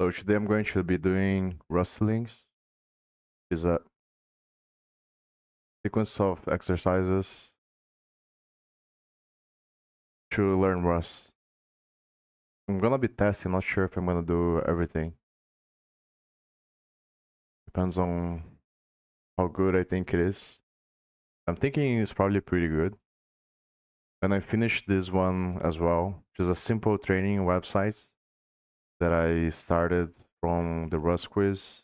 So today I'm going to be doing Rustlings. Is a sequence of exercises to learn Rust. I'm gonna be testing, not sure if I'm gonna do everything. Depends on how good I think it is. I'm thinking it's probably pretty good. When I finish this one as well, which is a simple training website that I started from the Rust quiz.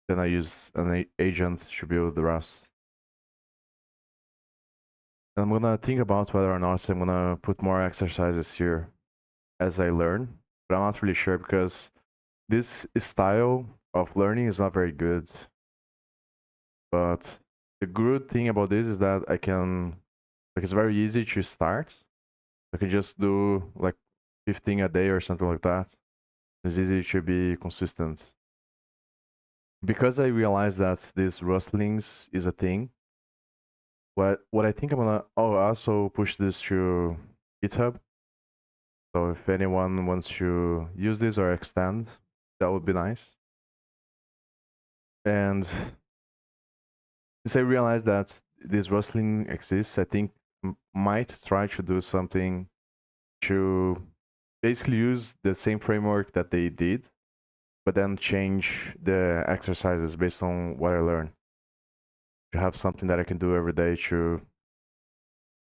Then I use an agent to build the rest. And I'm gonna think about whether or not I'm gonna put more exercises here as I learn, but I'm not really sure because this style of learning is not very good. But the good thing about this is that I can, like, it's very easy to start. I can just do like 15 a day or something like that. It's easy to be consistent. Because I realized that this rustlings is a thing, what I think I'm gonna also push this to GitHub. So if anyone wants to use this or extend, that would be nice. And since I realized that this rustling exists, I think might try to do something to basically use the same framework that they did, but then change the exercises based on what I learned. To have something that I can do every day to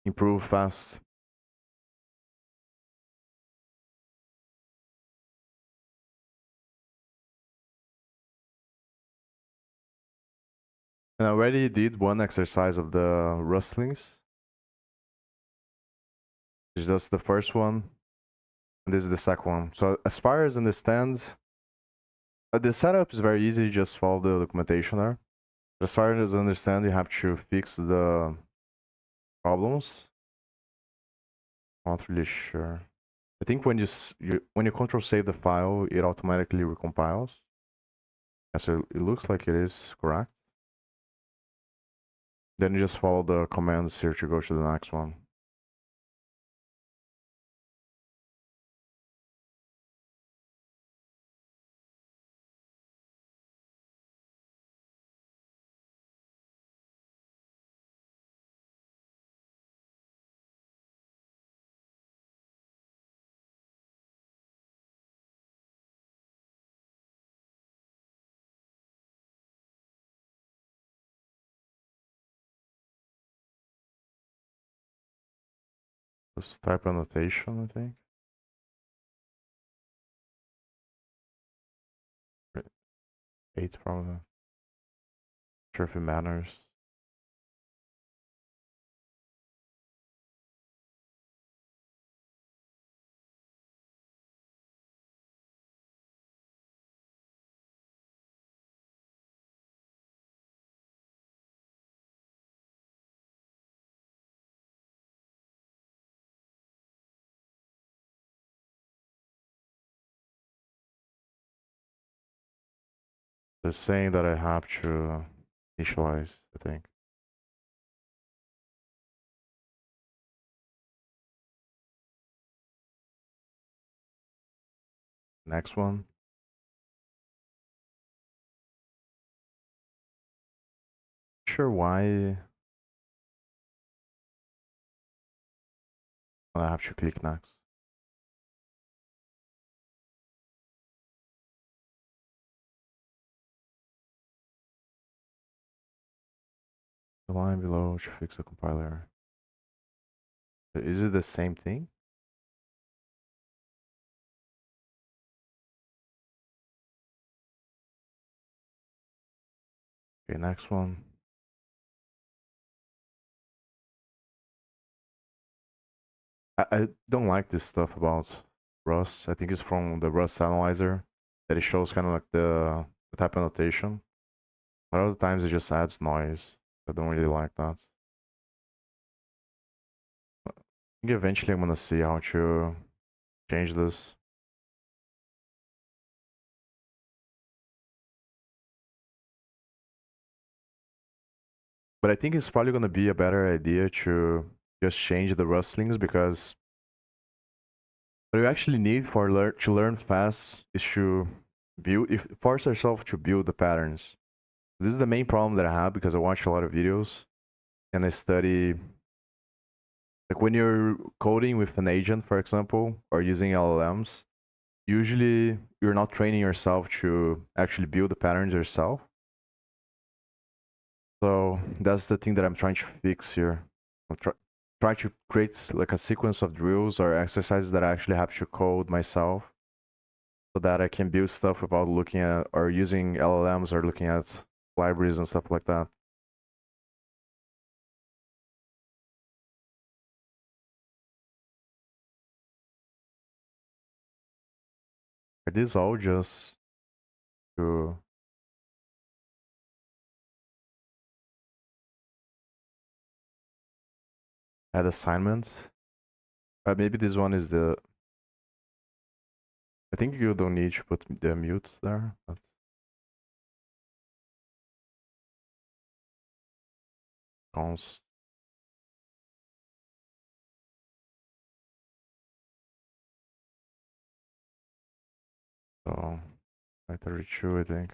improve fast. And I already did one exercise of the rustlings. It's just the first one, and this is the second one. So as far as I understand, the setup is very easy. Just follow the documentation there. But as far as I understand, you have to fix the problems. Not really sure. I think when when you control save the file, it automatically recompiles. And so it looks like it is correct. Then you just follow the commands here to go to the next one. Just type annotation, I think. Eight probably. Sure if it matters. It's saying that I have to initialize, I think. Next one. Sure why I have to click next. The line below should fix the compiler. Is it the same thing? Okay, next one. I don't like this stuff about Rust. I think it's from the Rust analyzer that it shows kind of like the type annotation. But other times it just adds noise. I don't really like that. I think eventually I'm gonna see how to change this. But I think it's probably gonna be a better idea to just change the rustlings because What you actually need for to learn fast is to force yourself to build the patterns. This is the main problem that I have because I watch a lot of videos and I study, like when you're coding with an agent, for example, or using LLMs, usually you're not training yourself to actually build the patterns yourself. So that's the thing that I'm trying to fix here. I'm trying to create like a sequence of drills or exercises that I actually have to code myself so that I can build stuff without looking at or using LLMs or looking at libraries and stuff like that. Are these all just to add assignments? Maybe this one is the. I think you don't need to put the mute there. But const. So 32, I think.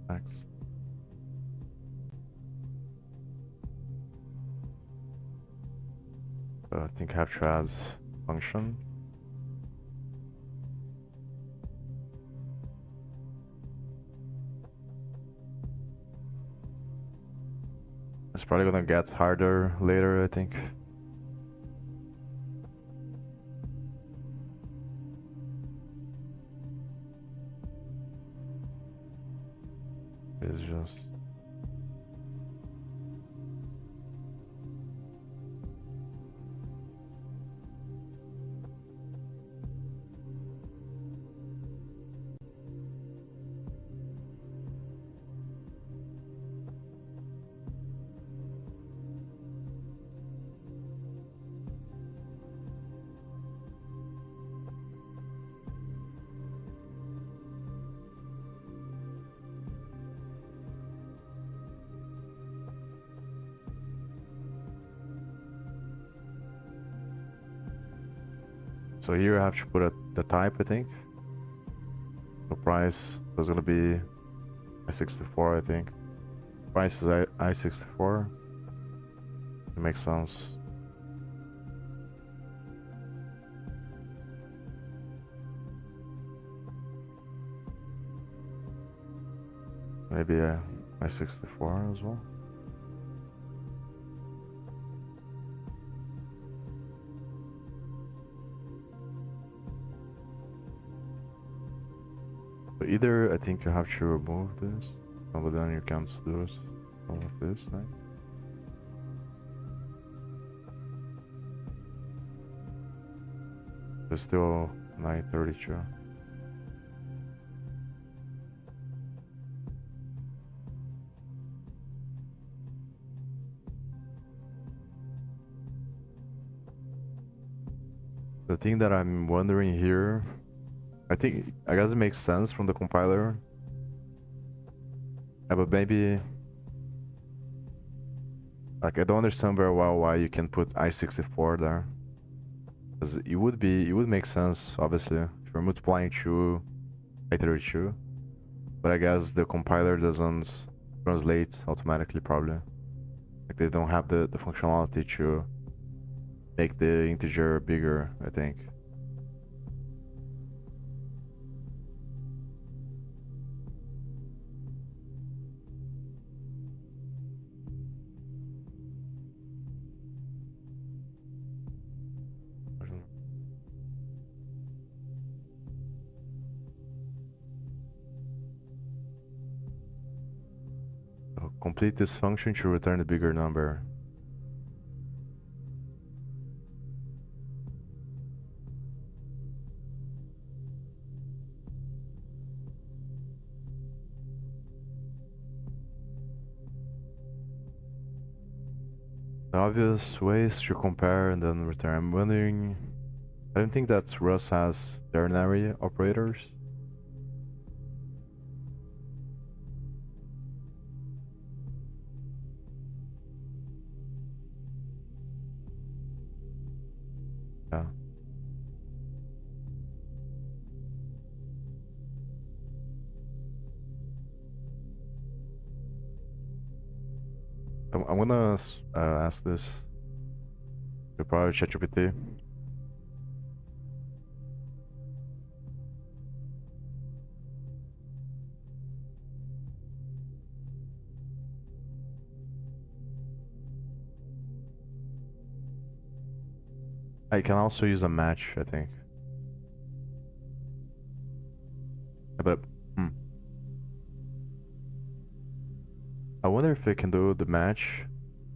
Next. So I think I have to add function. It's probably gonna get harder later, I think. It's just. So here I have to put the type, I think. The price is gonna be I64, I think. Price is I64. It makes sense. Maybe I64 as well. So either I think you have to remove this, but then you can't do all of this, right? It's still 932. The thing that I'm wondering here, I guess it makes sense from the compiler. Yeah, but maybe like I don't understand very well why you can put I64 there. Because it would make sense, obviously, if you're multiplying 2 by 32. But I guess the compiler doesn't translate automatically, probably. Like they don't have the functionality to make the integer bigger, I think. So complete this function to return a bigger number. The obvious ways to compare and then return. I'm wondering. I don't think that Rust has ternary operators. Yeah. I'm gonna ask this to probably ChatGPT. I can also use a match, I think. But hmm. I wonder if I can do the match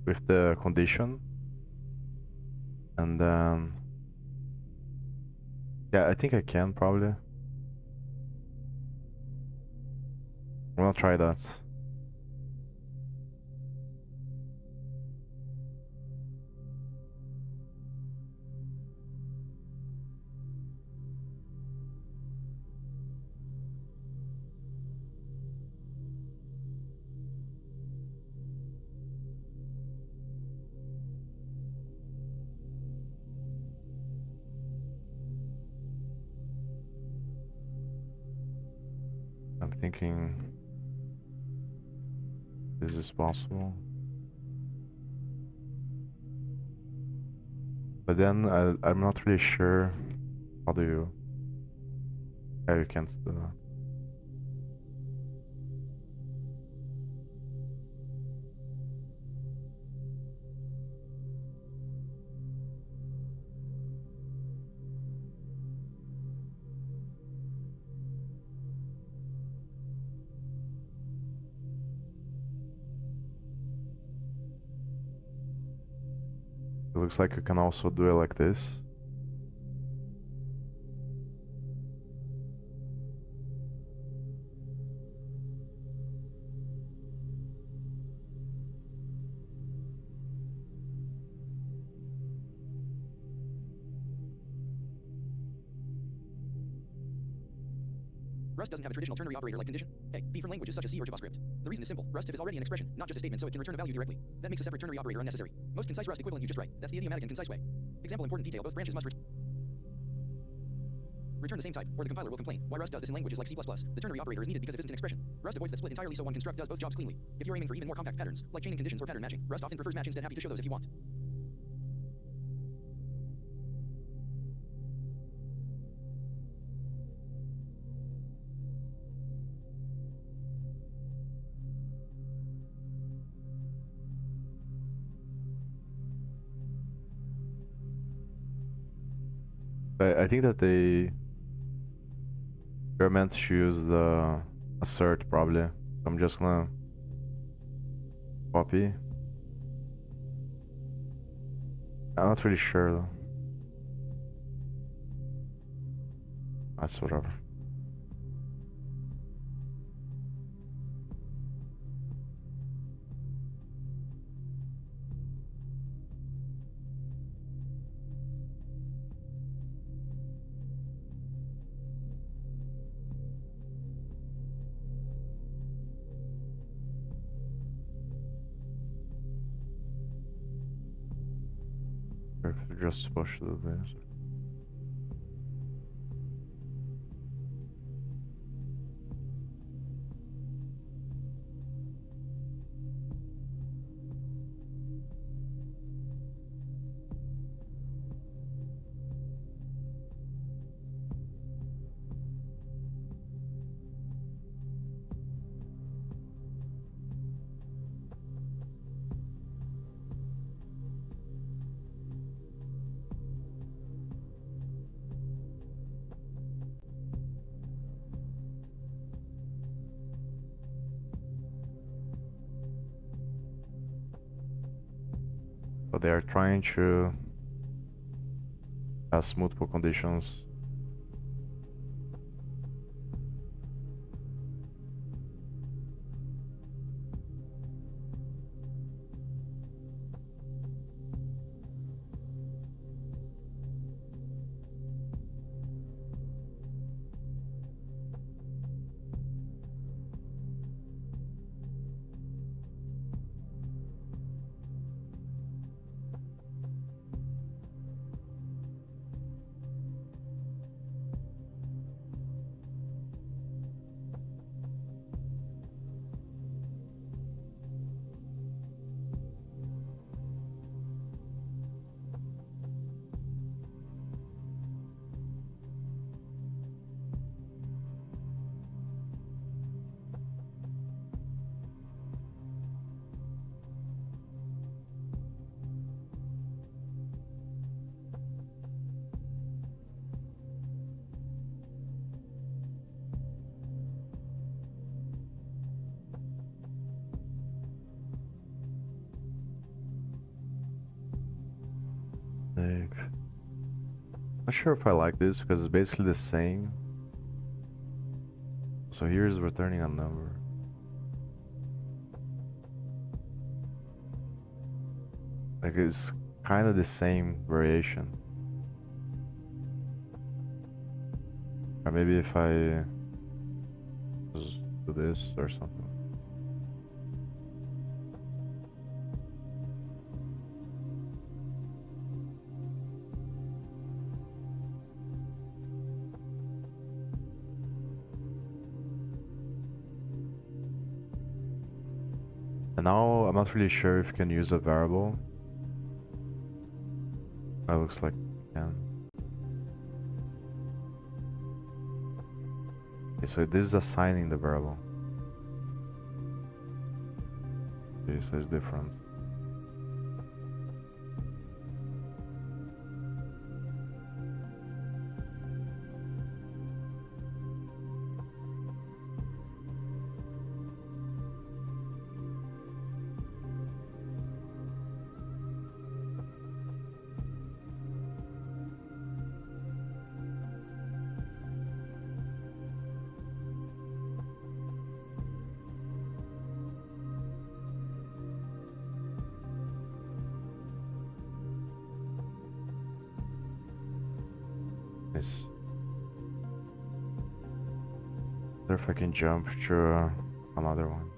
with the condition, and then yeah, I think I can probably. I'm gonna try that. I'm thinking this is possible. But then I'm not really sure how do you how you can't do that. It looks like you can also do it like this. Rust doesn't have a traditional ternary operator like condition. A, B from languages such as C or JavaScript. The reason is simple. Rust if is already an expression, not just a statement, so it can return a value directly. That makes a separate ternary operator unnecessary. Most concise Rust equivalent you just write. That's the idiomatic and concise way. Example important detail. Both branches must return the same type, or the compiler will complain. Why Rust does this in languages like C++. The ternary operator is needed because it isn't an expression. Rust avoids that split entirely, so one construct does both jobs cleanly. If you're aiming for even more compact patterns, like chaining conditions or pattern matching, Rust often prefers match instead. Happy to show those if you want. I think that they're meant to use the assert probably. So I'm just gonna copy. I'm not really sure though. That's whatever. If you just push the this. But they are trying to pass multiple conditions. Like, not sure if I like this because it's basically the same. So here's returning a number. Like it's kind of the same variation. Or maybe if I just do this or something. And now I'm not really sure if you can use a variable. It looks like you can. Okay, so this is assigning the variable. Okay, so it's different. Nice. Wonder if I can jump to another one.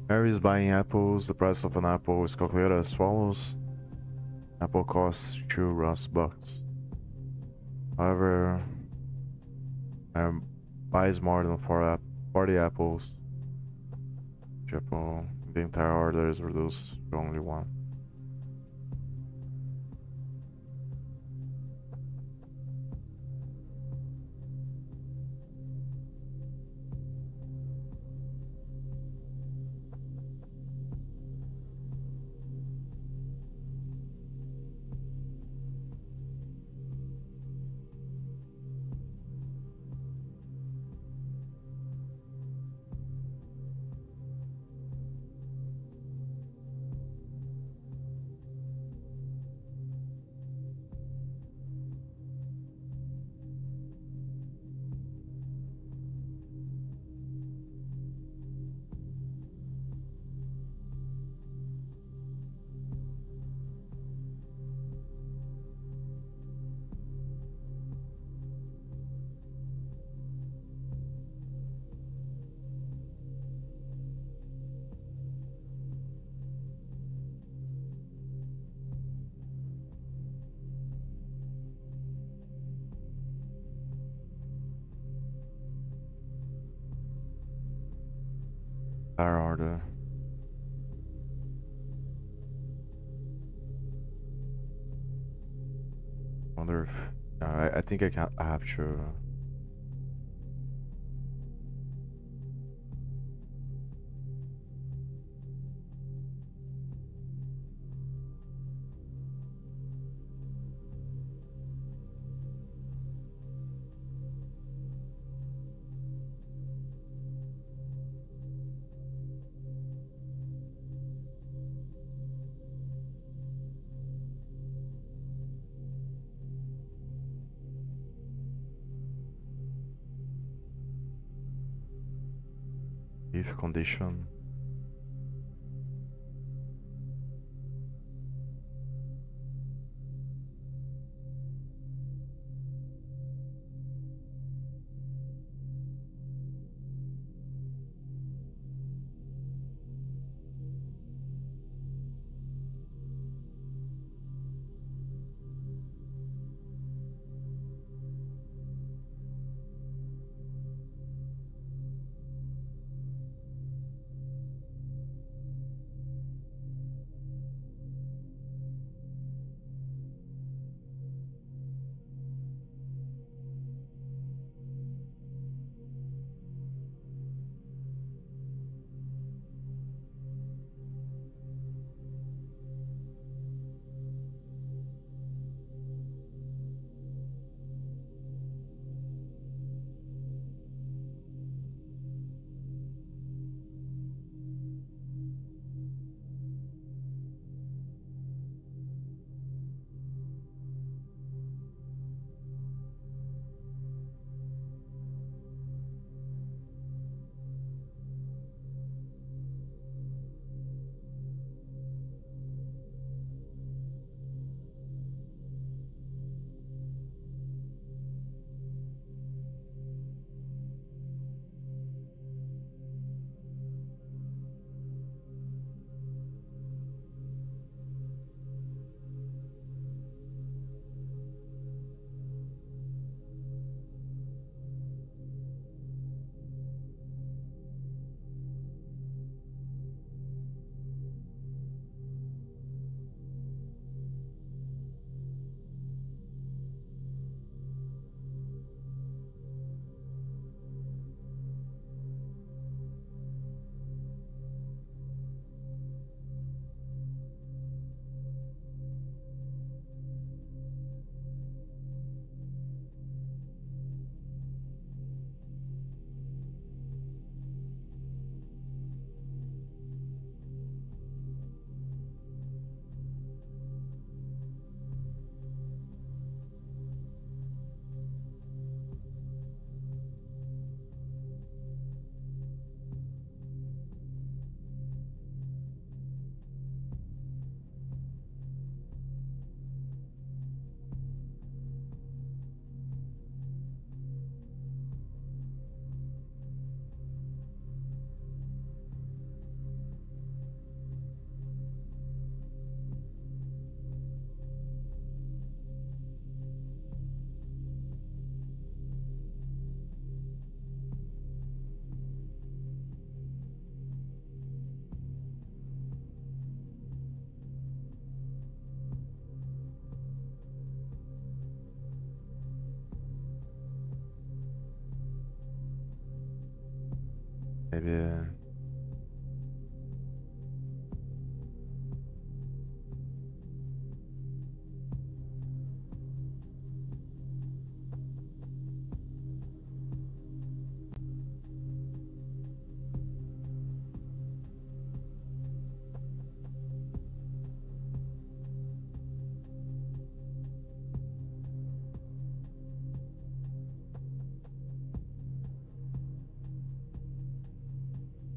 Mary is buying apples. The price of an apple is calculated as follows. Apple costs 2 Rust bucks. However, buys more than 40 apples. Apple, the entire order is reduced to only 1. Entire order. Wonder if I think I have to. If condition. Maybe.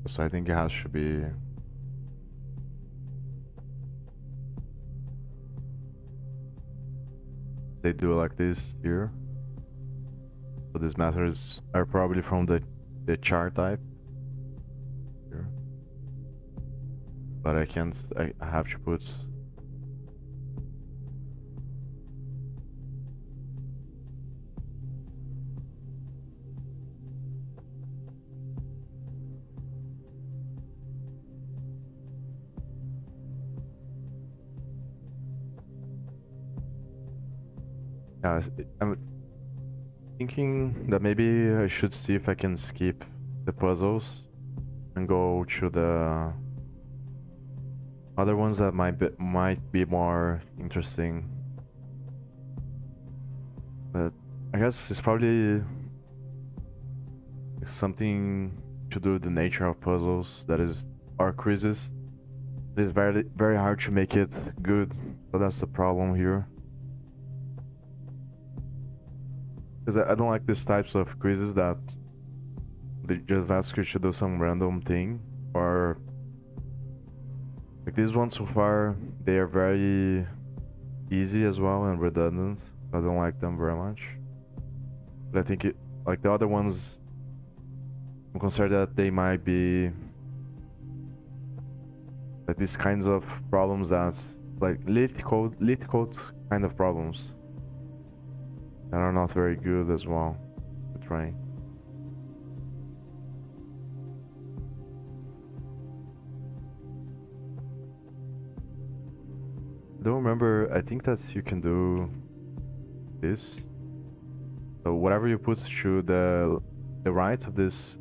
So I think it has to be. They do it like this here. So these methods are probably from the chart type here. But I can't. I have to put. Yeah, I'm thinking that maybe I should see if I can skip the puzzles and go to the other ones that might be more interesting. But I guess it's probably something to do with the nature of puzzles, that is, or quizzes. It's very hard to make it good, so that's the problem here. Because I don't like these types of quizzes that they just ask you to do some random thing, or like these ones so far, they are very easy as well and redundant. I don't like them very much. But I think like the other ones, I'm concerned that they might be like these kinds of problems that like lit code kind of problems that are not very good as well to train. I don't remember. I think that you can do this. So whatever you put to the right of this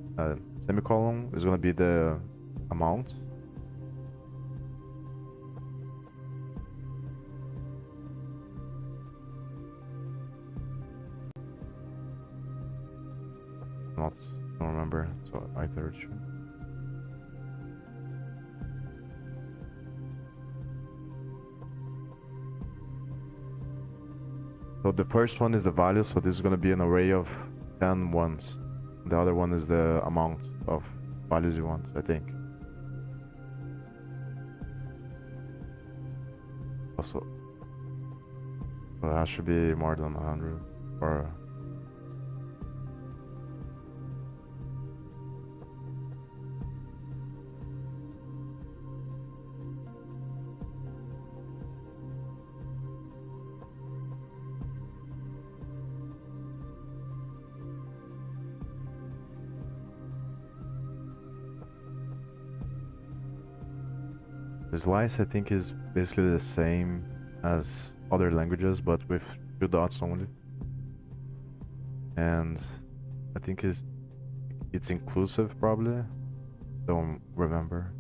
semicolon is gonna be the amount. Don't remember. So I third. So the first one is the value, so this is going to be an array of 10 ones. The other one is the amount of values you want, I think. Also, so that should be more than 100, or... The slice, I think, is basically the same as other languages, but with 2 dots only. And I think it's inclusive, probably. Don't remember.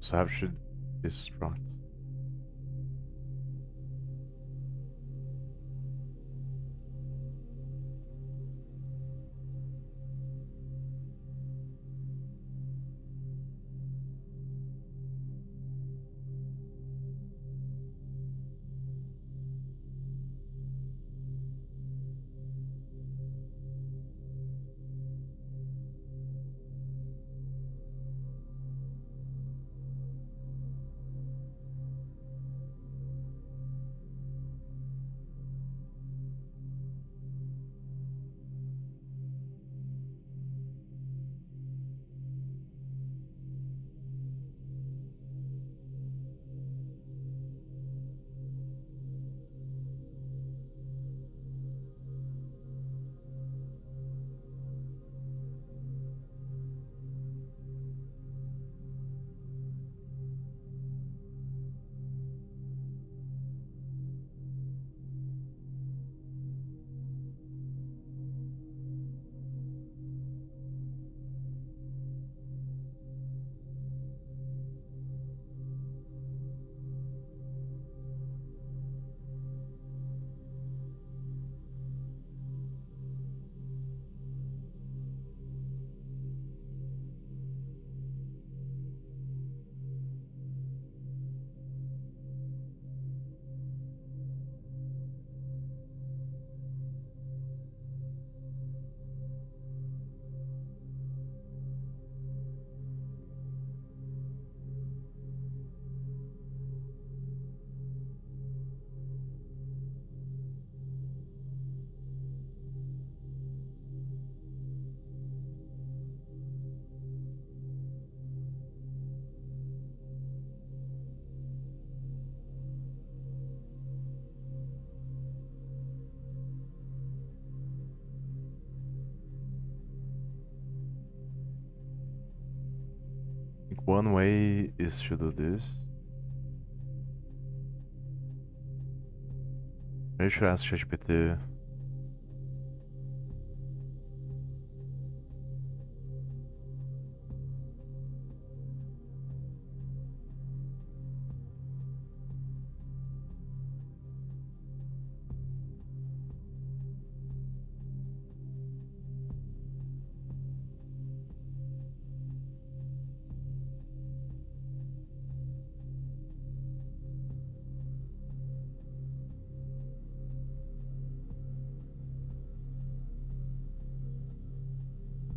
So how should this struct? I think one way is to do this. Maybe I should ask ChatGPT.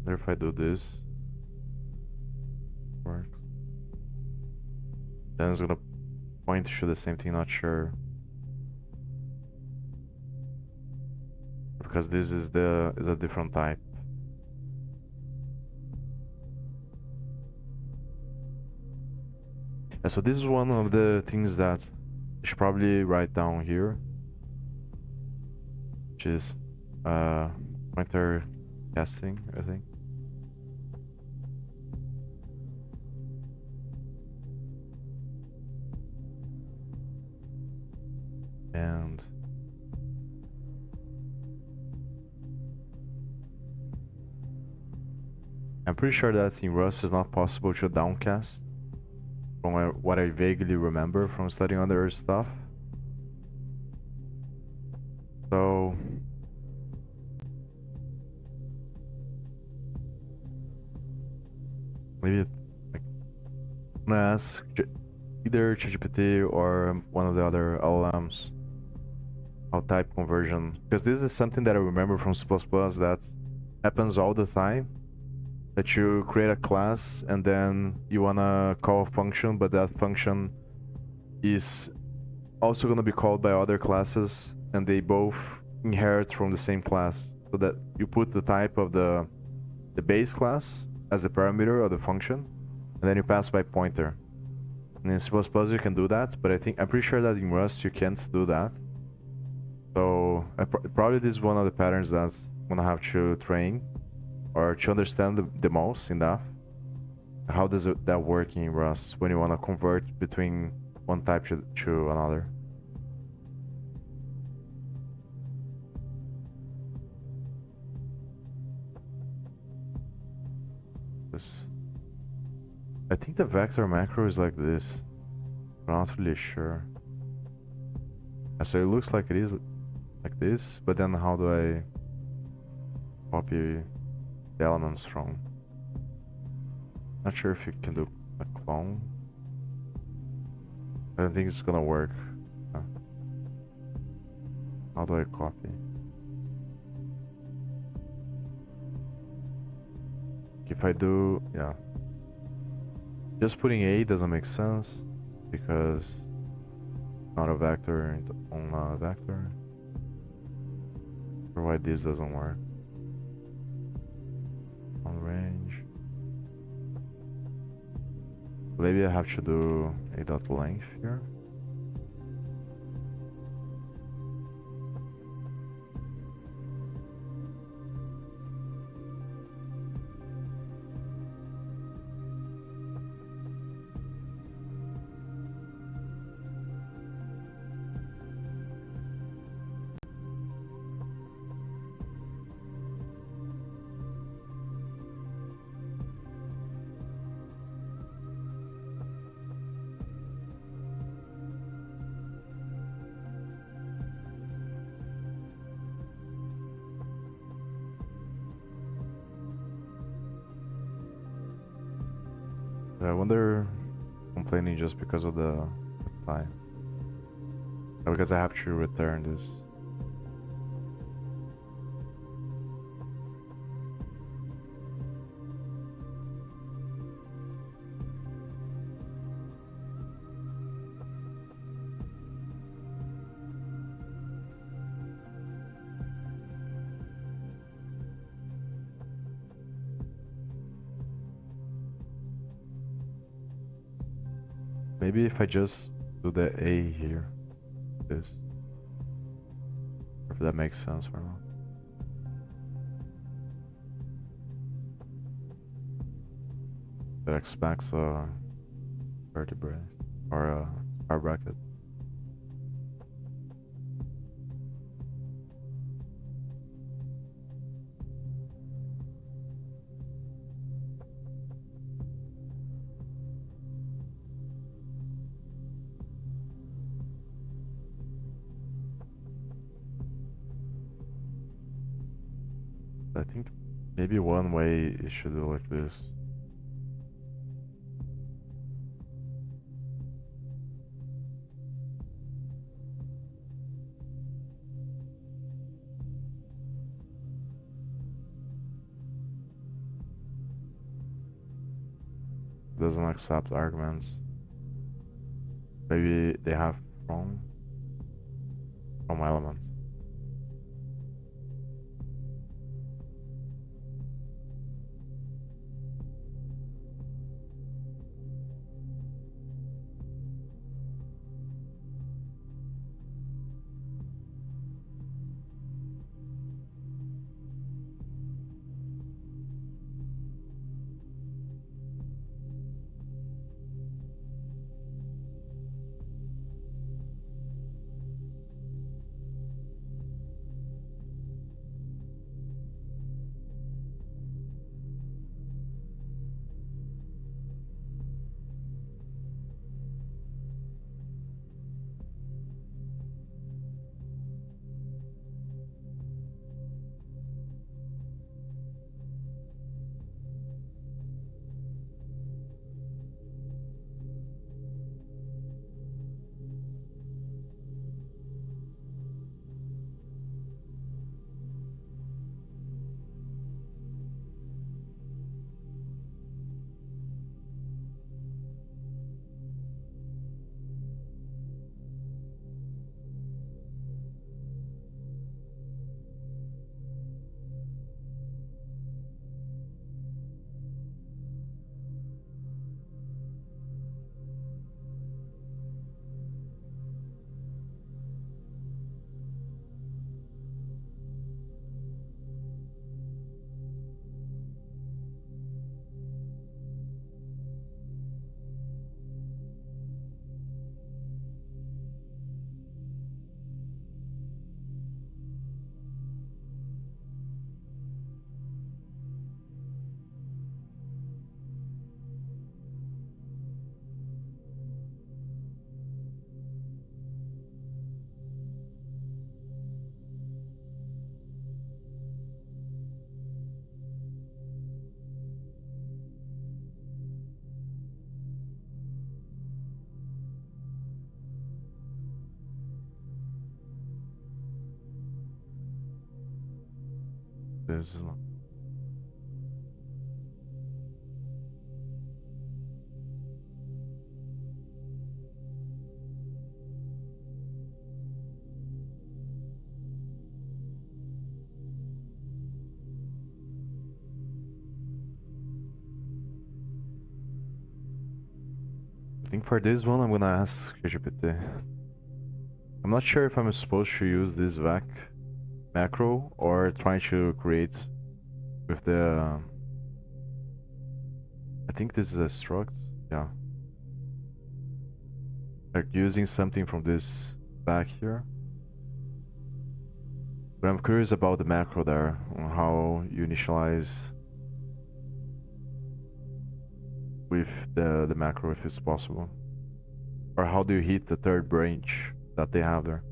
Wonder if I do this. Works. Then it's gonna point to the same thing, not sure. Because this is a different type. Yeah, so this is one of the things that I should probably write down here, which is pointer casting, I think. And I'm pretty sure that in Rust it's not possible to downcast, from what I vaguely remember from studying other stuff. So maybe like, I'm gonna ask either ChatGPT or one of the other LLMs how type conversion, because this is something that I remember from C++ that happens all the time. That you create a class and then you wanna call a function, but that function is also gonna be called by other classes, and they both inherit from the same class. So that you put the type of the base class as the parameter of the function, and then you pass by pointer. And in C++ you can do that, but I'm pretty sure that in Rust you can't do that. So probably this is one of the patterns that I'm gonna have to train or to understand the most enough. How does that work in Rust when you want to convert between one type to another? This. I think the vector macro is like this. I'm not really sure. So it looks like it is like this, but then how do I copy the elements from? Not sure if you can do a clone. I don't think it's gonna work. Uh, How do I copy? If I do, yeah. Just putting A doesn't make sense because not a vector on a vector. Or why this doesn't work. On range. Maybe I have to do a dot length here. I wonder complaining just because of the time. Because I have to return this. Maybe if I just do the A here, this, if that makes sense or not. That expects a vertebrae or a square bracket. I think maybe one way it should do like this. Doesn't accept arguments. Maybe they have from elements. this is not. I think for this one I'm gonna ask ChatGPT. I'm not sure if I'm supposed to use this vac macro or trying to create with the I think this is a struct, yeah. Like using something from this back here. But I'm curious about the macro there, on how you initialize with the macro if it's possible. Or how do you hit the third branch that they have there?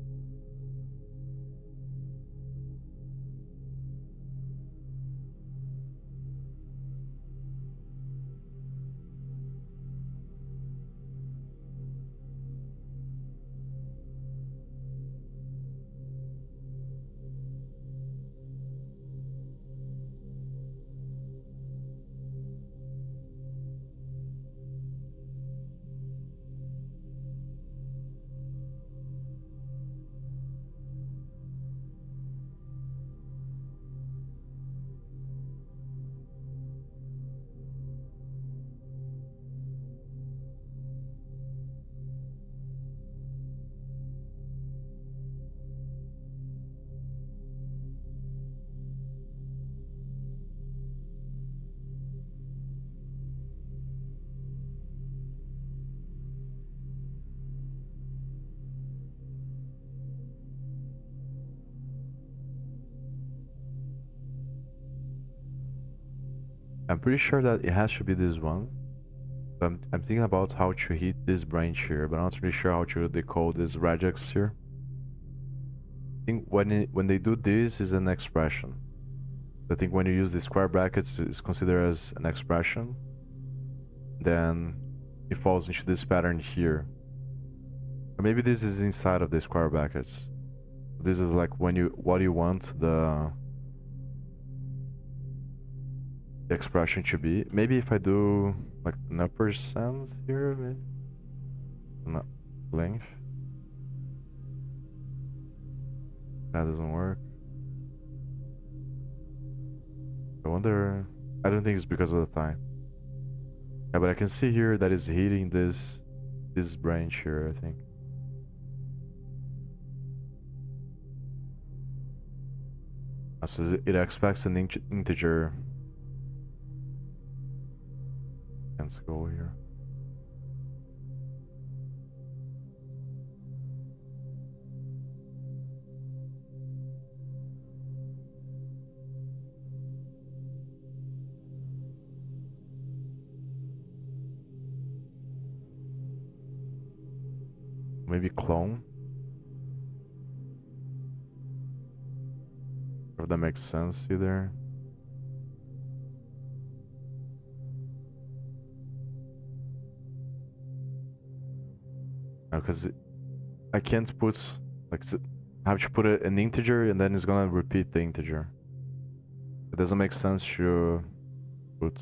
I'm pretty sure that it has to be this one. But I'm thinking about how to hit this branch here, but I'm not really sure how to decode this regex here. I think when they do this is an expression. I think when you use the square brackets, it's considered as an expression. Then it falls into this pattern here. Or maybe this is inside of the square brackets. This is like when what you want the expression to be. Maybe if I do like an upper sense here, maybe not length. That doesn't work. I wonder. I don't think it's because of the time. Yeah, but I can see here that it's hitting this branch here, I think. So it expects an integer. Let's go here. Maybe clone. If that makes sense either. No, because I can't put like I have to put an integer and then it's gonna repeat the integer. It doesn't make sense to put.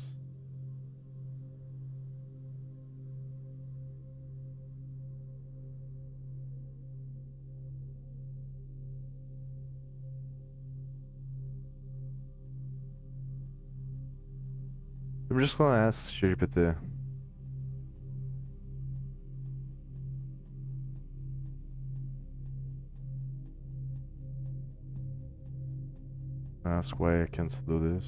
I'm just gonna ask ChatGPT. Ask why I can't do this.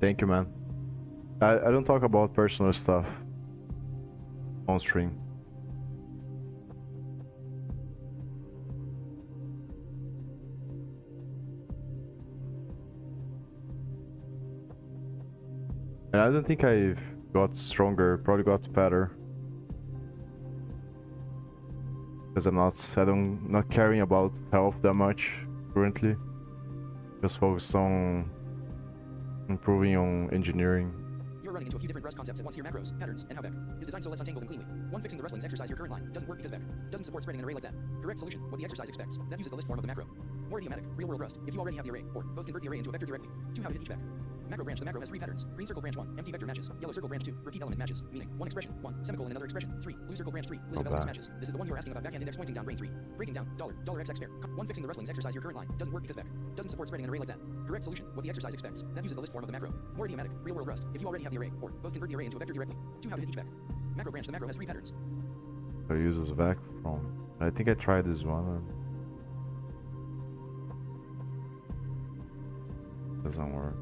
Thank you, man. I don't talk about personal stuff on stream. And I don't think I've got stronger, probably got better. Because not caring about health that much currently. Just focus on improving on engineering. You're running into a few different Rust concepts at once here. Macros, patterns, and how Vec is designed, so let's untangle them cleanly. One, fixing the Rustlings exercise. Your current line doesn't work because Vec doesn't support spreading an array like that. Correct solution: what the exercise expects. That uses the list form of the macro. More idiomatic, real-world Rust. If you already have the array, or both, convert the array into a vector directly. 2. How to hit each Vec. Macro branch. The macro has 3 patterns. Green circle branch 1, empty vector matches. Yellow circle branch 2, repeat element matches. Meaning, 1 expression, 1, semicolon, another expression, 3. Blue circle branch 3, list of elements matches. This is the one you're asking about. Backhand index pointing down, brain 3. Breaking down, $x spare. 1. Fixing the Rustlings exercise. Your current line doesn't work because Vec doesn't support spreading an array like that. Correct solution: what the exercise expects. That uses the list form of the macro. More idiomatic, real-world Rust. If you already have the array, or both, convert the array into a vector directly. 2. How to hit each Vec. Macro branch. The macro has 3 patterns. So it uses vec from. I think I tried this one. And doesn't work.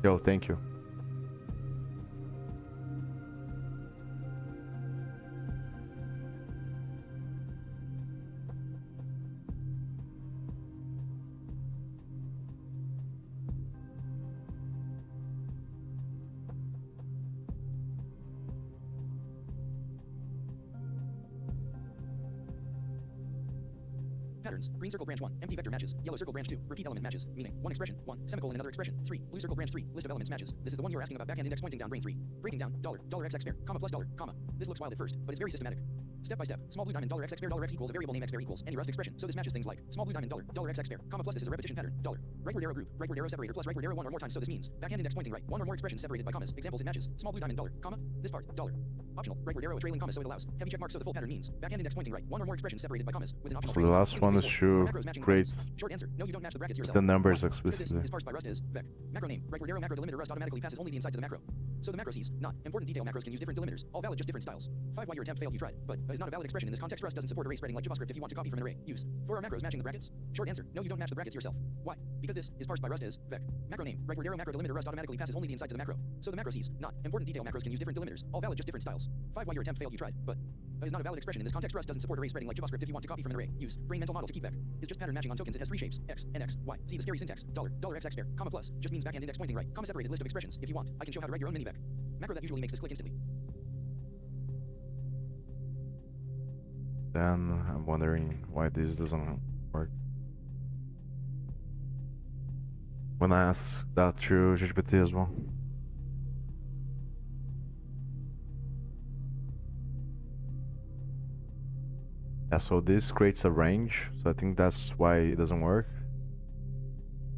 Yo, thank you. Patterns. Green circle branch 1, empty vector matches. Yellow circle branch 2, repeat element matches. Meaning, 1 expression, 1, semicolon, another expression, 3. Blue circle branch 3, list of elements matches. This is the one you're asking about. Backhand index pointing down, brain 3. Breaking down, $x spare, comma plus $, comma. This looks wild at first, but it's very systematic. Step by step, small blue diamond $x spare $x equals a variable name x spare equals any Rust expression. So this matches things like small blue diamond $x spare, comma plus this is a repetition pattern, rightward arrow group, rightward arrow separator plus rightward arrow 1 or more times. So this means backhand index pointing right, 1 or more expressions separated by commas. Examples: it matches small blue diamond comma this part optional rightward arrow a trailing comma, so it allows heavy check mark. So the full pattern means backhand index pointing right, 1 or more expressions separated by commas with an optional So the trailing last one is to create short answer: no, you don't match the brackets yourself. the numbers Why? explicitly. This is parsed by Rust is vec. Macro name rightward arrow macro delimiter Rust automatically passes only the inside to the macro. So the macro sees not important detail. Macros can use different delimiters, all valid, just different styles. 5. Why your attempt failed. You tried, but is not a valid expression in this context. Rust doesn't support array spreading like JavaScript. If you want to copy from an array, use. For our macros matching the brackets. Short answer: no, you don't match the brackets yourself. Why? Because this is parsed by Rust is vec. Macro name rightward arrow macro delimiter Rust automatically passes only the inside to the macro. So the macro sees not important detail. Macros can use different delimiters, all valid, just different styles. 5. Why your attempt failed. You tried, but is not a valid expression in this context. Rust doesn't support array spreading like JavaScript. If you want to copy from an array, use. Brain mental model to keep vec. Is just pattern matching on tokens. It has 3 shapes: x and x, y. See the scary syntax: $x spare, comma plus just means backhand index pointing right, comma separated list of expressions. If you want, I can show how to write your own mini vec. Macro that usually makes this click instantly. Then I'm wondering why this doesn't work. When I ask that to GPT as well. Yeah, so this creates a range, so I think that's why it doesn't work.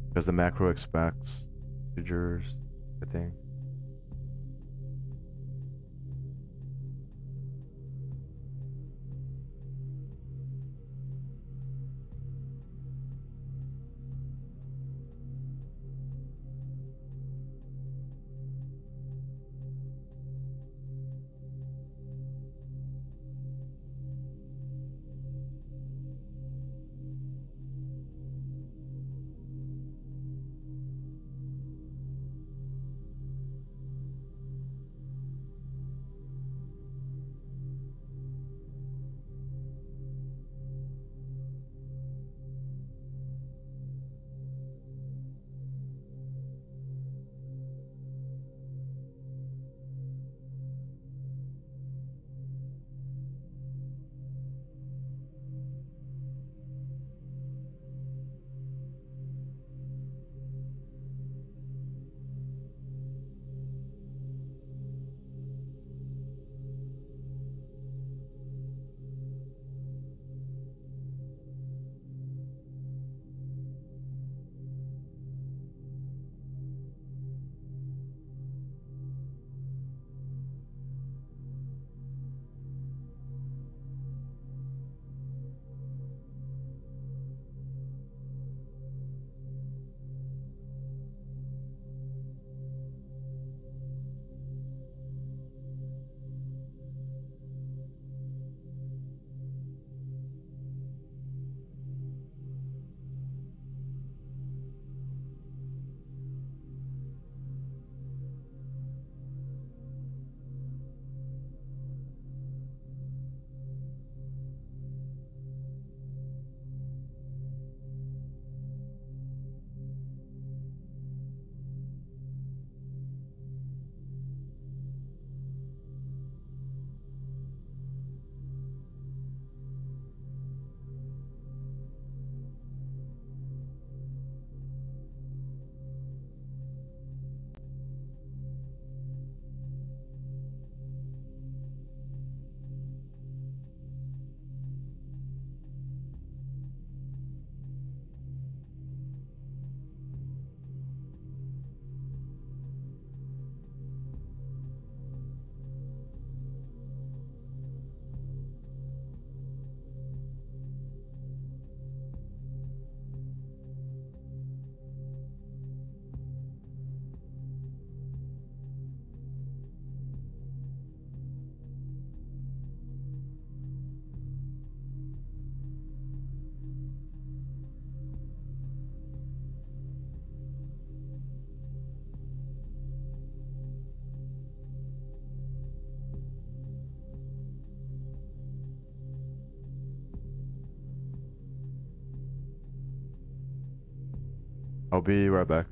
Because the macro expects integers, I think. I'll be right back.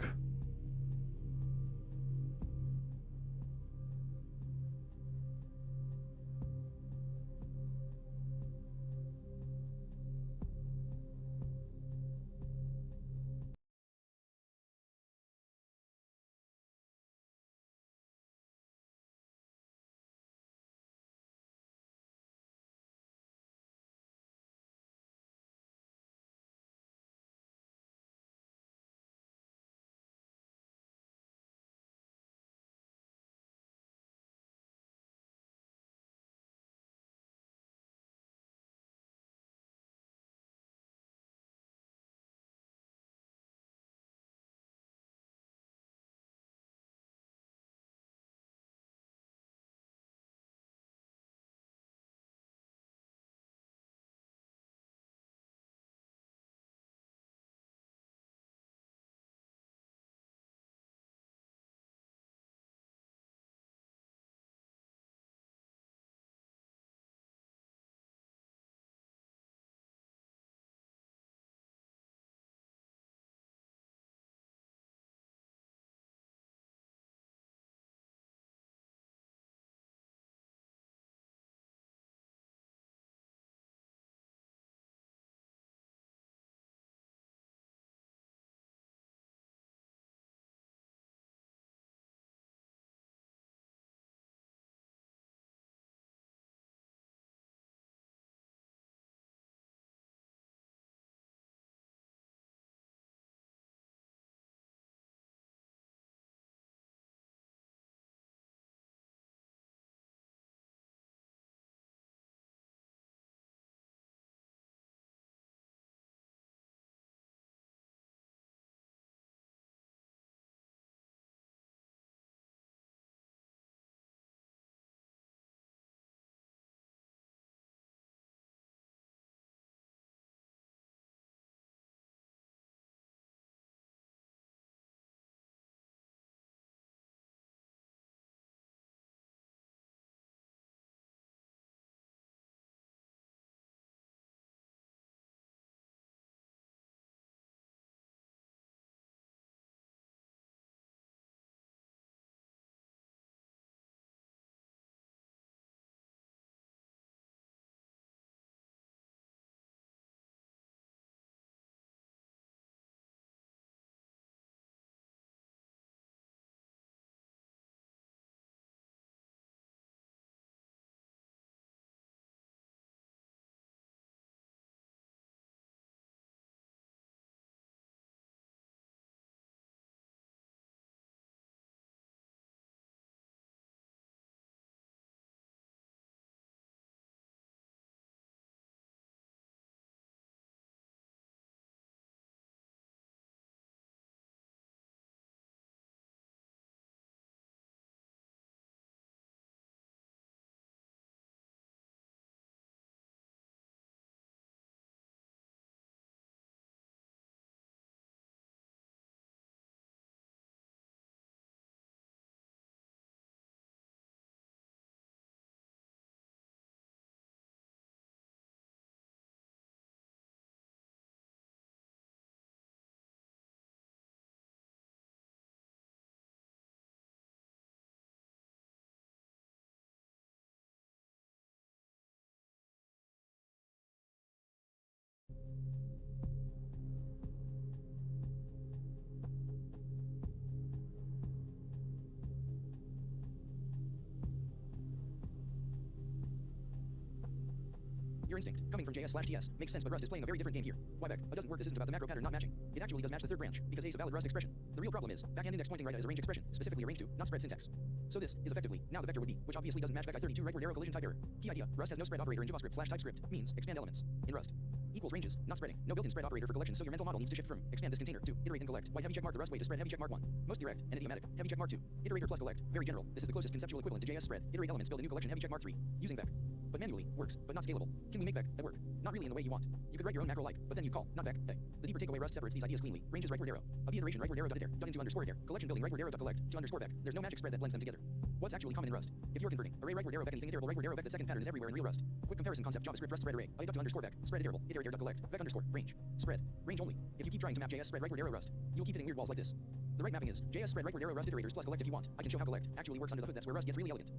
Your instinct, coming from JS/TS, makes sense, but Rust is playing a very different game here. Why back? Doesn't work. This isn't about the macro pattern not matching. It actually does match the third branch, because A is a valid Rust expression. The real problem is, backhand index pointing right is a range expression, specifically a range to, not spread syntax. So this is effectively, now the vector would be, which obviously doesn't match back I32 rightward arrow collision type error. Key idea, Rust has no spread operator in JavaScript/TypeScript, means expand elements. In Rust, equals ranges, not spreading. No built-in spread operator for collection, so your mental model needs to shift from expand this container to iterate and collect. White heavy checkmark the Rust way to spread heavy checkmark 1. Most direct and idiomatic. Heavy checkmark 2. Iterator plus collect. Very general. This is the closest conceptual equivalent to JS spread. Iterate elements build a new collection heavy checkmark 3. Using vec. But manually, works, but not scalable. Can we make vec at work? Not really in the way you want. You could write your own macro like, but then you call, not vec, hey. The deeper takeaway Rust separates these ideas cleanly. Range is rightward arrow. A b iteration rightward arrow dot iter, done into underscore iter. Collection building rightward arrow dot collect, to underscore vec. There's no magic spread that blends them together. What's actually common in Rust? If you're converting array rightward arrow vec anything iterable rightward arrow vec, the second pattern is everywhere in real Rust. Quick comparison concept JavaScript Rust spread array. I up to underscore vec. Spread iterable. Iterate character duck collect, vec underscore, range, spread, range only. If you keep trying to map JS spread rightward arrow rust, you'll keep hitting weird walls like this. The right mapping is JS spread rightward arrow rust iterators plus collect if you want. I can show how collect actually works under the hood. That's where rust gets really elegant.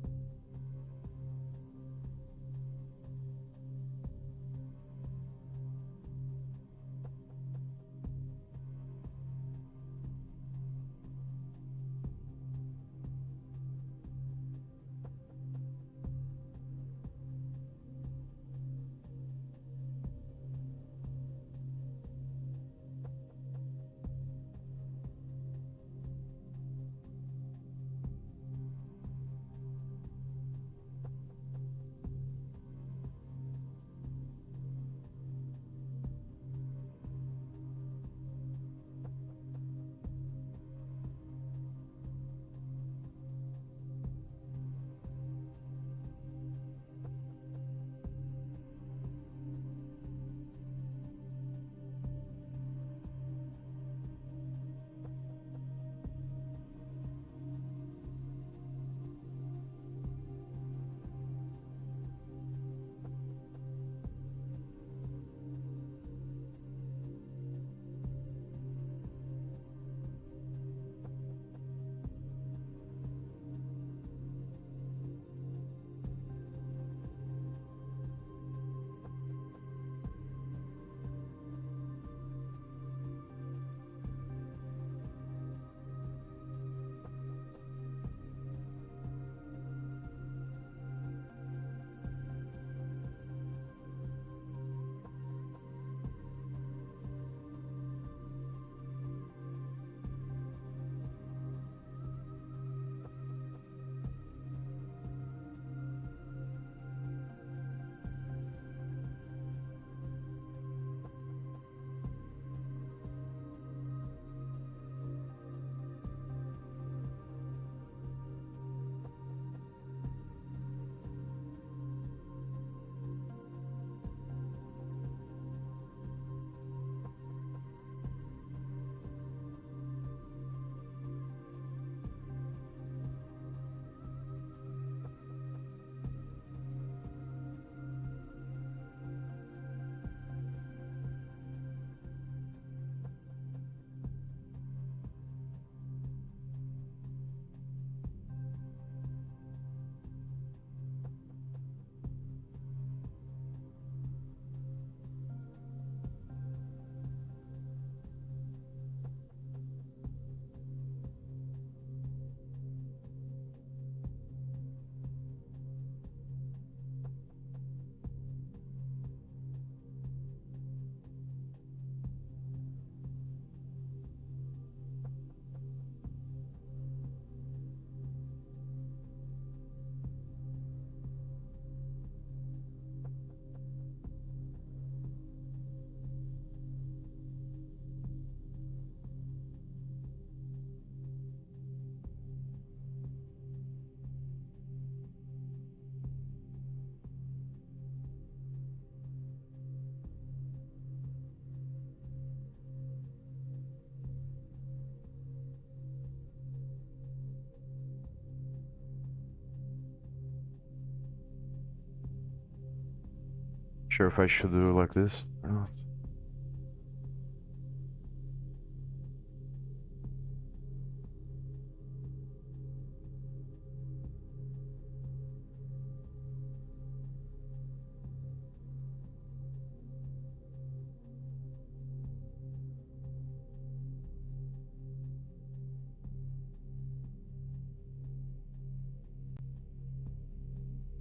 Sure if I should do it like this or not.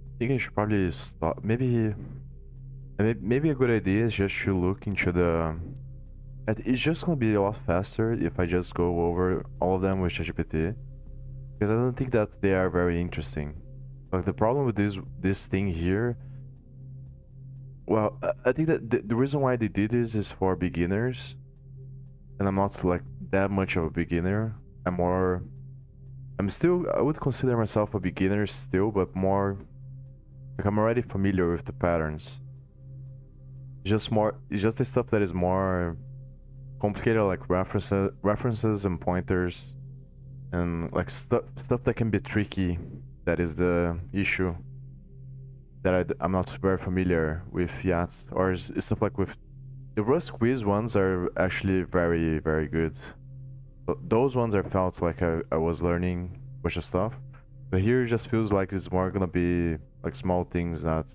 I think I should probably stop. Maybe a good idea is just to look into the. It's just gonna be a lot faster if I just go over all of them with ChatGPT, because I don't think that they are very interesting. Like the problem with this thing here. Well, I think that the reason why they did this is for beginners, and I'm not like that much of a beginner. I would consider myself a beginner still, but more like I'm already familiar with the patterns. It's just the stuff that is more complicated, like references and pointers, and like stuff that can be tricky. That is the issue that I'm not very familiar with yet, or stuff like with The Rust quiz ones are actually very, very good. But those ones I felt like I was learning a bunch of stuff. But here it just feels like it's more gonna be like small things that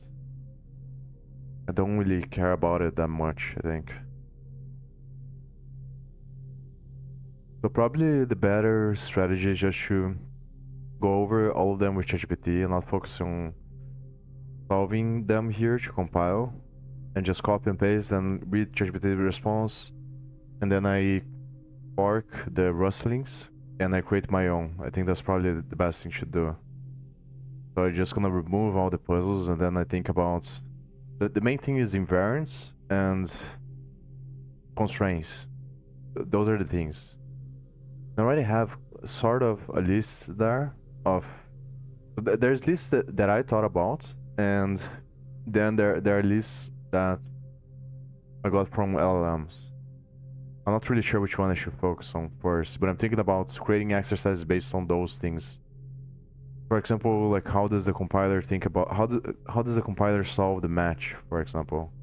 I don't really care about it that much, I think. So probably the better strategy is just to go over all of them with ChatGPT and not focus on solving them here to compile and just copy and paste and read ChatGPT response, and then I fork the Rustlings and I create my own. I think that's probably the best thing to do. So I'm just gonna remove all the puzzles and then I think about the main thing is invariants and constraints. Those are the things. I already have sort of a list there of there's lists that I thought about, and then there are lists that I got from LLMs. I'm not really sure which one I should focus on first, but I'm thinking about creating exercises based on those things. For example, like how does the compiler think about how does the compiler solve the match, for example?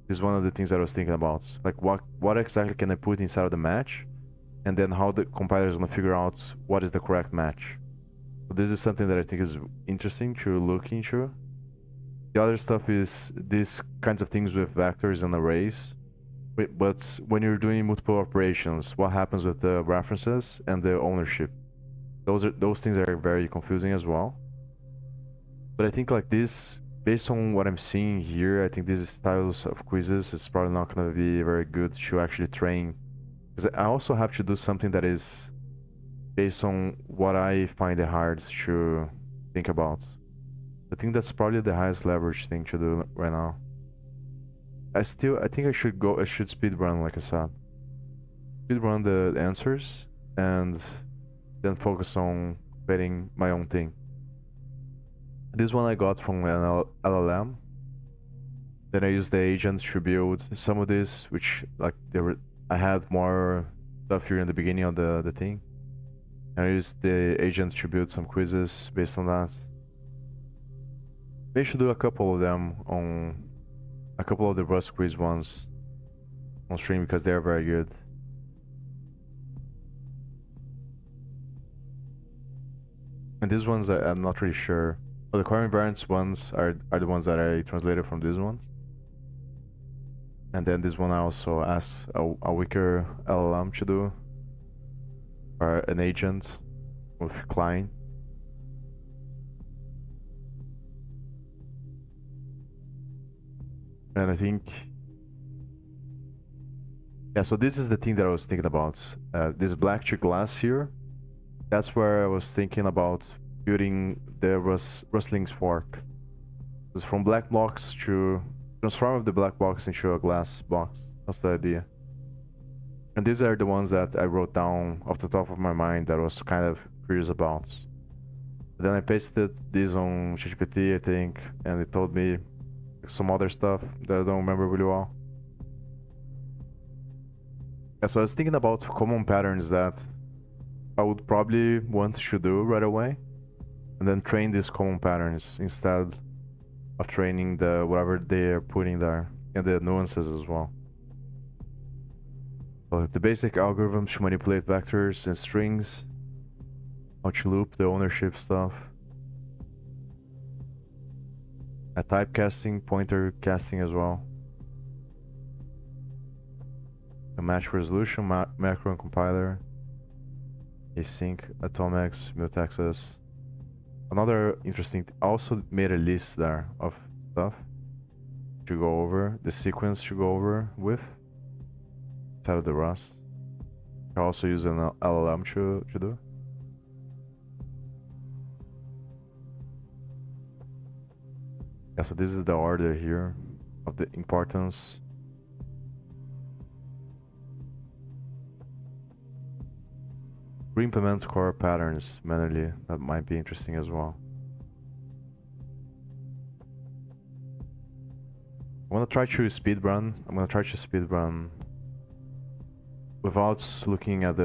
This is one of the things that I was thinking about. Like what exactly can I put inside of the match, and then how the compiler is gonna figure out what is the correct match. So this is something that I think is interesting to look into. The other stuff is these kinds of things with vectors and arrays. But when you're doing multiple operations, what happens with the references and the ownership? Those things are very confusing as well. But I think like this, based on what I'm seeing here, I think these styles of quizzes is probably not gonna be very good to actually train. Because I also have to do something that is based on what I find it hard to think about. I think that's probably the highest leverage thing to do right now. I think I should speedrun, like I said. Speedrun the answers and then focus on creating my own thing. This one I got from an LLM. Then I used the agent to build some of this, which like I had more stuff here in the beginning of the thing. And I used the agent to build some quizzes based on that. Maybe I should do a couple of them on a couple of the Rust quiz ones on stream because they're very good. And these ones I'm not really sure. But the core invariants ones are the ones that I translated from these ones. And then this one I also asked a weaker LLM to do, or an agent with Klein. And I think, yeah, so this is the thing that I was thinking about. This black to glass here, that's where I was thinking about building the Rustlings fork. It's from black blocks to transform the black box into a glass box. That's the idea. And these are the ones that I wrote down off the top of my mind that I was kind of curious about. Then I pasted this on ChatGPT, I think, and it told me some other stuff that I don't remember really well. Yeah, so I was thinking about common patterns that I would probably want to do right away, and then train these common patterns instead of training the whatever they are putting there, and the nuances as well. So the basic algorithms to manipulate vectors and strings, how to loop the ownership stuff, a typecasting, pointer casting as well, a match resolution, macro and compiler, async, atomics, mutex. Another interesting, I also made a list there of stuff to go over, the sequence to go over with, instead of the Rust. I also use an LLM to do. Yeah, so this is the order here of the importance. Re-implement core patterns manually, that might be interesting as well. I'm gonna try to speedrun without looking at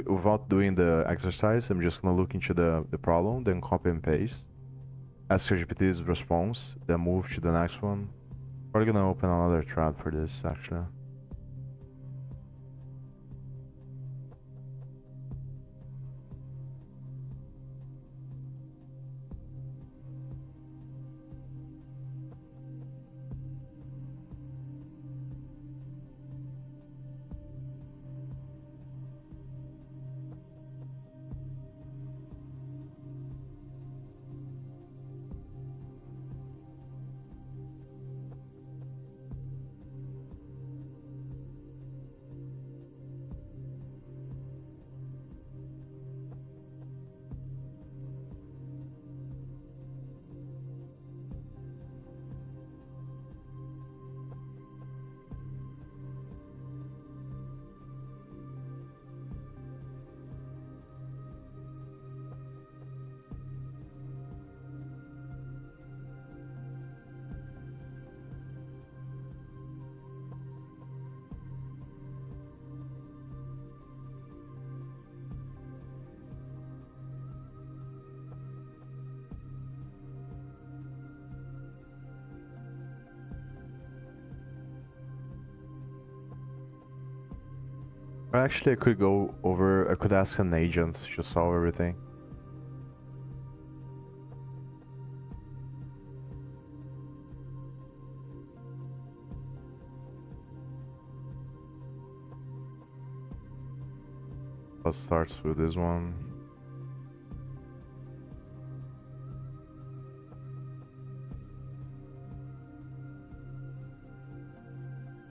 without doing the exercise. I'm just gonna look into the problem, then copy and paste, ask ChatGPT's response, then move to the next one, Probably gonna open another thread for this actually. Or actually, I could go over. I could ask an agent to solve everything. Let's start with this one.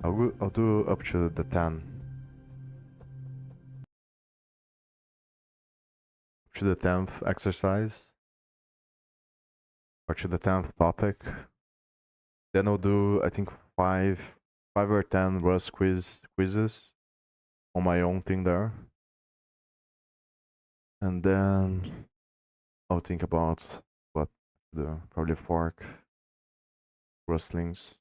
I'll do up to the 10. Up to the 10th exercise. Or to the 10th topic. Then I'll do, I think, 5 or 10 Rust quizzes on my own thing there. And then I'll think about what to do. Probably fork Rustlings.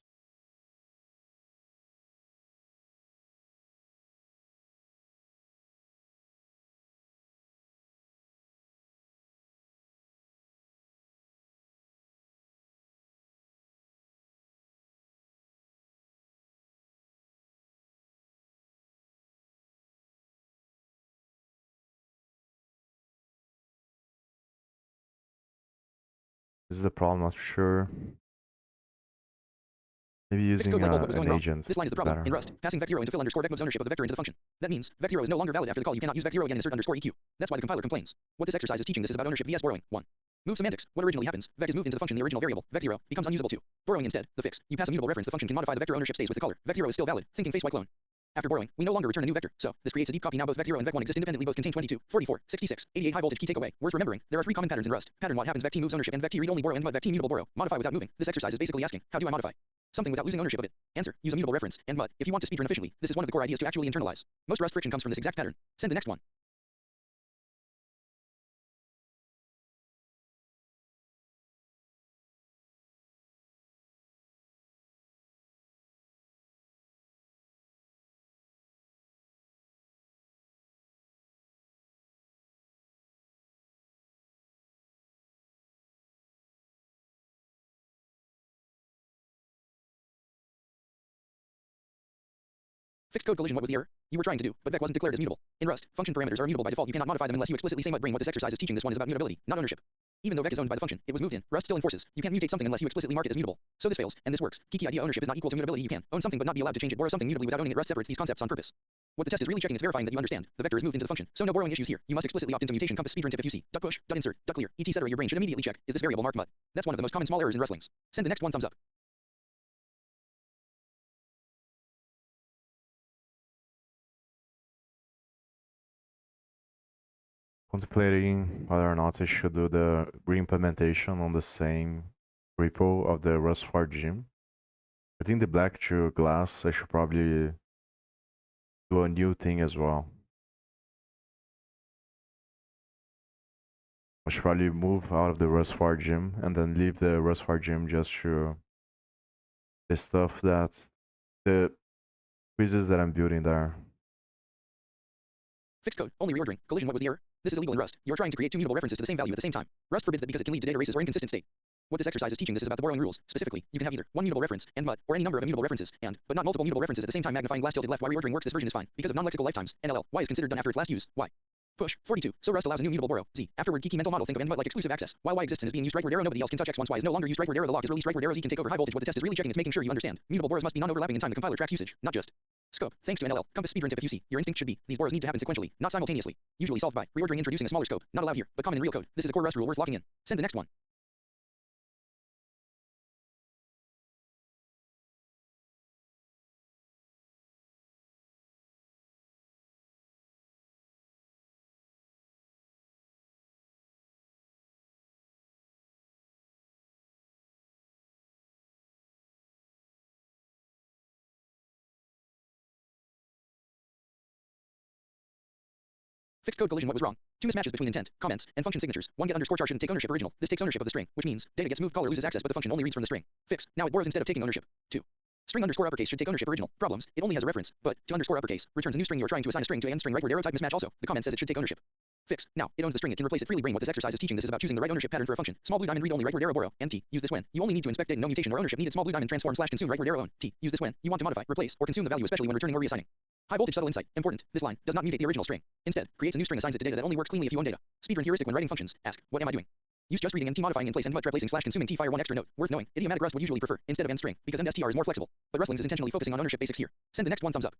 This is the problem, not sure. Maybe using Fixed code light bulb, what was an going wrong? agent. This line is the problem. Better. In Rust, passing vec0 into fill underscore vec moves ownership of the vector into the function. That means vec0 is no longer valid after the call. You cannot use vec0 again. Insert underscore eq. That's why the compiler complains. What this exercise is teaching this is about ownership vs borrowing. 1. Move semantics. What originally happens? Vec is moved into the function. The original variable vec0 becomes unusable. 2. Borrowing instead. The fix. You pass a mutable reference. The function can modify the vector ownership stays with the caller. Vec0 is still valid. Thinking face y clone. After borrowing, we no longer return a new vector. So this creates a deep copy. Now both vec0 and vec1 exist independently. Both contain 22, 44, 66, 88 high voltage key takeaway. Worth remembering. There are 3 common patterns in Rust. Pattern what happens vec t moves ownership and vec t read only borrow and mut vec t mutable borrow. Modify without moving. This exercise is basically asking, how do I modify something without losing ownership of it? Answer: use a mutable reference and mut. If you want to speedrun efficiently, this is one of the core ideas to actually internalize. Most Rust friction comes from this exact pattern. Send the next one. Fixed code collision. What was the error? You were trying to do, but vec wasn't declared as mutable. In Rust, function parameters are mutable by default. You cannot modify them unless you explicitly say mut. Brain. What this exercise is teaching this one is about mutability, not ownership. Even though vec is owned by the function, it was moved in. Rust still enforces. You can't mutate something unless you explicitly mark it as mutable. So this fails, and this works. Key idea ownership is not equal to mutability. You can own something but not be allowed to change it. Borrow something mutably without owning it. Rust separates these concepts on purpose. What the test is really checking is verifying that you understand. The vector is moved into the function, so no borrowing issues here. You must explicitly opt into mutation. Compass speedrun tip if you see duck push, duck insert, duck clear, etc. Your brain should immediately check, is this variable marked mut? That's one of the most common small errors in Rustlings. Send the next one thumbs up. Contemplating whether or not I should do the re-implementation on the same repo of the Rust for gym. I think the black to glass, I should probably do a new thing as well. I should probably move out of the Rust for gym and then leave the Rust for gym just to the stuff that the quizzes that I'm building there. Fixed code. Only reordering. Collision. What was the error? This is illegal in Rust. You're trying to create 2 mutable references to the same value at the same time. Rust forbids that because it can lead to data races or inconsistent state. What this exercise is teaching this is about the borrowing rules. Specifically, you can have either one mutable reference and but or any number of immutable references and but not multiple mutable references at the same time. Magnifying glass tilted left. Why reordering works. This version is fine because of non-lexical lifetimes. NLL. Y is considered done after its last use. Y. Push 42. So Rust allows a new mutable borrow. Z. Afterward geeky mental model. Think of end but like exclusive access. While Y exists and is being used rightward arrow, nobody else can touch X. Once Y is no longer used rightward arrow, the lock is released rightward arrow. Z can take over high voltage. What the test is really checking, it's making sure you understand. Mutable borrows must be non-overlapping in time. The compiler tracks usage, not just scope. Thanks to NLL. Compass speedrun tip. If you see, your instinct should be these borrows need to happen sequentially, not simultaneously. Usually solved by reordering, introducing a smaller scope. Not allowed here, but common in real code. This is a core Rust rule worth locking in. Send the next one. Fixed code collision. What was wrong? Two mismatches between intent, comments, and function signatures. One get underscore char shouldn't take ownership original. This takes ownership of the string, which means data gets moved, caller loses access, but the function only reads from the string. Fix. Now it borrows instead of taking ownership. 2. String underscore uppercase should take ownership original. Problems. It only has a reference, but to underscore uppercase returns a new string. You are trying to assign a string to a string rightward arrow type mismatch also. The comment says it should take ownership. Fix. Now it owns the string. It can replace it freely. Brain. What this exercise is teaching this is about choosing the right ownership pattern for a function. Small blue diamond read only rightward arrow borrow. Nt. Use this when you only need to inspect data. No mutation or ownership needed. Small blue diamond transform slash consume rightward arrow own. T. Use this when you want to modify, replace, or consume the value, especially when returning or reassigning. High voltage subtle insight. Important. This line does not mutate the original string. Instead, creates a new string, assigns it to data that only works cleanly if you own data. Speedrun heuristic when writing functions. Ask, what am I doing? Use just reading and T modifying in place and but replacing slash consuming T. Fire one extra note. Worth knowing. Idiomatic Rust would usually prefer instead of end string because end str is more flexible. But Rustlings is intentionally focusing on ownership basics here. Send the next one thumbs up.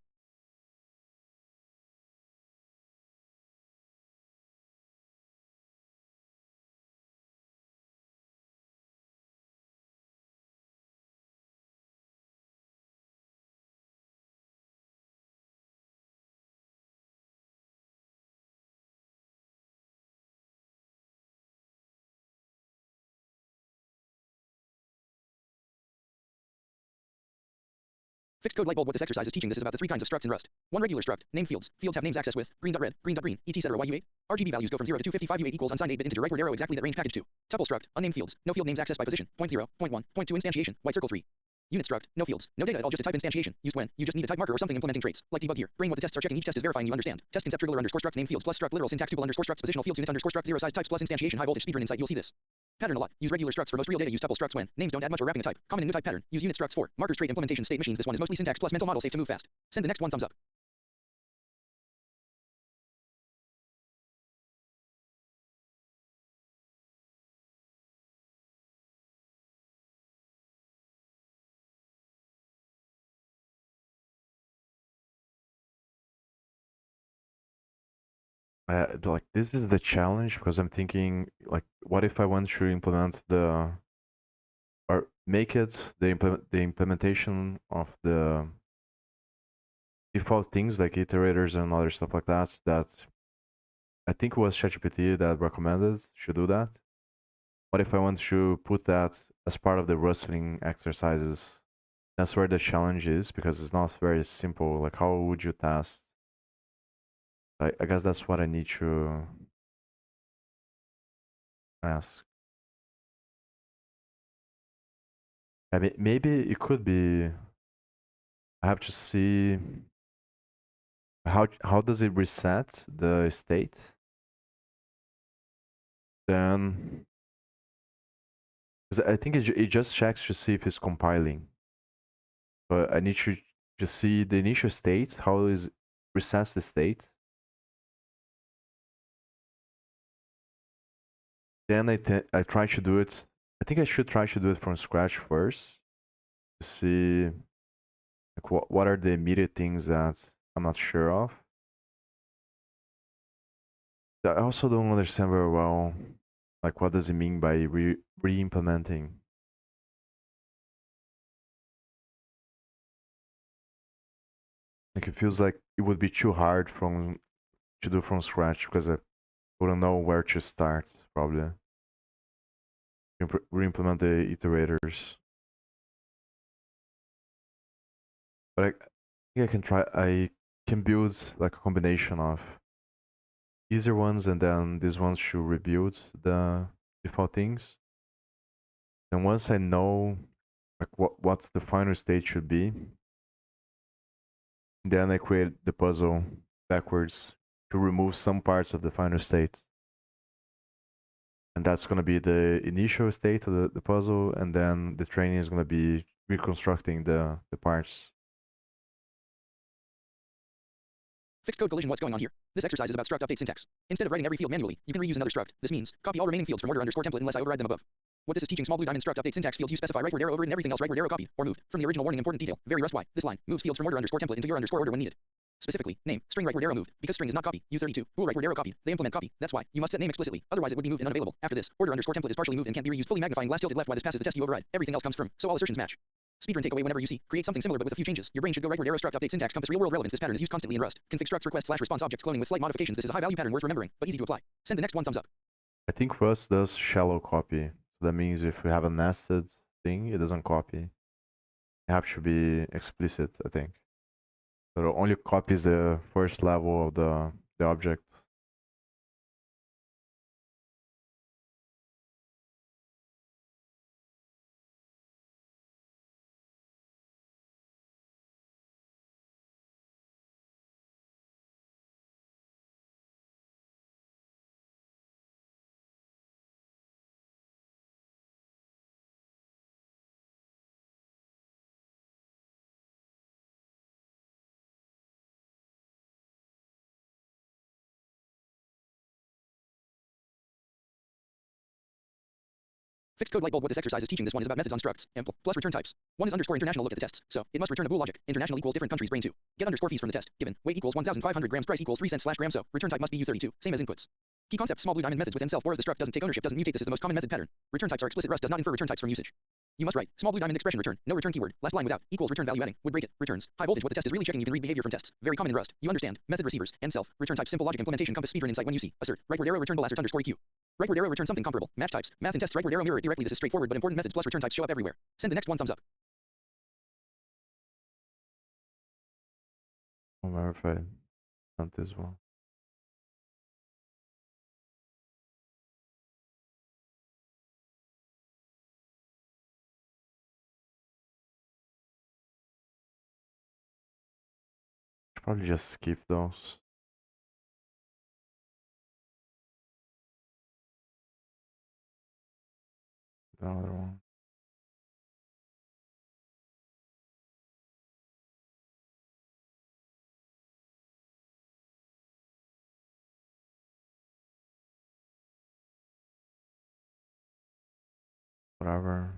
Fixed code lightbulb. What this exercise is teaching this is about the three kinds of structs in Rust. One regular struct, name fields. Fields have names accessed with green.red, green.green, etc. YU8. RGB values go from 0 to 255 U8 equals unsigned 8-bit integer rightward arrow exactly that range package 2. Tuple struct, unnamed fields. No field names accessed by position. Point 0, point 1, point 2 instantiation. White circle 3. Unit struct, no fields, no data at all, just a type instantiation. Used when you just need a type marker or something implementing traits. Like debug here. Brain. What the tests are checking, each test is verifying you understand. Test concept trigger underscore structs name fields plus struct literal syntax tuple underscore structs positional fields unit underscore struct 0 size types plus instantiation high voltage speedrun insight. You'll see this pattern a lot. Use regular structs for most real data. Use tuple structs when names don't add much or wrapping a type. Common in new type pattern. Use unit structs for markers trait implementation state machines. This one is mostly syntax plus mental model safe to move fast. Send the next one thumbs up. Like this is the challenge because I'm thinking like, what if I want to implement the or make it the implementation of the default things like iterators and other stuff like that that I think it was ChatGPT that recommended should do that. What if I want to put that as part of the rustling exercises? That's where the challenge is because it's not very simple. Like how would you test? I guess that's what I need to ask. I mean, maybe it could be. I have to see how does it reset the state. Then, 'cause I think it just checks to see if it's compiling. But I need to just see the initial state. How is resets the state? Then I try to do it. I think I should try to do it from scratch first to see like what are the immediate things that I'm not sure of. I also don't understand very well like what does it mean by re-implementing. Like it feels like it would be too hard to do from scratch because I wouldn't know where to start probably. Re-implement the iterators. But I think I can try. I can build like a combination of easier ones and then these ones should rebuild the default things. And once I know like what the final state should be, then I create the puzzle backwards to remove some parts of the final state. And that's gonna be the initial state of the puzzle, and then the training is gonna be reconstructing the parts. Fixed code collision. What's going on here? This exercise is about struct update syntax. Instead of writing every field manually, you can reuse another struct. This means copy all remaining fields from order underscore template unless I override them above. What this is teaching: small blue diamond struct update syntax fields you specify rightward arrow over it and everything else rightward arrow copied or moved from the original warning. Important detail. Very Rust. Why this line moves fields from order underscore template into your underscore order when needed. Specifically, name, string rightward arrow moved, because string is not copy, U32, bool rightward arrow copied, they implement copy, that's why, you must set name explicitly, otherwise it would be moved and unavailable. After this, order underscore template is partially moved and can't be reused, fully magnifying glass tilted left. Why this passes the test you override, everything else comes from, so all assertions match. Speedrun takeaway: whenever you see, create something similar but with a few changes, your brain should go rightward arrow struct update syntax compass real world relevance. This pattern is used constantly in Rust. Config structs request slash response objects cloning with slight modifications. This is a high value pattern worth remembering, but easy to apply. Send the next one thumbs up. I think Rust does shallow copy. So that means if we have a nested thing, it doesn't copy. You have to be explicit, I think. So it only copies the first level of the object. Fixed code light bulb. What this exercise is teaching: this one is about methods on structs, impl, plus return types. One is underscore international. Look at the tests. So it must return a bool logic. International equals different countries. Brain 2. Get underscore fees from the test. Given weight equals 1,500 grams. Price equals 3 cents slash gram. So return type must be U32. Same as inputs. Key concept: small blue diamond methods within self. Or as the struct doesn't take ownership, doesn't mutate. This is the most common method pattern. Return types are explicit. Rust does not infer return types from usage. You must write small blue diamond expression return, no return keyword, last line without, equals return value adding, would break it, returns, high voltage. What the test is really checking: you can read behavior from tests. Very common in Rust. You understand, method receivers, and self, return types, simple logic implementation, compass speedrun insight when you see, assert, rightward arrow return assert underscore EQ. Rightward arrow return something comparable, match types, math and tests, rightward arrow mirror it directly. This is straightforward, but important methods plus return types show up everywhere. Send the next one thumbs up. I'll verify not this one. Should probably just skip those. The other one. Whatever.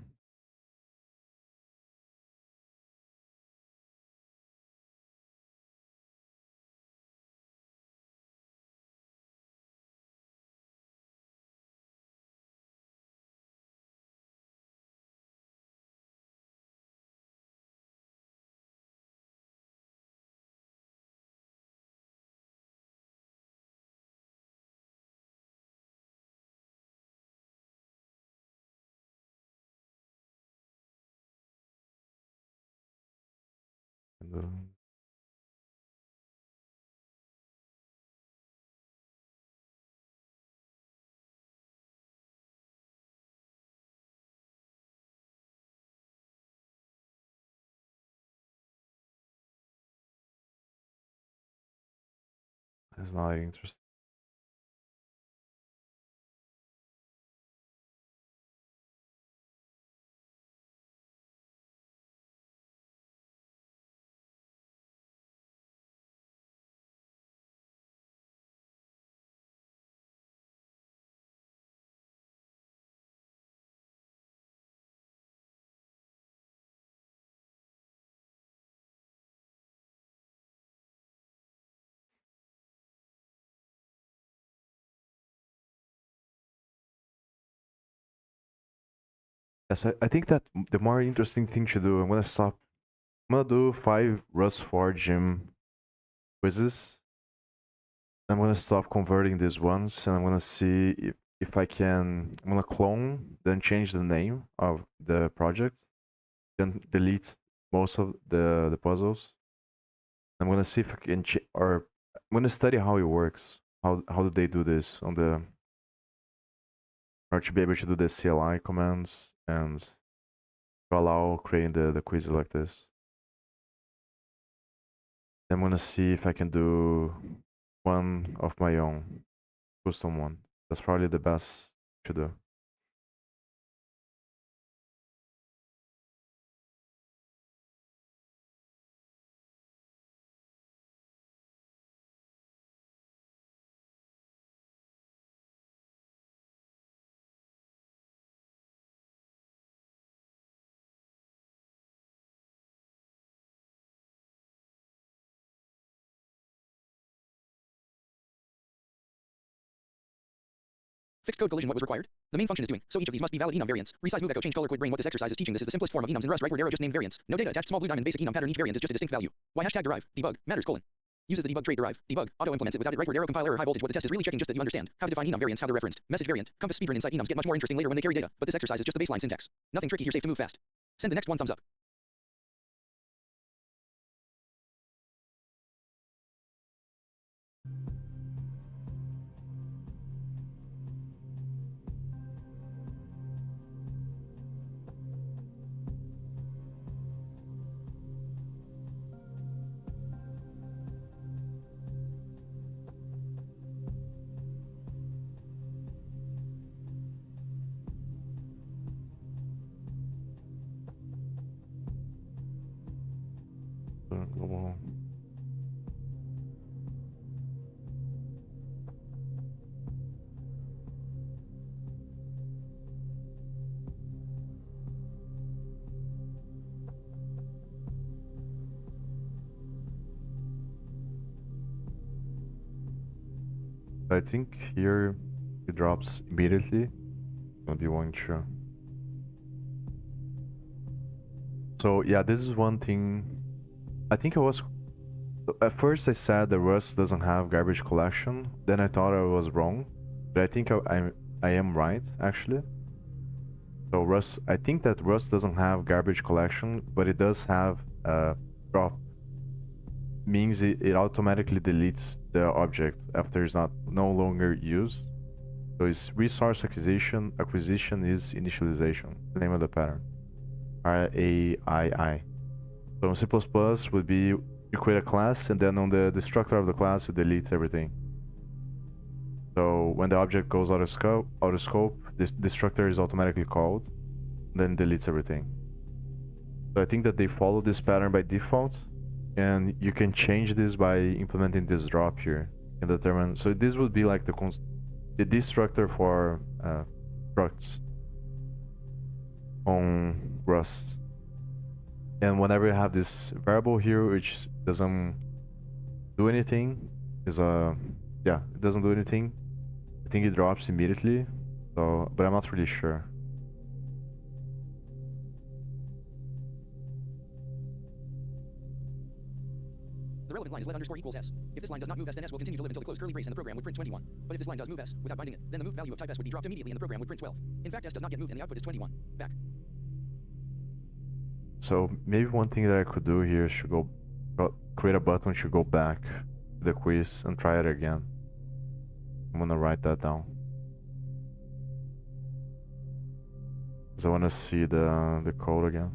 And, it's not interesting. Yes, I think that the more interesting thing to do, I'm gonna stop. I'm gonna do 5 Rust 4 gym quizzes. I'm gonna stop converting these ones, and I'm gonna see if I can. I'm gonna clone, then change the name of the project, then delete most of the puzzles. I'm gonna see if I can or I'm gonna study how it works. How do they do this on the, or to be able to do the CLI commands and to allow creating the quizzes like this. I'm gonna see if I can do one of my own, custom one. That's probably the best to do. Fixed code collision. What was required? The main function is doing, so each of these must be valid enum variants. Resize move echo change color quit brain. What this exercise is teaching, this is the simplest form of enums in Rust, right word arrow just named variants. No data attached, small blue diamond basic enum pattern. Each variant is just a distinct value. Why hashtag derive, debug, matters colon. Uses the debug trait derive, debug, auto implements it without it, right word arrow compile error high voltage. What the test is really checking just that you understand how to define enum variants, how they're referenced. Message variant, compass speedrun inside enums get much more interesting later when they carry data, but this exercise is just the baseline syntax. Nothing tricky here, safe to move fast. Send the next one thumbs up. Global. I think here it drops immediately. Gonna be one true. So yeah, this is one thing. I think I was at first I said that Rust doesn't have garbage collection. Then I thought I was wrong, but I think I am right actually. So Rust, I think that Rust doesn't have garbage collection, but it does have drop. Means it automatically deletes the object after it's not no longer used. So it's resource acquisition is initialization, the name of the pattern. RAII. So in C++ would be you create a class and then on the destructor of the class you delete everything. So when the object goes out of scope, this destructor is automatically called, then deletes everything. So I think that they follow this pattern by default, and you can change this by implementing this drop here and determine. So this would be like the destructor for structs on Rust. And whenever you have this variable here which doesn't do anything, is yeah, it doesn't do anything. I think it drops immediately. So, but I'm not really sure. The relevant line is let underscore equals s. If this line does not move s, then s will continue to live until the close curly brace and the program would print 21. But if this line does move s, without binding it, then the move value of type s would be dropped immediately and the program would print 12. In fact, s does not get moved and the output is 21. Back. So maybe one thing that I could do here is to create a button to go back to the quiz and try it again. I'm gonna write that down. Because I wanna see the code again.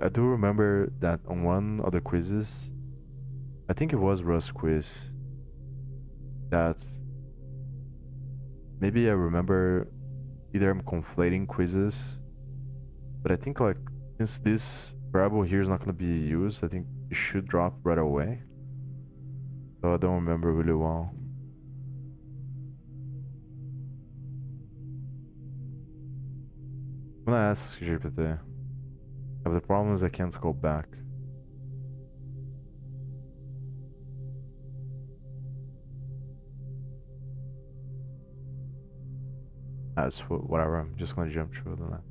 I do remember that on one of the quizzes, I think it was Rust quiz, that maybe I remember either I'm conflating quizzes, but I think like since this variable here is not going to be used, I think it should drop right away. So I don't remember really well. I'm gonna ask GPT. But the problem is I can't go back. As for whatever, I'm just gonna jump through the line.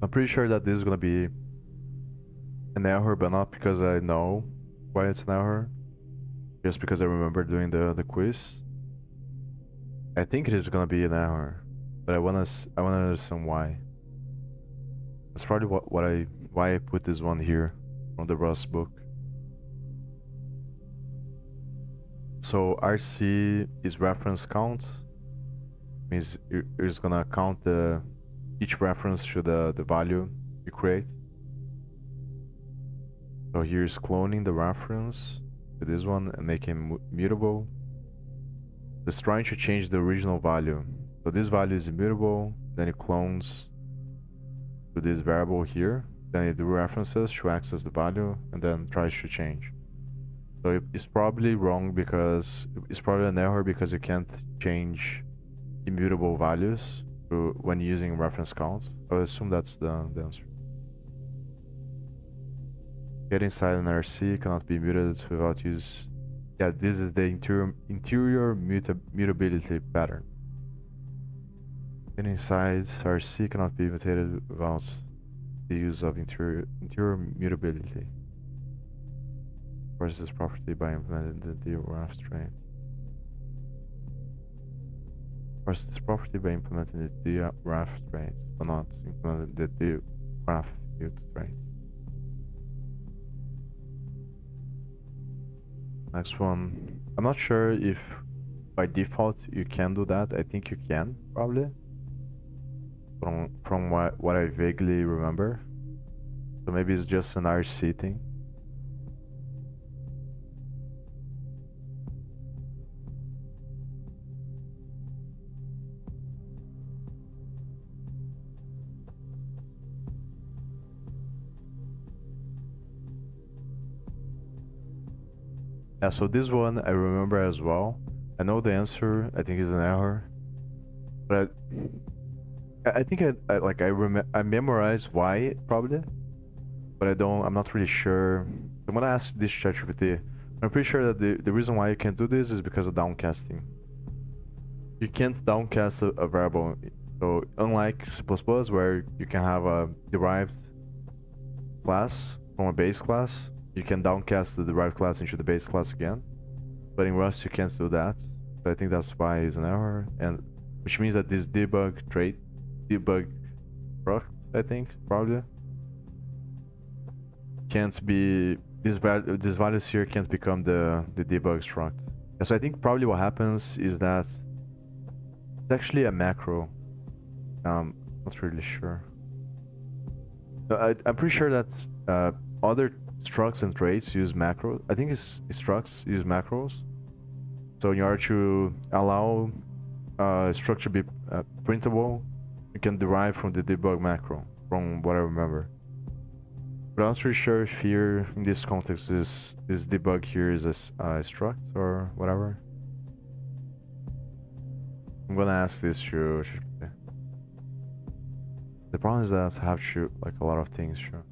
I'm pretty sure that this is gonna be an error, but not because I know why it's an error. Just because I remember doing the quiz. I think it is gonna be an error, but I wanna understand why. That's probably why I put this one here from the Rust book. So RC is reference count, means you're just gonna count each reference to the value you create. So here's cloning the reference to this one and making mutable. It's trying to change the original value. So this value is immutable, then it clones to this variable here, then it references to access the value, and then tries to change. So it's probably wrong because it's probably an error because you can't change immutable values when using reference counts. I would assume that's the answer. Get inside an RC cannot be muted without use. Yeah, this is the interior mutability pattern. Get inside RC cannot be mutated without the use of interior mutability. Forces this property by implementing the ref trait. Forces this property by implementing the ref trait, but not implementing the ref mute trait. Next one. I'm not sure if by default you can do that. I think you can, probably. From what I vaguely remember. So maybe it's just an RC thing. Yeah, so this one I remember as well. I know the answer. I think it's an error, but I think I memorize why probably, but I'm not really sure. I'm gonna ask this ChatGPT. I'm pretty sure that the reason why you can't do this is because of downcasting. You can't downcast a variable. So unlike C++, where you can have a derived class from a base class, you can downcast the derived class into the base class again. But in Rust, you can't do that. So I think that's why it's an error, and which means that this debug struct, I think, probably can't be these values here can't become the debug struct. And so I think probably what happens is that it's actually a macro. Not really sure. I'm pretty sure that other structs and traits use macros. I think it's structs use macros. So in order to allow a structure to be printable, you can derive from the debug macro, from what I remember. But I'm not really sure if here, in this context, this debug here is a struct or whatever. I'm gonna ask this to... The problem is that I have to, like, a lot of things to...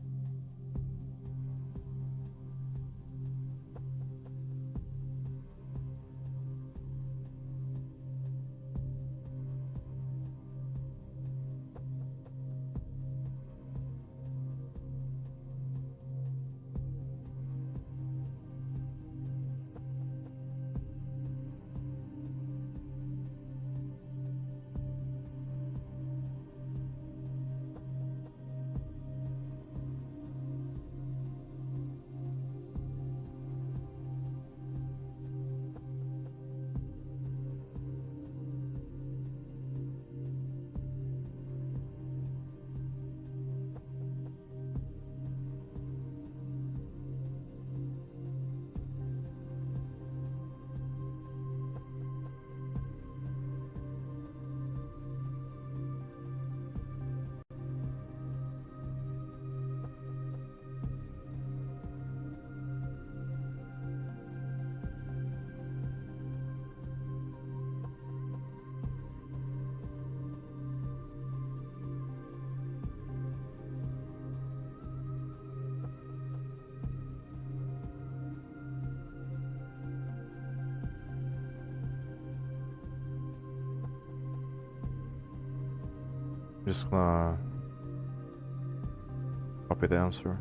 Just gonna copy the answer.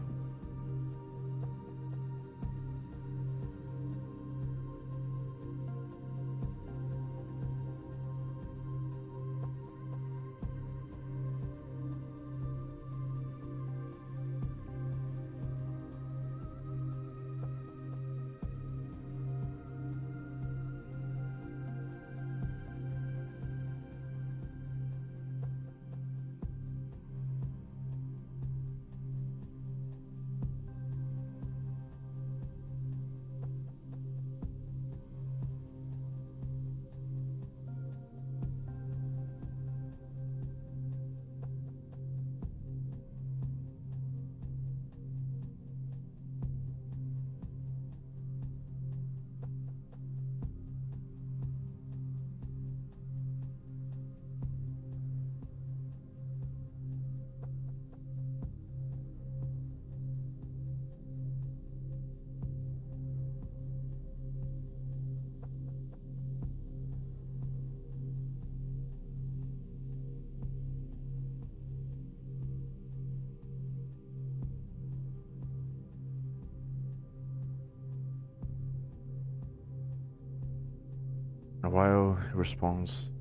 A while he responds,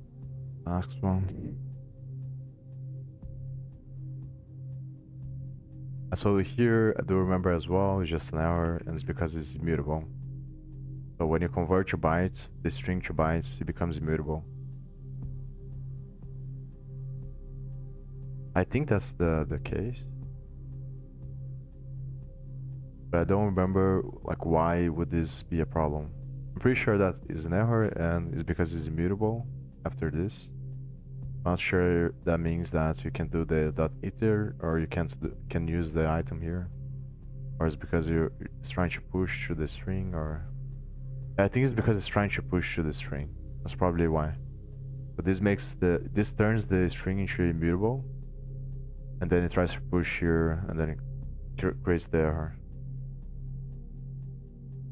asks one. So here I do remember as well, it's just an error and it's because it's immutable. So when you convert your bytes, the string to bytes, it becomes immutable. I think that's the case. But I don't remember like why would this be a problem. I'm pretty sure that is an error and it's because it's immutable after this. Not sure that means that you can do the .iter or you can use the item here. Or it's because it's trying to push to the string or... I think it's because it's trying to push to the string. That's probably why. But this turns the string into immutable. And then it tries to push here and then it creates the error.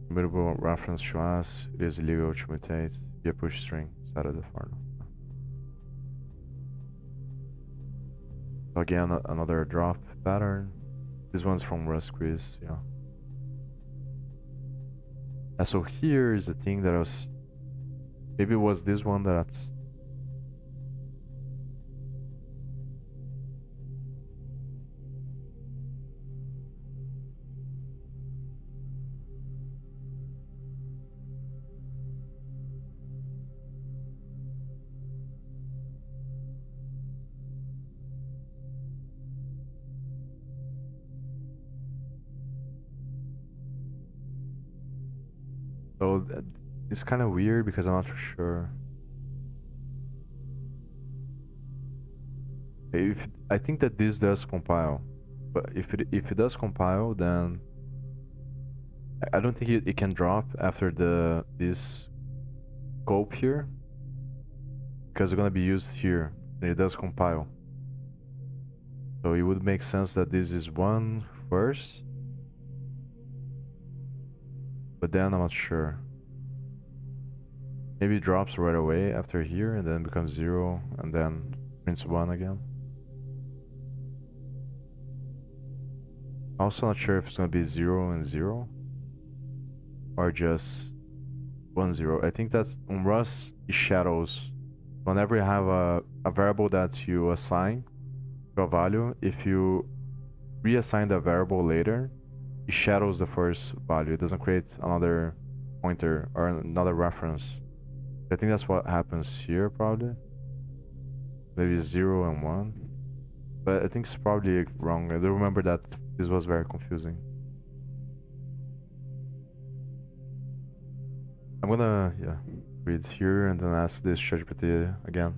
Immutable reference to us, it is illegal to mutate via push string inside of the for loop. So again, another drop pattern. This one's from Rust quiz, yeah. And so here is the thing that I was... Maybe it was this one that's... So it's kind of weird because I'm not sure. I think that this does compile, but if it does compile, then I don't think it can drop after this scope here because it's gonna be used here and it does compile. So it would make sense that this is one first, but then I'm not sure. Maybe it drops right away after here and then becomes 0 and then prints 1 again. Also not sure if it's gonna be 0 and 0 or just 1 0. I think that on Rust it shadows. Whenever you have a variable that you assign to a value, if you reassign the variable later, it shadows the first value. It doesn't create another pointer or another reference. I think that's what happens here probably. Maybe 0 and 1. But I think it's probably wrong. I do remember that this was very confusing. I'm gonna, read here and then ask this ChatGPT again.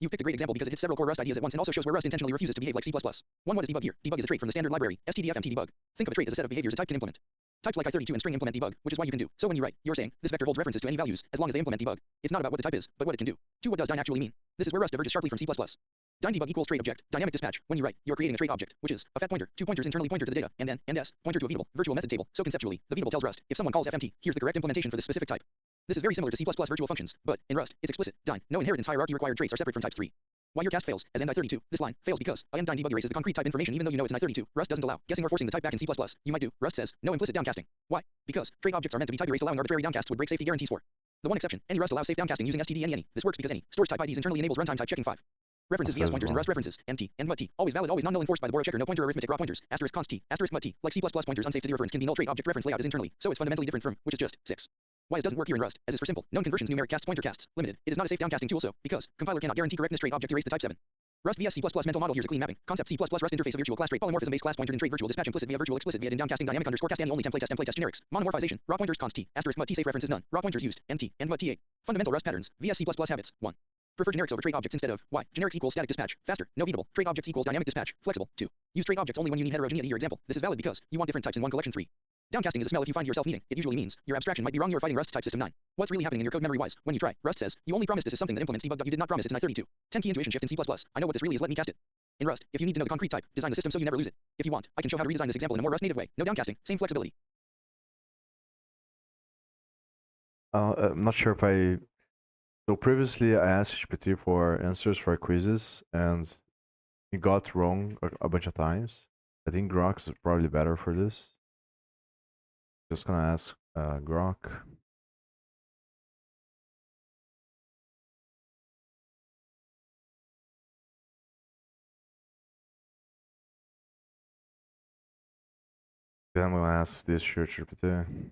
You've picked a great example because it hits several core Rust ideas at once and also shows where Rust intentionally refuses to behave like C++. What is debug here? Debug is a trait from the standard library, stdfmt debug. Think of a trait as a set of behaviors a type can implement. Types like i32 and string implement debug, which is why you can do. So when you write, you're saying, this vector holds references to any values, as long as they implement debug. It's not about what the type is, but what it can do. What does dyn actually mean? This is where Rust diverges sharply from C++. Dyn debug equals trait object, dynamic dispatch. When you write, you're creating a trait object, which is a fat pointer, 2 pointers internally pointer to the data, and n, and s, pointer to a veatable, virtual method table. So conceptually, the veatable tells Rust, if someone calls fmt, here's the correct implementation for this specific type. This is very similar to C++ virtual functions, but in Rust, it's explicit. Dyn, no inheritance hierarchy required traits are separate from types 3. Why your cast fails, as end i32, this line fails because dyn debug erases the concrete type information even though you know it's an i32. Rust doesn't allow guessing or forcing the type back in C++. You might do. Rust says no implicit downcasting. Why? Because trait objects are meant to be type erased, allowing arbitrary downcasts would break safety guarantees for. The one exception, any Rust allows safe downcasting using std any. This works because any stores type IDs internally enables runtime type checking 5. References vs pointers and Rust references, mt, and mut t, always valid, always non-null enforced by the borrow checker, no pointer arithmetic raw pointers, asterisk const t, asterisk mut t, like C++ pointers unsafe to dereference can be null trait object reference layout is internally, so it's fundamentally different from, which is just 6. Why it doesn't work here in Rust, as is for simple, known conversions numeric casts pointer casts, limited, it is not a safe downcasting tool so, because, compiler cannot guarantee correctness trait object erase the type 7. Rust vs C++ mental model here's a clean mapping. Concept C++ Rust interface of virtual class trait polymorphism base class pointer and trait virtual dispatch implicit via virtual explicit via dim downcasting dynamic underscore cast and only template test generics. Monomorphization. Raw pointers const t. Asterisk mut t safe references none. Raw pointers used. mt and mut t8. Fundamental Rust patterns. Vs C++ habits. 1. Prefer generics over trait objects instead of y. Generics equals static dispatch. Faster. No veatable. Trait objects equals dynamic dispatch. Flexible. 2. Use trait objects only when you need heterogeneity. Your example. This is valid because you want different types in one collection. 3. Downcasting is a smell if you find yourself needing. It usually means your abstraction might be wrong. You are fighting Rust's type system 9. What's really happening in your code memory-wise? When you try, Rust says you only promised this is something that implements debug. You did not promise it's an i32. 10 key intuition shift in C++. I know what this really is. Let me cast it. In Rust, if you need to know the concrete type, design the system so you never lose it. If you want, I can show how to redesign this example in a more Rust native way. No downcasting, same flexibility. I'm not sure if I... So previously I asked GPT for answers for quizzes and it got wrong a bunch of times. I think Grok is probably better for this. Just gonna ask Grok. Then I'm gonna ask this ChatGPT.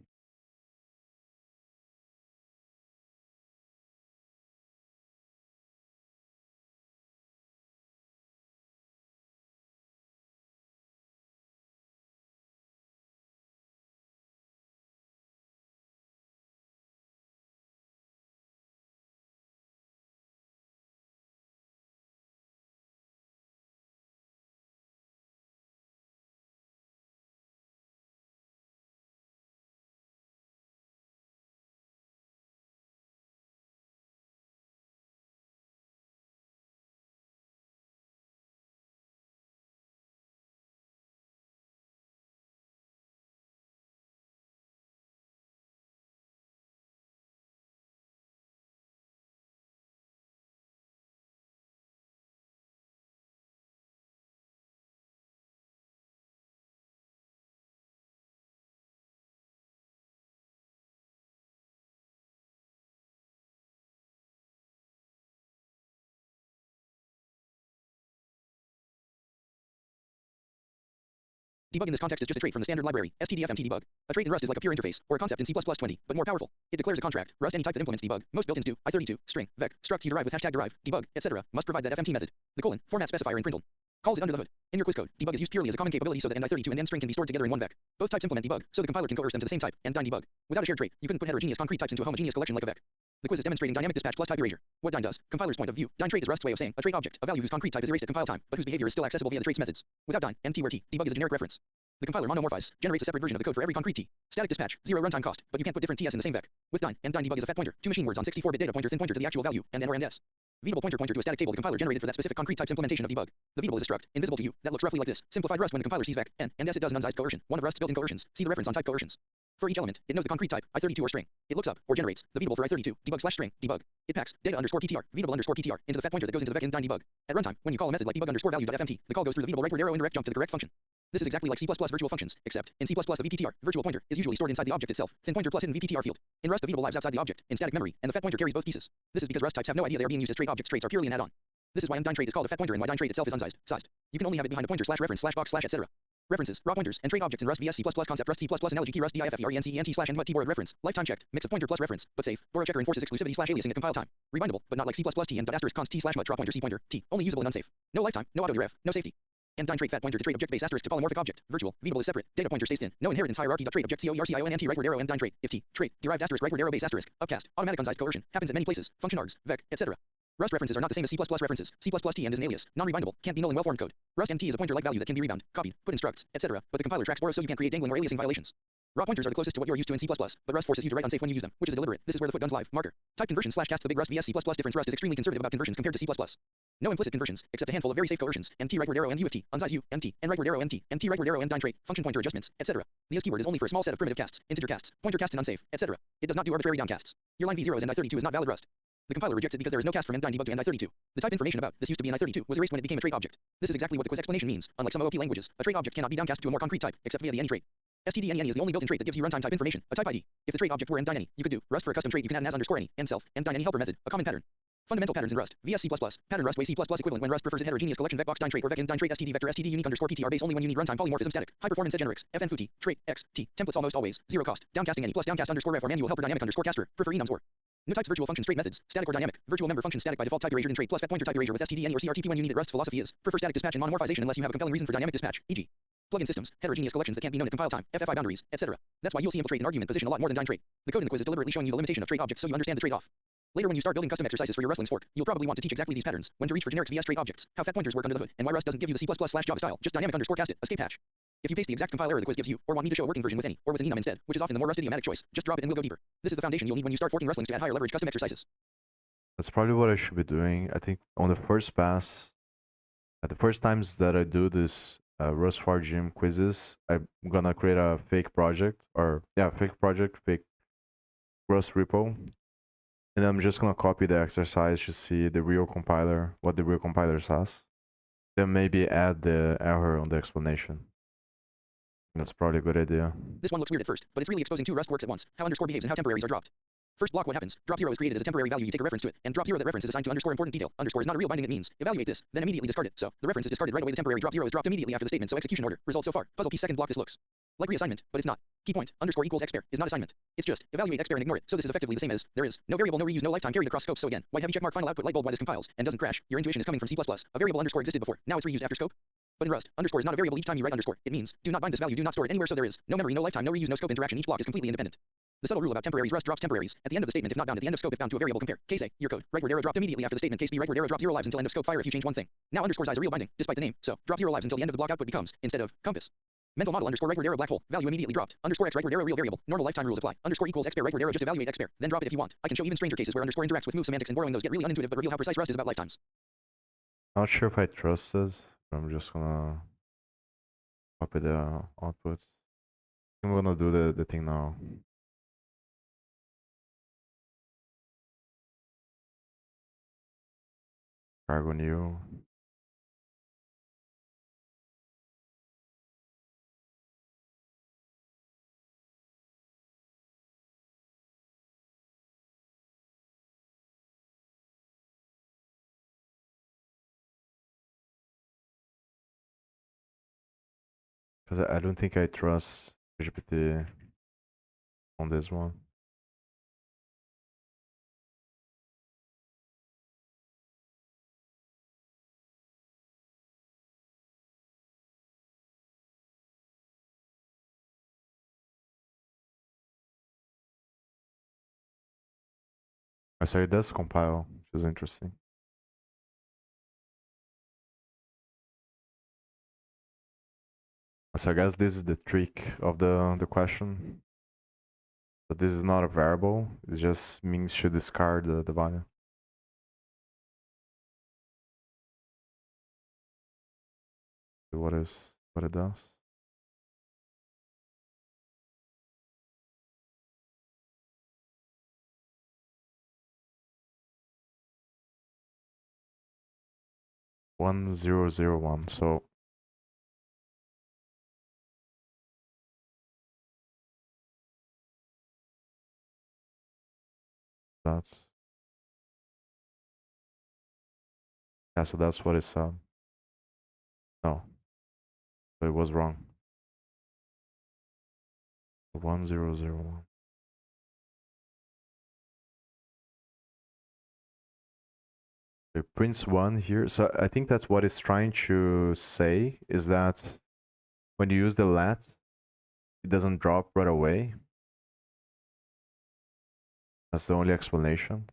Debug in this context is just a trait from the standard library, stdfmt debug. A trait in Rust is like a pure interface, or a concept in C++20, but more powerful. It declares a contract. Rust any type that implements debug. Most built-ins do. I32, string, vec, structs you derive with hashtag derive, debug, etc. must provide that fmt method. The colon, format specifier in println. Calls it under the hood. In your quiz code, debug is used purely as a common capability so that end I32 and end string can be stored together in one vec. Both types implement debug, so the compiler can coerce them to the same type, and debug. Without a shared trait, you couldn't put heterogeneous concrete types into a homogeneous collection like a vec. The quiz is demonstrating dynamic dispatch plus type erasure. What dyne does? Compiler's point of view. Dyne trait is Rust's way of saying a trait object, a value whose concrete type is erased at compile time, but whose behavior is still accessible via the traits methods. Without dyne, nt where t, debug is a generic reference. The compiler monomorphizes, generates a separate version of the code for every concrete t. Static dispatch, 0 runtime cost, but you can't put different ts in the same vec. With dyne, and dyne debug is a fat pointer, 2 machine words on 64-bit data pointer thin pointer to the actual value, and n or and s. Veatable pointer to a static table the compiler generated for that specific concrete type's implementation of debug. The veatable is a struct, invisible to you, that looks roughly like this. Simplified Rust when the compiler sees vec, n, and s it does an unsized coercion, one of Rust's built-in coercions. See the reference on type coercions. For each element, it knows the concrete type, I32 or string. It looks up, or generates, the veatable for I32, debug/string, debug. It packs, data underscore ptr, veatable underscore ptr, into the fat pointer that goes into the vec in dyne debug. At runtime, when you call a method like debug underscore value.fmt, the call goes through the veatable rightward arrow indirect jump to the correct function. This is exactly like C++ virtual functions, except, in C++ a vptr, virtual pointer, is usually stored inside the object itself, thin pointer plus hidden vptr field. In Rust the veatable lives outside the object, in static memory, and the fat pointer carries both pieces. This is because Rust types have no idea they are being used as trait objects. Traits are purely an add-on. This is why dyne trait is called a fat pointer and why dyne trait itself is unsized. You can only have it behind a pointer /reference/box/ etc. References, raw pointers, and trait objects in Rust vs C++ concept Rust C++ analogy key Rust diffferent/end t reference, lifetime checked, mix of pointer plus reference, but safe, borrow checker enforces exclusivity/aliasing at compile time. Rebindable, but not like C++ t and *const t/mut draw pointer c pointer t, only usable and unsafe. No lifetime, no auto deref, no safety. And dyne trait fat pointer to trait object base asterisk to polymorphic object, virtual, veatable is separate, data pointer stays thin, no inheritance hierarchy trait object coercion nt rightward arrow and dyne trait, if t, trait, derived asterisk rightward arrow base asterisk, upcast, automatic unsized coercion, happens at many places, function args, vec, etc. Rust references are not the same as C++ references. C++ t and is an alias, non-rebindable, can't be null in well-formed code. Rust nt is a pointer-like value that can be rebound, copied, put in structs, etc. But the compiler tracks borrows so you can't create dangling or aliasing violations. Raw pointers are the closest to what you are used to in C++, but Rust forces you to write unsafe when you use them, which is deliberate. This is where the foot guns live. Marker. Type conversions /cast the big Rust vs C++ difference. Rust is extremely conservative about conversions compared to C++. No implicit conversions, except a handful of very safe coercions, nt rightward arrow and uft, unsize u, mt, and rightward arrow nt rightward arrow and dyne trait, function pointer adjustments, etc. The s keyword is only for a small set of primitive casts, integer casts, pointer casts and unsafe, etc. It does not do arbitrary downcasts. Your line v0 is end I32 is not valid Rust. The compiler rejects it because there is no cast from end dyne debug to end I32. The type information about this used to be in I32 was erased when it became a trait object. This is exactly what the quiz explanation means. Unlike some OOP languages, a trait object cannot be downcast to a more concrete type, except via the any trait. std_any is the only built-in trait that gives you runtime type information, a type ID. If the trait object were end dyne any, you could do Rust for a custom trait you can add an as underscore any, end self, end dyne any helper method, a common pattern. Fundamental patterns in Rust, vs C++, pattern Rust way C++ equivalent when Rust prefers a heterogeneous collection vec box dyne trait or vec in dyne trait std vector std unique underscore ptr base only when you need runtime polymorphism static, high performance generics, fn footy, trait, x, t, templates almost always, zero cost, downcasting any plus downcast underscore ref or manual helper dynamic underscore caster, prefer enums or. No types virtual functions trait methods, static or dynamic, virtual member function static by default type erasure in trait plus fat pointer type erasure with std any or crtp when you need it. Rust's philosophy is, prefer static dispatch and monomorphization unless you have a compelling reason for dynamic dispatch, e.g. plugin systems, heterogeneous collections that can't be known at compile time, FFI boundaries, etc. That's why you'll see infiltrate an argument position a lot more than dyne trait. The code in the quiz is deliberately showing you the limitation of trait objects so you understand the trade-off. Later when you start building custom exercises for your Rustlings fork, you'll probably want to teach exactly these patterns, when to reach for generics vs trait objects, how fat pointers work under the hood, and why Rust doesn't give you the C++/Java style, just dynamic underscore cast it, escape hatch. If you paste the exact compile error the quiz gives you, or want me to show a working version with any, or with an enum instead, which is often the more Rust idiomatic choice, just drop it and we'll go deeper. This is the foundation you'll need when you start forking Rustlings to add higher leverage custom exercises. That's probably what I should be doing. I think on the first pass, at the first times that I do this Rust for Gym quizzes, I'm gonna create a fake project, or yeah, fake project, fake Rust repo, and I'm just gonna copy the exercise to see the real compiler, what the real compiler says. Then maybe add the error on the explanation. That's probably a good idea. This one looks weird at first, but it's really exposing two Rust quirks at once, how underscore behaves and how temporaries are dropped. First block, what happens? Drop 0 is created as a temporary value, you take a reference to it, and drop 0 that reference is assigned to underscore important detail. Underscore is not a real binding, it means evaluate this, then immediately discard it. So the reference is discarded right away, the temporary drop 0 is dropped immediately after the statement, so execution order. Result so far. Puzzle piece second block, this looks like reassignment, but it's not. Key point, underscore equals x pair is not assignment. It's just evaluate x pair and ignore it. So this is effectively the same as there is no variable, no reuse, no lifetime carried across scopes. So again, white heavy checkmark final output light bulb why this compiles and doesn't crash. Your intuition is coming from C++. A variable underscore existed before. Now it's reused after scope. But in Rust, underscore is not a variable each time you write underscore. It means do not bind this value, do not store it anywhere, so there is no memory, no lifetime, no reuse, no scope interaction. Each block is completely independent. The subtle rule about temporaries, Rust drops temporaries at the end of the statement if not bound, at the end of scope if bound to a variable. Compare case A, your code, rightward arrow dropped immediately after the statement. Case B, rightward arrow drop 0 lives until end of scope. Fire if you change one thing. Now underscore is a real binding despite the name, so drop 0 lives until the end of the block. Output becomes instead of compass. Mental model underscore rightward arrow black hole value immediately dropped. Underscore x rightward arrow real variable. Normal lifetime rules apply. Underscore equals x pair rightward arrow just evaluate x pair. Then drop it if you want. I can show even stranger cases where underscore interacts with move semantics and borrowing those get really unintuitive but reveal how precise Rust is about lifetimes. Not sure if I trust this, but I'm just gonna copy the output. I'm gonna do the thing now. Cargo new. Because I don't think I trust GPT on this one. So it does compile, which is interesting. So I guess this is the trick of the question. But this is not a variable, it just means to discard the value. What it does. One zero zero one. So that's yeah. So that's what it said. No, so it was wrong. 1001. It prints one here. So I think that's what it's trying to say is that when you use the let, it doesn't drop right away. That's the only explanation.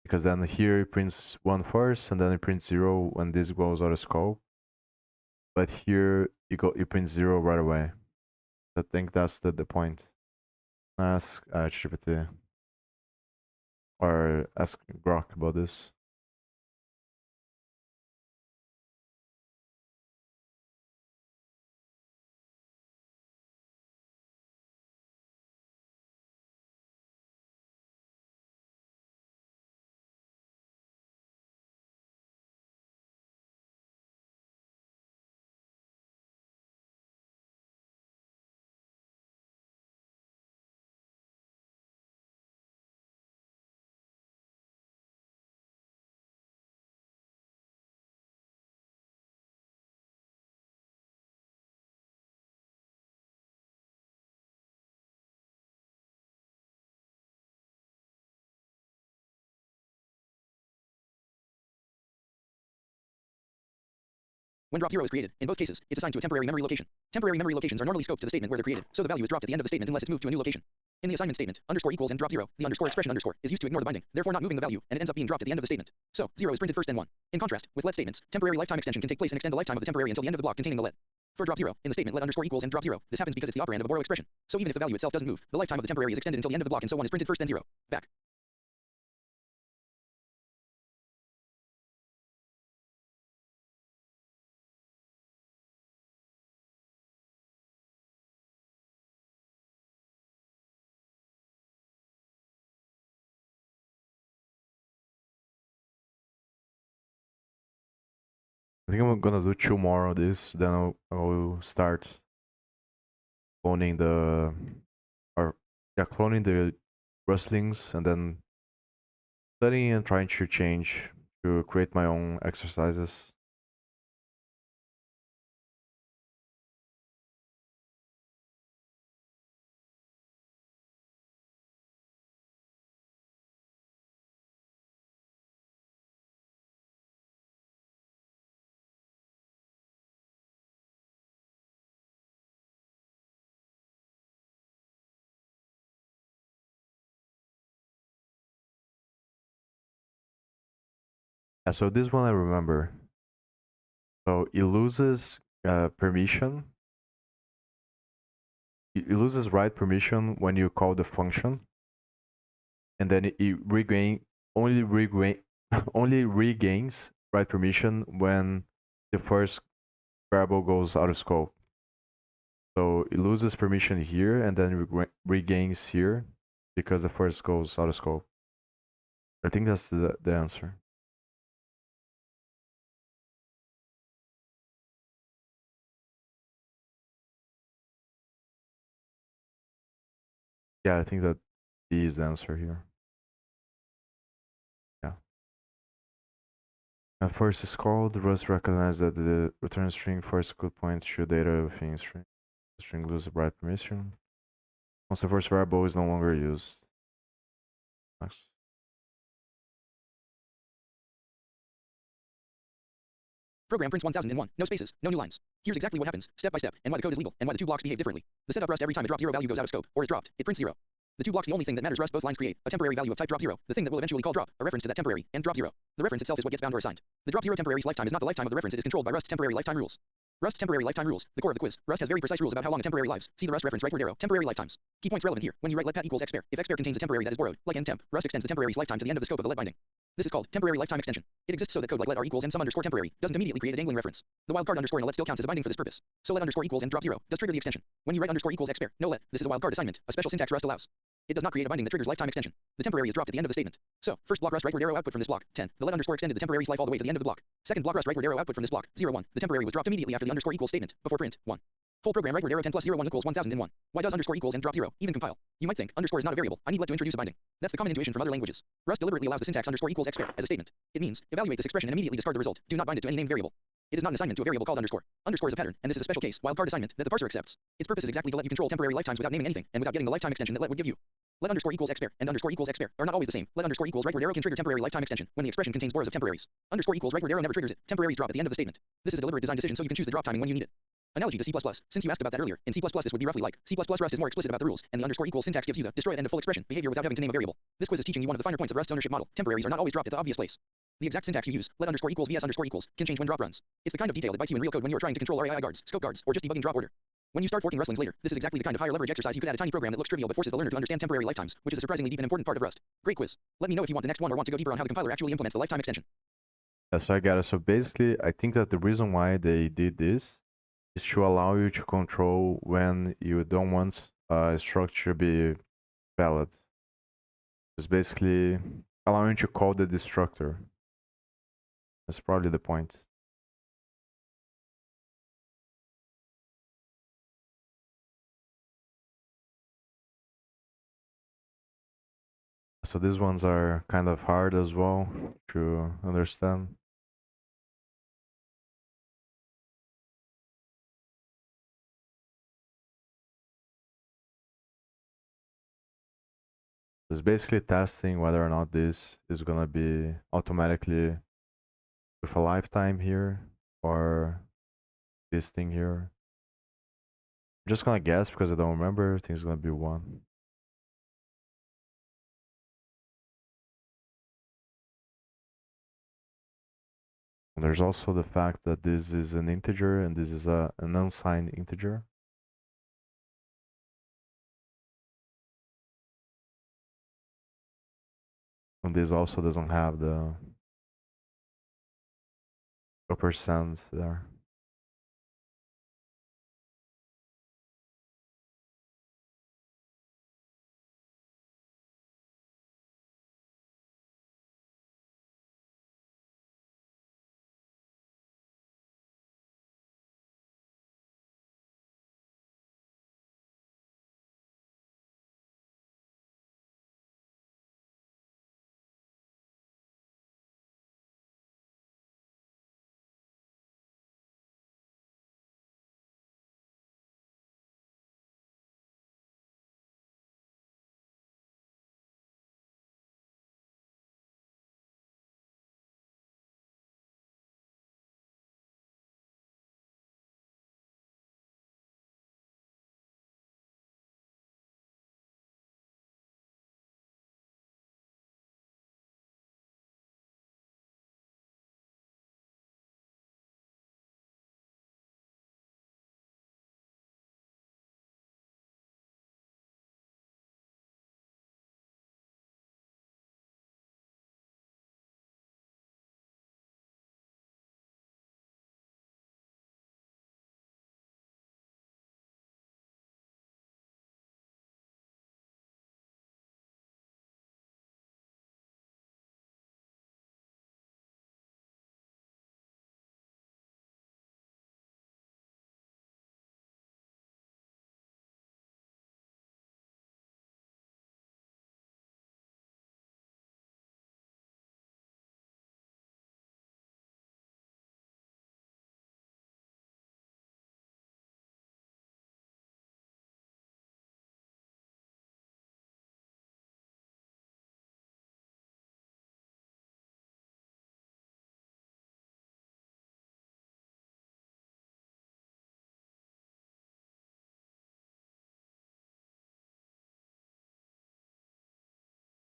Because then here it prints 1 first, and then it prints 0 when this goes out of scope. But here you print 0 right away. I think that's the point. Ask ChatGPT or ask Grok about this. When drop 0 is created, in both cases, it's assigned to a temporary memory location. Temporary memory locations are normally scoped to the statement where they're created, so the value is dropped at the end of the statement unless it's moved to a new location. In the assignment statement, underscore equals and drop 0, the underscore expression underscore is used to ignore the binding, therefore not moving the value, and it ends up being dropped at the end of the statement. So 0 is printed first then 1. In contrast, with let statements, temporary lifetime extension can take place and extend the lifetime of the temporary until the end of the block containing the let. For drop 0, in the statement let underscore equals and drop 0, this happens because it's the operand of a borrow expression. So even if the value itself doesn't move, the lifetime of the temporary is extended until the end of the block and so 1 is printed first then 0. Back. I think I'm gonna do 2 more of this, then I'll start cloning the or yeah, cloning the Rustlings and then studying and trying to change to create my own exercises. Yeah, so this one I remember. So it loses permission. It loses write permission when you call the function, and then it regain only regains write permission when the first variable goes out of scope. So it loses permission here and then regains here because the first goes out of scope. I think that's the answer. Yeah, I think that B is the answer here. Yeah. At first is called, Rust recognizes that the return string first could point to data within string. The string loses write permission. Once the first variable is no longer used. Next. Program prints 1001, no spaces, no new lines. Here's exactly what happens, step by step, and why the code is legal, and why the two blocks behave differently. The setup Rust every time a drop zero value goes out of scope, or is dropped, it prints zero. The two blocks the only thing that matters. Rust both lines create a temporary value of type drop zero, the thing that we'll eventually call drop, a reference to that temporary, and drop zero. The reference itself is what gets bound or assigned. The drop zero temporary's lifetime is not the lifetime of the reference, it is controlled by Rust's temporary lifetime rules. Rust's temporary lifetime rules, the core of the quiz. Rust has very precise rules about how long a temporary lives. See the Rust reference right word arrow, temporary lifetimes. Key points relevant here. When you write let pat equals xpair, if xpair contains a temporary that is borrowed, like ntemp, Rust extends the temporary's lifetime to the end of the scope of the let binding. This is called temporary lifetime extension. It exists so that code like let r equals and some underscore temporary doesn't immediately create a dangling reference. The wildcard underscore in a let still counts as a binding for this purpose. So let underscore equals and drop zero does trigger the extension. When you write underscore equals xpair, no let, this is a wildcard assignment, a special syntax Rust allows. It does not create a binding that triggers lifetime extension. The temporary is dropped at the end of the statement. So, first block Rust rightward arrow output from this block, 10. The let underscore extended the temporary's life all the way to the end of the block. Second block Rust rightward arrow output from this block, 0, 1. The temporary was dropped immediately after the underscore equals statement, before print, 1. Whole program rightward arrow 10 plus 0 1 equals 1001. Why does underscore equals and drop 0 even compile? You might think underscore is not a variable. I need let to introduce a binding. That's the common intuition from other languages. Rust deliberately allows the syntax underscore equals xpair as a statement. It means evaluate this expression and immediately discard the result. Do not bind it to any named variable. It is not an assignment to a variable called underscore. Underscore is a pattern, and this is a special case, wildcard assignment, that the parser accepts. Its purpose is exactly to let you control temporary lifetimes without naming anything, and without getting the lifetime extension that let would give you. Let underscore equals xpair and underscore equals xpair are not always the same. Let underscore equals rightward arrow can trigger temporary lifetime extension when the expression contains borrows of temporaries. Underscore equals rightward arrow never triggers it. Temporaries drop at the end of the statement. This is a deliberate design decision so you can choose the drop timing when you need it. Analogy to C++. Since you asked about that earlier, in C++ this would be roughly like, C++ Rust is more explicit about the rules, and the underscore equals syntax gives you the destroy at end of full expression behavior without having to name a variable. This quiz is teaching you one of the finer points of Rust's ownership model. Temporaries are not always dropped at the obvious place. The exact syntax you use, let underscore equals vs underscore equals, can change when drop runs. It's the kind of detail that bites you in real code when you are trying to control RAI guards, scope guards, or just debugging drop order. When you start forking Rustlings later, this is exactly the kind of higher leverage exercise you could add a tiny program that looks trivial but forces the learner to understand temporary lifetimes, which is a surprisingly deep and important part of Rust. Great quiz. Let me know if you want the next one or want to go deeper on how the compiler actually implements the lifetime extension. Yeah, so I got it. So basically, I think that the reason why they did this is to allow you to control when you don't want a structure to be valid. It's basically allowing you to call the destructor. That's probably the point. So these ones are kind of hard as well to understand. It's basically testing whether or not this is gonna be automatically with a lifetime here or this thing here. I'm just gonna guess because I don't remember. I think it's gonna be 1. And there's also the fact that this is an integer and this is an unsigned integer. And this also doesn't have the percent there.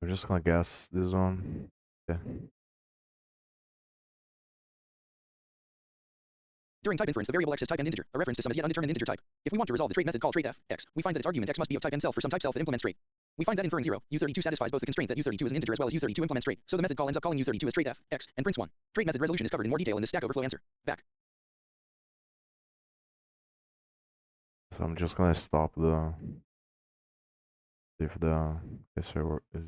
We're just gonna guess this one. Yeah. During type inference, the variable x is type and integer, a reference to some as yet undetermined integer type. If we want to resolve the trait method called trait f, x, we find that its argument x must be of type n self for some type self that implements trait. We find that inferring 0, u32 satisfies both the constraint that u32 is an integer as well as u32 implements trait, so the method call ends up calling u32 as trait f, x, and prints 1. Trait method resolution is covered in more detail in this Stack Overflow answer. Back. So I'm just gonna stop the if the server is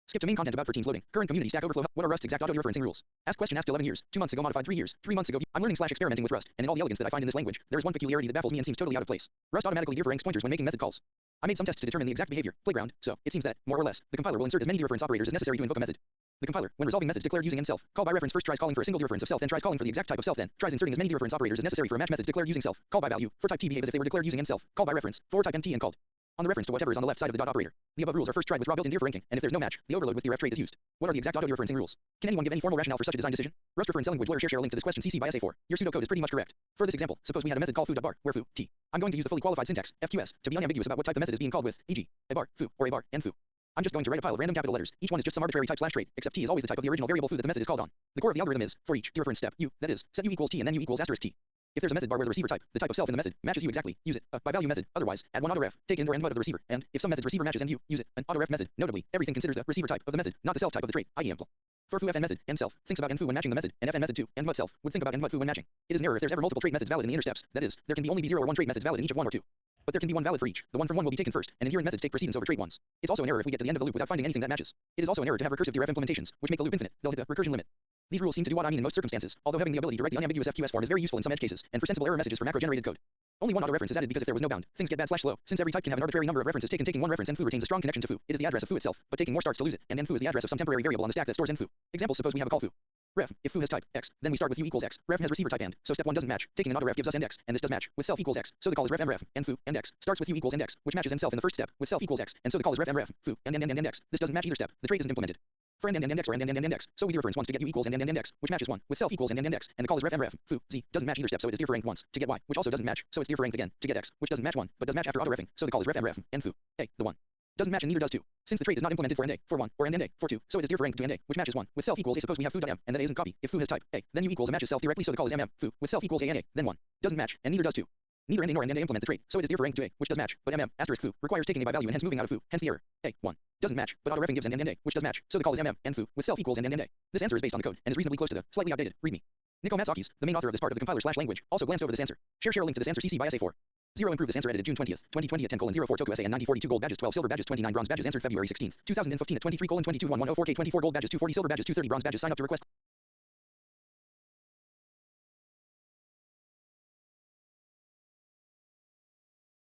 Skip to main content about for teams loading. Current community Stack Overflow. What are Rust's exact auto-referencing rules? Ask question asked 11 years. 2 months ago modified 3 years. 3 months ago. I'm learning/experimenting with Rust, and in all the elegance that I find in this language, there is one peculiarity that baffles me and seems totally out of place. Rust automatically dereferences pointers when making method calls. I made some tests to determine the exact behavior, playground, so it seems that, more or less, the compiler will insert as many dereference operators as necessary to invoke a method. The compiler, when resolving methods declared using self, call by reference first tries calling for a single dereference of self, then tries calling for the exact type of self, then tries inserting as many dereference operators as necessary for a match methods declared using self, call by value, for type t behave as if they were declared using self, call by reference, for type nt and called on the reference to whatever is on the left side of the dot operator. The above rules are first tried with raw built-in dereferencing, and if there's no match, the overload with the ref trait is used. What are the exact auto-dereferencing rules? Can anyone give any formal rationale for such a design decision? Rust reference language lawyer share a link to this question CC by SA4. Your pseudocode is pretty much correct. For this example, suppose we had a method called foo.bar, where foo, t. I'm going to use the fully qualified syntax, FQS, to be unambiguous about what type the method is being called with, e.g., a bar, foo, or a bar, and foo. I'm just going to write a pile of random capital letters. Each one is just some arbitrary type /trait, except t is always the type of the original variable foo that the method is called on. The core of the algorithm is, for each dereference step, u, that is, set u equals t and then u equals asterisk t. If there's a method bar where the receiver type, the type of self in the method, matches u exactly, use it, a by value method, otherwise, add one autoref, take in or input of the receiver, and, if some method's receiver matches and u, use it, an autoref method, notably, everything considers the receiver type of the method, not the self type of the trait, i.e. impl. For foo fn method, and self, thinks about nfoo when matching the method, and fn method too, and mut self, would think about nmut foo when matching. It is an error if there's ever multiple trait methods valid in the inner steps, that is, there can be only be 0 or 1 trait methods valid in each of 1 or 2. But there can be one valid for each. The one from 1 will be taken first, and inherent methods take precedence over trait ones. It's also an error if we get to the end of the loop without finding anything that matches. It is also an error to have recursive deref implementations, which make the loop infinite. They'll hit the recursion limit. These rules seem to do what I mean in most circumstances, although having the ability to write the unambiguous FQS form is very useful in some edge cases, and for sensible error messages for macro-generated code. Only one autoreference is added because if there was no bound, things get bad/slow. Since every type can have an arbitrary number of references taking one reference and foo retains a strong connection to foo, it is the address of foo itself, but taking more starts to lose it, and nfoo is the address of some temporary variable on the stack that stores nfoo. Example: suppose we have a call foo. Ref, if foo has type x, then we start with u equals x. Ref has receiver type and, so step 1 doesn't match. Taking an autoref gives us end x, and this does match, with self equals x, so the call is ref mref, and foo, and x, starts with u equals end x, which matches end self in the first step, with self equals x, and so the call is ref mref, foo, and end x. This doesn't match either step, the trait isn't implemented. For end x or end x, so we dereference once to get u equals end x, which matches 1, with self equals end x, and the call is ref mref, foo, z, doesn't match either step, so it is dereferenced once, to get y, which also doesn't match, so it's dereferenced again, to get x, which doesn't match 1, but does match after autorefing, so the call is ref mref, and foo, a, the 1. Doesn't match and neither does 2. Since the trait is not implemented for end a, for 1, or end a, for 2, so it is dereferenced to end a, which matches 1, with self equals a. Suppose we have foo.m, and that a isn't copy. If foo has type a, then u equals a matches self directly, so the call is foo, with self equals a and a, then 1. Doesn't match, and neither does 2. Neither end a nor end a implement the trait, so it is dereferenced to a, which does match, but asterisk foo requires taking a by value and hence moving out of foo, hence the error. A, 1. Doesn't match, but autorefing gives end a, which does match, so the call is and foo, with self equals end a. This answer is based on the code, and is reasonably close to the, slightly outdated, readme. Nico Matsakis, the main author of this part of the compiler/language, also glanced over this answer. Share a link to this answer CC by SA4. 0 improve this answer edited June 20th, 2020 at 10:04 Toku SA and 9042 gold badges 12 silver badges 29 bronze badges answered February 16th, 2015 at 23:22 1104K 24 gold badges 240 silver badges 230 bronze badges sign up to request.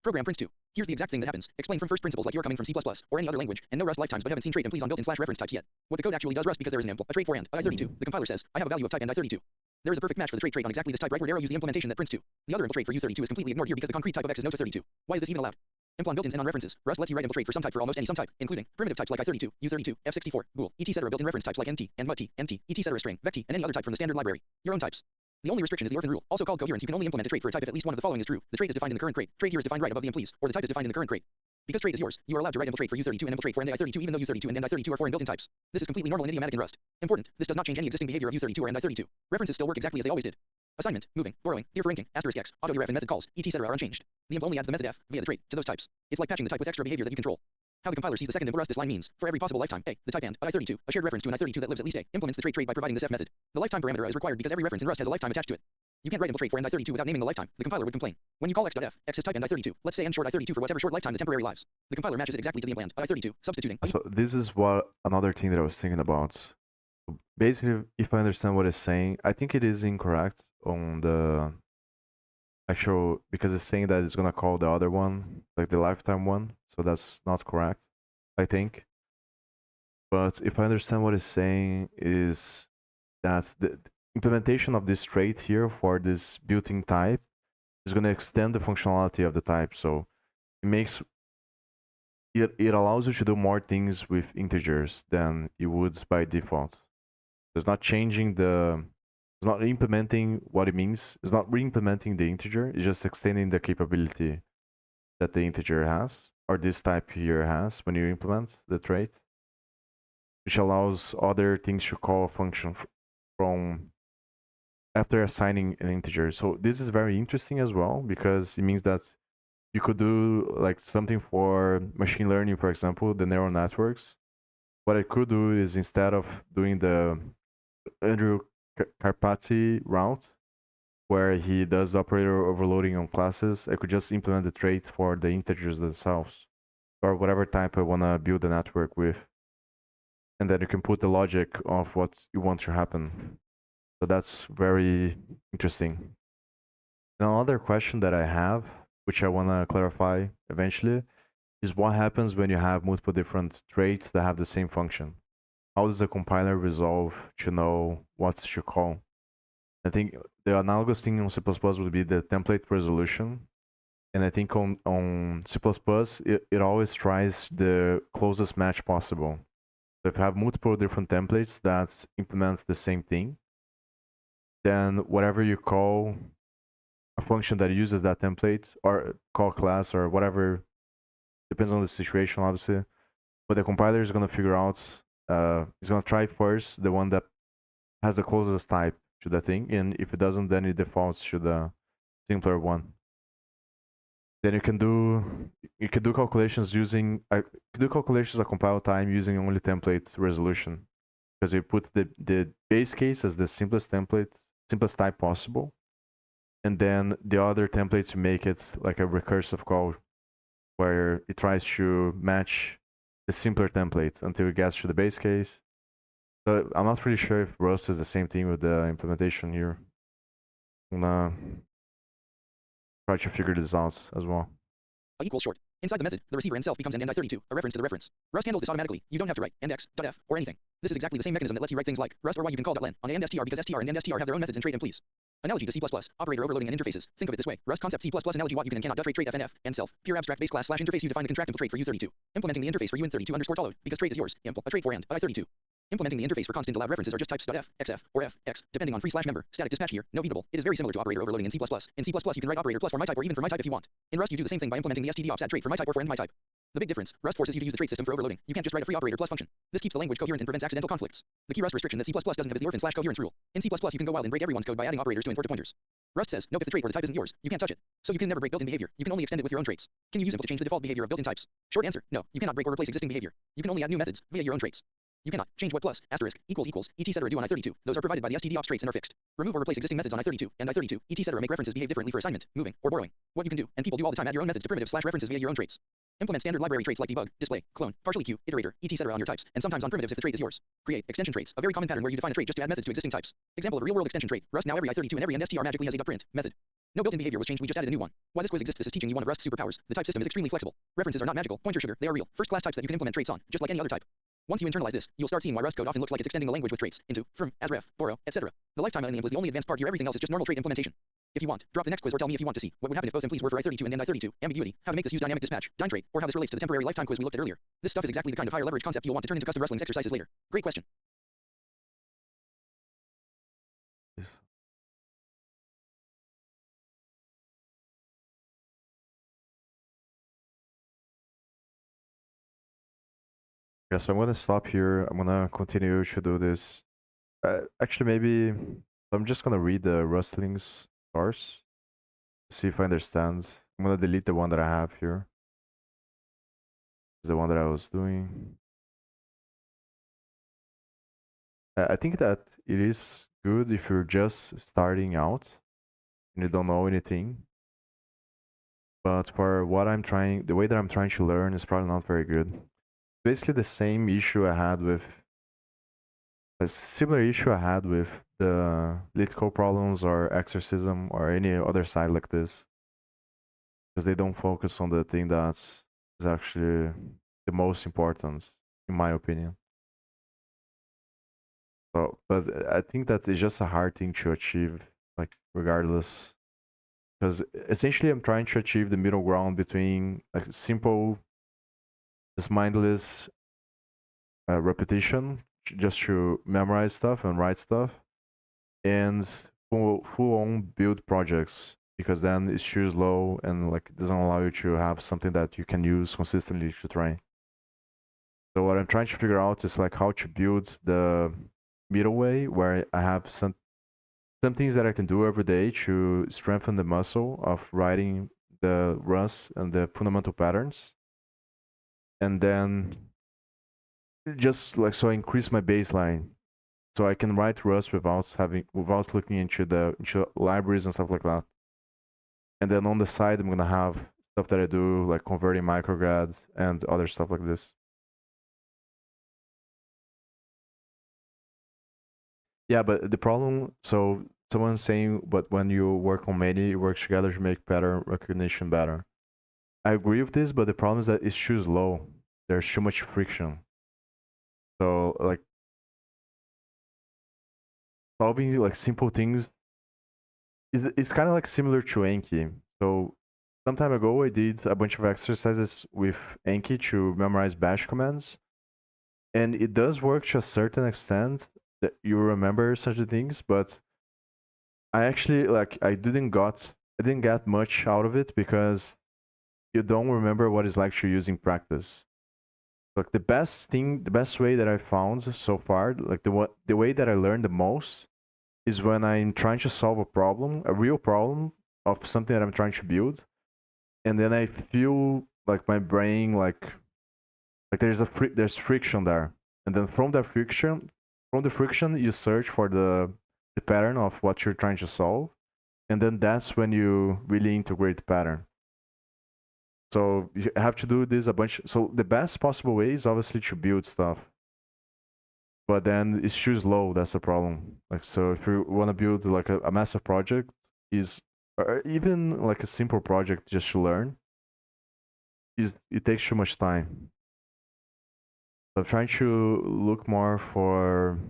Program prints 2. Here's the exact thing that happens. Explain from first principles like you're coming from C++ or any other language, and no Rust lifetimes but haven't seen trait and please on built-in/reference types yet. What the code actually does Rust because there is an impl, a trait for and, I32. The compiler says, I have a value of type and I32. There is a perfect match for the trait on exactly this type rightward arrow use the implementation that prints 2. The other impl trait for u32 is completely ignored here because the concrete type of x is no to 32. Why is this even allowed? Impl on built-ins and on references. Rust lets you write impl trait for some type for almost any some type, including primitive types like I32, U32, F64, bool, etc. Built-in reference types like nt and mut, nt, etc. string, vect, and any other type from the standard library. Your own types. The only restriction is the orphan rule, also called coherence. You can only implement a trait for a type if at least one of the following is true. The trait is defined in the current crate. Trait here is defined right above the impl, or the type is defined in the current crate. Because trait is yours, you are allowed to write impl trait for u32 and impl trait for end I32 even though u32 and end I32 are foreign built-in types. This is completely normal and idiomatic in Rust. Important, this does not change any existing behavior of u32 or end I32. References still work exactly as they always did. Assignment, moving, borrowing, dereferencing, asterisk x, auto-deref and method calls, etc. are unchanged. The impl only adds the method f, via the trait, to those types. It's like patching the type with extra behavior that you control. How the compiler sees the second impl Rust this line means, for every possible lifetime, a, the type and, I32, a shared reference to an I32 that lives at least a, implements the trait by providing this f method. The lifetime parameter is required because every reference in Rust has a lifetime attached to it. You can't write impl trait for end I32 without naming the lifetime. The compiler would complain. When you call x.f, x is type end I32, let's say end short I32 for whatever short lifetime the temporary lives. The compiler matches it exactly to the impl end I32, substituting. So this is what another thing that I was thinking about. Basically, if I understand what it's saying, I think it is incorrect on the actual, because it's saying that it's gonna call the other one, like the lifetime one, so that's not correct, I think. But if I understand what it's saying is that the implementation of this trait here for this built-in type is gonna extend the functionality of the type. So it makes it allows you to do more things with integers than you would by default. It's not changing it's not implementing what it means. It's not re-implementing the integer. It's just extending the capability that the integer has, or this type here has when you implement the trait, which allows other things to call a function from after assigning an integer. So this is very interesting as well, because it means that you could do like something for machine learning, for example, the neural networks. What I could do is, instead of doing the Andrew Karpathy route, where he does operator overloading on classes, I could just implement the trait for the integers themselves, or whatever type I want to build the network with. And then you can put the logic of what you want to happen. So that's very interesting. And another question that I have, which I want to clarify eventually, is what happens when you have multiple different traits that have the same function? How does the compiler resolve to know what to call? I think the analogous thing on C++ would be the template resolution. And I think on C++, it always tries the closest match possible. So if you have multiple different templates that implement the same thing, then whatever you call a function that uses that template, or call class or whatever, depends on the situation, obviously. But the compiler is going to figure out, it's going to try first the one that has the closest type to the thing, and if it doesn't, then it defaults to the simpler one. Then you can do calculations using a compile time using only template resolution, because you put the base case as the simplest type possible, and then the other templates make it like a recursive call where it tries to match the simpler template until it gets to the base case. So I'm not really sure if Rust is the same thing with the implementation here. I'm gonna try to figure this out as well. A equals short. Inside the method, the receiver itself becomes an end I32, a reference to the reference. Rust handles this automatically. You don't have to write .f or anything. This is exactly the same mechanism that lets you write things like Rust, or why you can call .len on and str, because str and str have their own methods and trait emplees. Analogy to C++, operator overloading and interfaces. Think of it this way. Rust concept C++ analogy what you can and cannot trait fnf and self. Pure abstract base class / interface. You define the contractible trait for U32. Implementing the interface for UN32 underscore toloed, because trait is yours. Impl a trait for and I32. Implementing the interface for constant allowed references are just types .f, xf, or f, x, depending on free / member, static dispatch here, no mutable. It is very similar to operator overloading in C++. In C++, you can write operator plus for my type or even for my type if you want. In Rust, you do the same thing by implementing the stdops add trait for my type or for end my type. The big difference, Rust forces you to use the trait system for overloading. You can't just write a free operator plus function. This keeps the language coherent and prevents accidental conflicts. The key Rust restriction that C++ doesn't have is the orphan / coherence rule. In C++, you can go wild and break everyone's code by adding operators to import pointers. Rust says, nope, if the trait or the type isn't yours, you can't touch it. So you can never break built-in behavior. You can only extend it with your own traits. Can you use impl to change the default behavior of built-in types? Short answer, no. You cannot break or replace existing behavior. You can only add new methods via your own traits. You cannot change what plus, asterisk, equals, etc. do on I32. Those are provided by the stdops traits and are fixed. Remove or replace existing methods on I32 and I32, etc. make references behave differently for assignment, moving, or borrowing. What you can do, and people do all the time, add your own methods to primitives / references via your own traits. Implement standard library traits like debug, display, clone, partially queue, iterator, etc. on your types, and sometimes on primitives if the trait is yours. Create extension traits, a very common pattern where you define a trait just to add methods to existing types. Example of a real-world extension trait. Rust now every I32 and every end str magically has a print method. No built-in behavior was changed, we just added a new one. Why this quiz exists, this is teaching you one of Rust's superpowers. The type system is extremely flexible. References are not magical, pointer sugar, they are real, first-class types that you can implement traits on, just like any other type. Once you internalize this, you'll start seeing why Rust code often looks like it's extending the language with traits into, from, as ref, borrow, etc. The lifetime enum is the only advanced part here, everything else is just normal trait implementation. If you want, drop the next quiz or tell me if you want to see what would happen if both emplees were for I32 and end I32, ambiguity, how to make this use dynamic dispatch, dyn trait, or how this relates to the temporary lifetime quiz we looked at earlier. This stuff is exactly the kind of higher leverage concept you'll want to turn into custom Rustlings exercises later. Great question. Yes. Yeah, so I'm gonna stop here. I'm gonna continue to do this. Actually, maybe I'm just gonna read the Rustlings source, see if I understand. I'm gonna delete the one that I have here. It's the one that I was doing. I think that it is good if you're just starting out and you don't know anything. But for what I'm trying, the way that I'm trying to learn is probably not very good. Basically, the same issue I had with a similar issue I had with the LitCode problems or exorcism or any other side like this, because they don't focus on the thing that's is actually the most important, in my opinion. So, but I think that it's just a hard thing to achieve, like regardless. because essentially I'm trying to achieve the middle ground between like simple, just mindless repetition, just to memorize stuff and write stuff, and full on build projects, because then it's too slow and like it doesn't allow you to have something that you can use consistently to train. So what I'm trying to figure out is like how to build the middle way where I have some things that I can do every day to strengthen the muscle of writing the runs and the fundamental patterns, and then just like so I increase my baseline so I can write Rust without looking into libraries and stuff like that. And then on the side, I'm gonna have stuff that I do like converting micrograd and other stuff like this. Yeah, but the problem, so someone's saying, but when you work on many, it works together to make pattern recognition better. I agree with this, but the problem is that it's too slow. There's too much friction. So like solving like simple things is it's kind of like similar to Anki. So some time ago, I did a bunch of exercises with Anki to memorize bash commands, and it does work to a certain extent that you remember such things, but I actually like I didn't get much out of it because you don't remember what it's like to use in practice. Like the best way that I found so far, like the way that I learned the most is when I'm trying to solve a problem, a real problem of something that I'm trying to build, and then I feel like my brain like there's friction there, and then from the friction you search for the pattern of what you're trying to solve, and then that's when you really integrate the pattern. So you have to do this a bunch. So the best possible way is obviously to build stuff, but then it's too slow. That's the problem. Like so, if you want to build like a massive project, is or even like a simple project just to learn, is it takes too much time. So I'm trying to look more for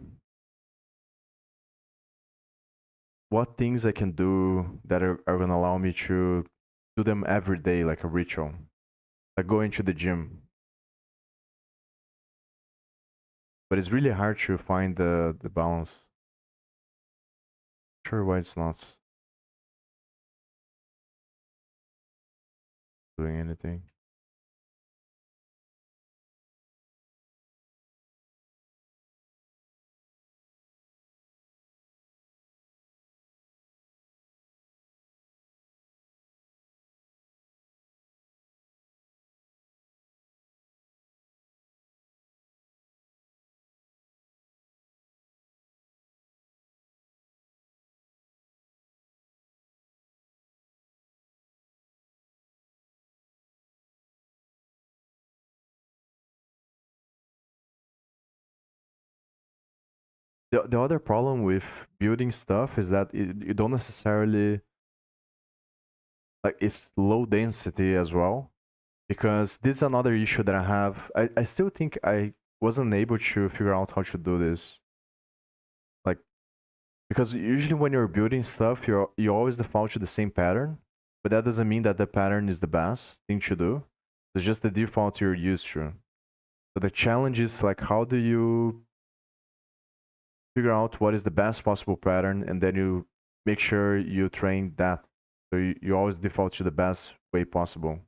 what things I can do that are gonna allow me to do them every day, like a ritual, like going to the gym. But it's really hard to find the balance. Sure, why it's not doing anything. The other problem with building stuff is that you don't necessarily like it's low density as well, because this is another issue that I have. I still think I wasn't able to figure out how to do this. Like because usually when you're building stuff, you always default to the same pattern, but that doesn't mean that the pattern is the best thing to do. It's just the default you're used to. So the challenge is like how do you figure out what is the best possible pattern, and then you make sure you train that. So you always default to the best way possible.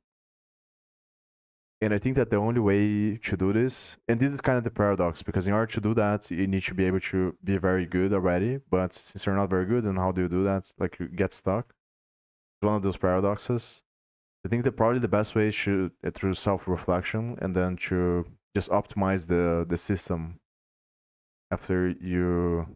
And I think that the only way to do this, and this is kind of the paradox, because in order to do that, you need to be able to be very good already. But since you're not very good, then how do you do that? Like you get stuck. It's one of those paradoxes. I think that probably the best way is through self-reflection, and then to just optimize the system after you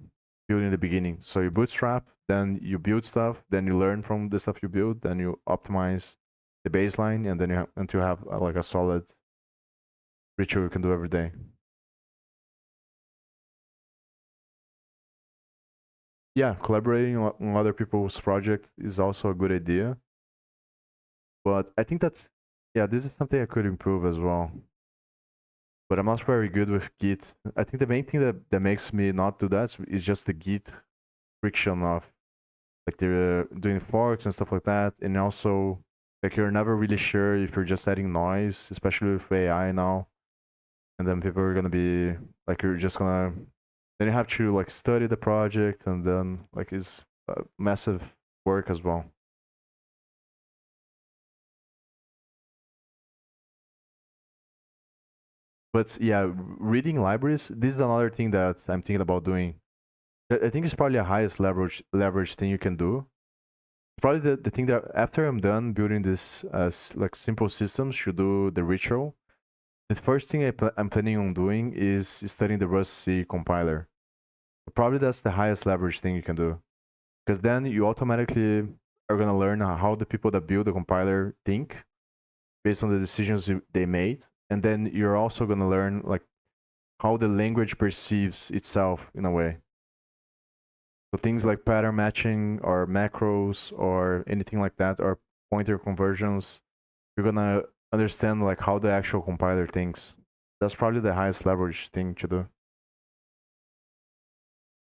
build in the beginning. So you bootstrap, then you build stuff, then you learn from the stuff you build, then you optimize the baseline, and then until you have like a solid ritual you can do every day. Yeah, collaborating on other people's project is also a good idea. But I think that's yeah, this is something I could improve as well. But I'm not very good with Git. I think the main thing that makes me not do that is just the Git friction of like they're doing forks and stuff like that, and also like you're never really sure if you're just adding noise, especially with AI now, and then people are gonna be like you're just gonna then you have to like study the project, and then like it's massive work as well. But yeah, reading libraries, this is another thing that I'm thinking about doing. I think it's probably the highest leverage thing you can do. Probably the thing that after I'm done building this like simple systems to do the ritual, the first thing I'm planning on doing is studying the Rust C compiler. Probably that's the highest leverage thing you can do, because then you automatically are gonna learn how the people that build the compiler think based on the decisions they made, and then you're also gonna learn like how the language perceives itself in a way. So things like pattern matching or macros or anything like that, or pointer conversions, you're gonna understand like how the actual compiler thinks. That's probably the highest leverage thing to do.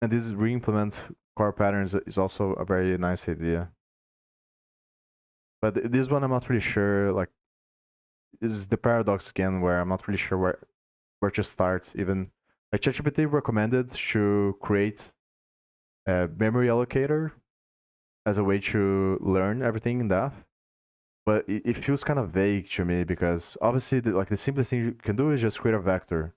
And this re-implement core patterns is also a very nice idea. But this one I'm not really sure. Like, this is the paradox again, where I'm not really sure where to start. Even like ChatGPT recommended to create a memory allocator as a way to learn everything in depth. But it feels kind of vague to me, because obviously like the simplest thing you can do is just create a vector.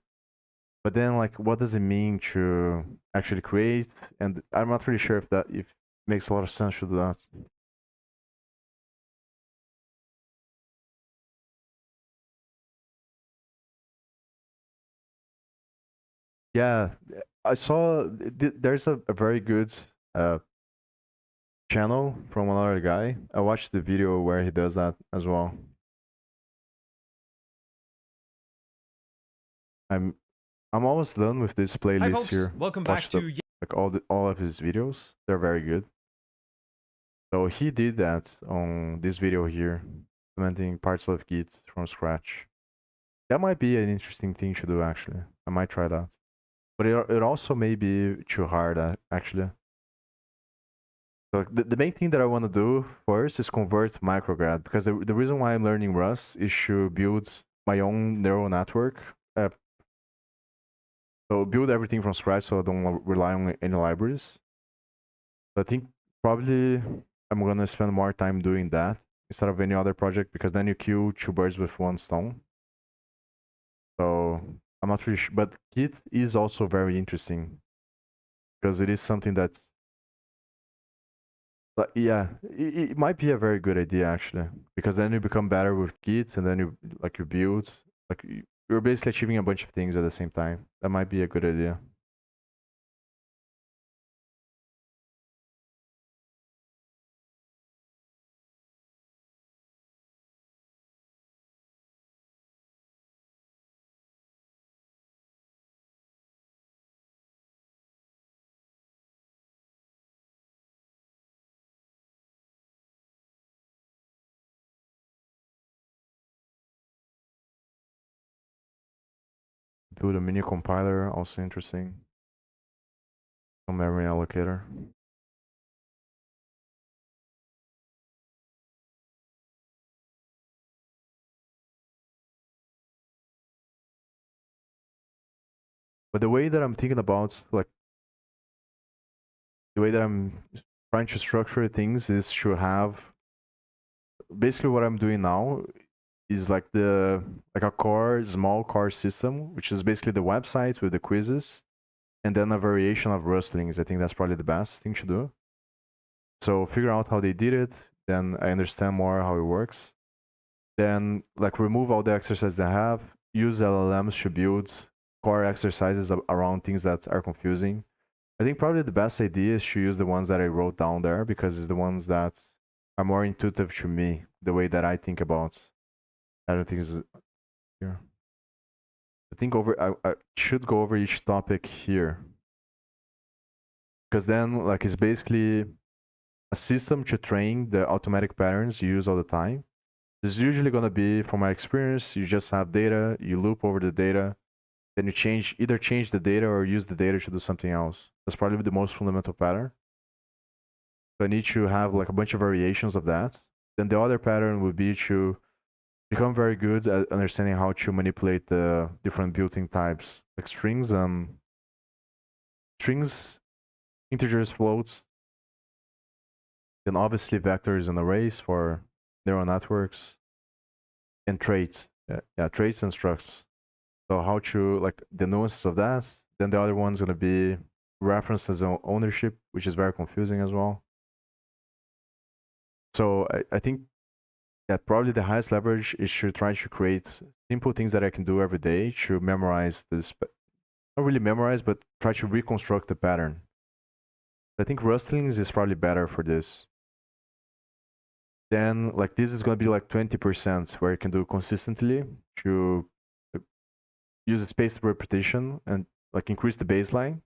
But then like what does it mean to actually create? And I'm not really sure if it makes a lot of sense to do that. Yeah, I saw there's a very good uh, channel from another guy. I watched the video where he does that as well. I'm I'm almost done with this Hi playlist folks, here. welcome back Watched to like all of his videos. They're very good. So he did that on this video here, implementing parts of Git from scratch. That might be an interesting thing to do actually. I might try that. But it also may be too hard actually. So the main thing that I want to do first is convert micrograd, because the reason why I'm learning Rust is to build my own neural network. So build everything from scratch, so I don't rely on any libraries. So I think probably I'm gonna spend more time doing that instead of any other project, because then you kill two birds with one stone. So I'm not really sure, but Git is also very interesting because it is something that, like, yeah, it might be a very good idea actually, because then you become better with Git, and then you build, like you're basically achieving a bunch of things at the same time. That might be a good idea. Build a mini compiler, also interesting. A memory allocator. But the way that I'm thinking about, like, the way that I'm trying to structure things is to have basically what I'm doing now is like a small core system, which is basically the website with the quizzes, and then a variation of Rustlings. I think that's probably the best thing to do. So figure out how they did it, then I understand more how it works. Then like remove all the exercises they have, use LLMs to build core exercises around things that are confusing. I think probably the best idea is to use the ones that I wrote down there, because it's the ones that are more intuitive to me, the way that I think about. I don't think it's here. I think I should go over each topic here, because then like it's basically a system to train the automatic patterns you use all the time. This is usually gonna be, from my experience, you just have data, you loop over the data, then you either change the data or use the data to do something else. That's probably the most fundamental pattern. So I need to have like a bunch of variations of that. Then the other pattern would be to become very good at understanding how to manipulate the different built-in types, like strings, integers, floats, then obviously vectors and arrays for neural networks, and traits. Yeah, traits and structs. So how to like the nuances of that. Then the other one's gonna be references and ownership, which is very confusing as well. So I think that probably the highest leverage is to try to create simple things that I can do every day to memorize this. Not really memorize, but try to reconstruct the pattern. I think Rustlings is probably better for this. Then like this is gonna be like 20% where you can do consistently to use a spaced repetition and like increase the baseline.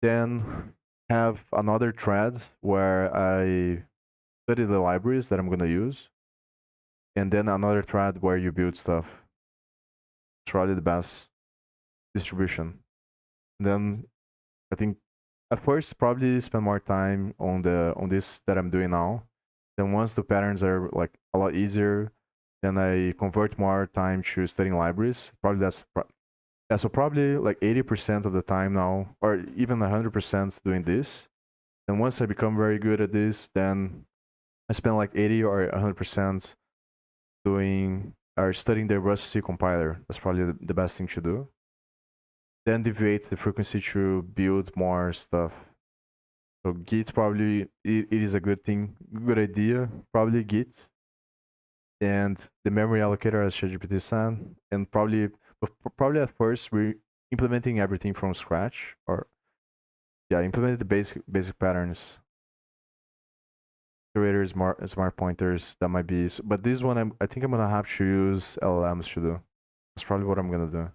Then have another thread where I study the libraries that I'm gonna use, and then another thread where you build stuff. It's probably the best distribution. And then I think at first probably spend more time on this that I'm doing now. Then once the patterns are like a lot easier, then I convert more time to studying libraries. Probably yeah, so probably like 80% of the time now, or even 100% doing this. And once I become very good at this, then I spend like 80 or 100% doing or studying the Rust C compiler. That's probably the best thing to do. Then deviate the frequency to build more stuff. So Git probably it is a good thing, good idea. Probably Git and the memory allocator as ChatGPT said, and probably at first we're implementing everything from scratch, or yeah, implementing the basic patterns. Curators, smart pointers, that might be. But this one, I think I'm gonna have to use LLMs to do. That's probably what I'm gonna do.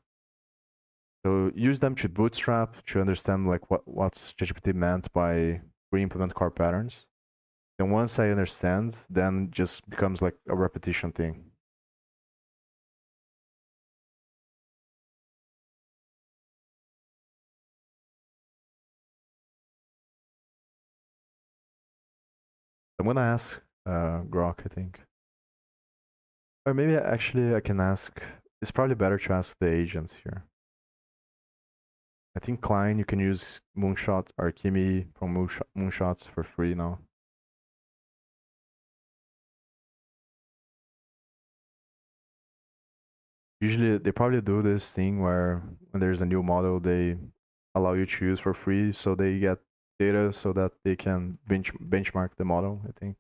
So use them to bootstrap to understand like what's ChatGPT meant by re-implement core patterns. And once I understand, then just becomes like a repetition thing. I'm gonna ask Grok, I think. Or maybe actually I can ask. It's probably better to ask the agents here. I think Klein, you can use Moonshot or Kimi from Moonshots for free now. Usually they probably do this thing where when there's a new model, they allow you to use for free, so they get data so that they can benchmark the model, I think.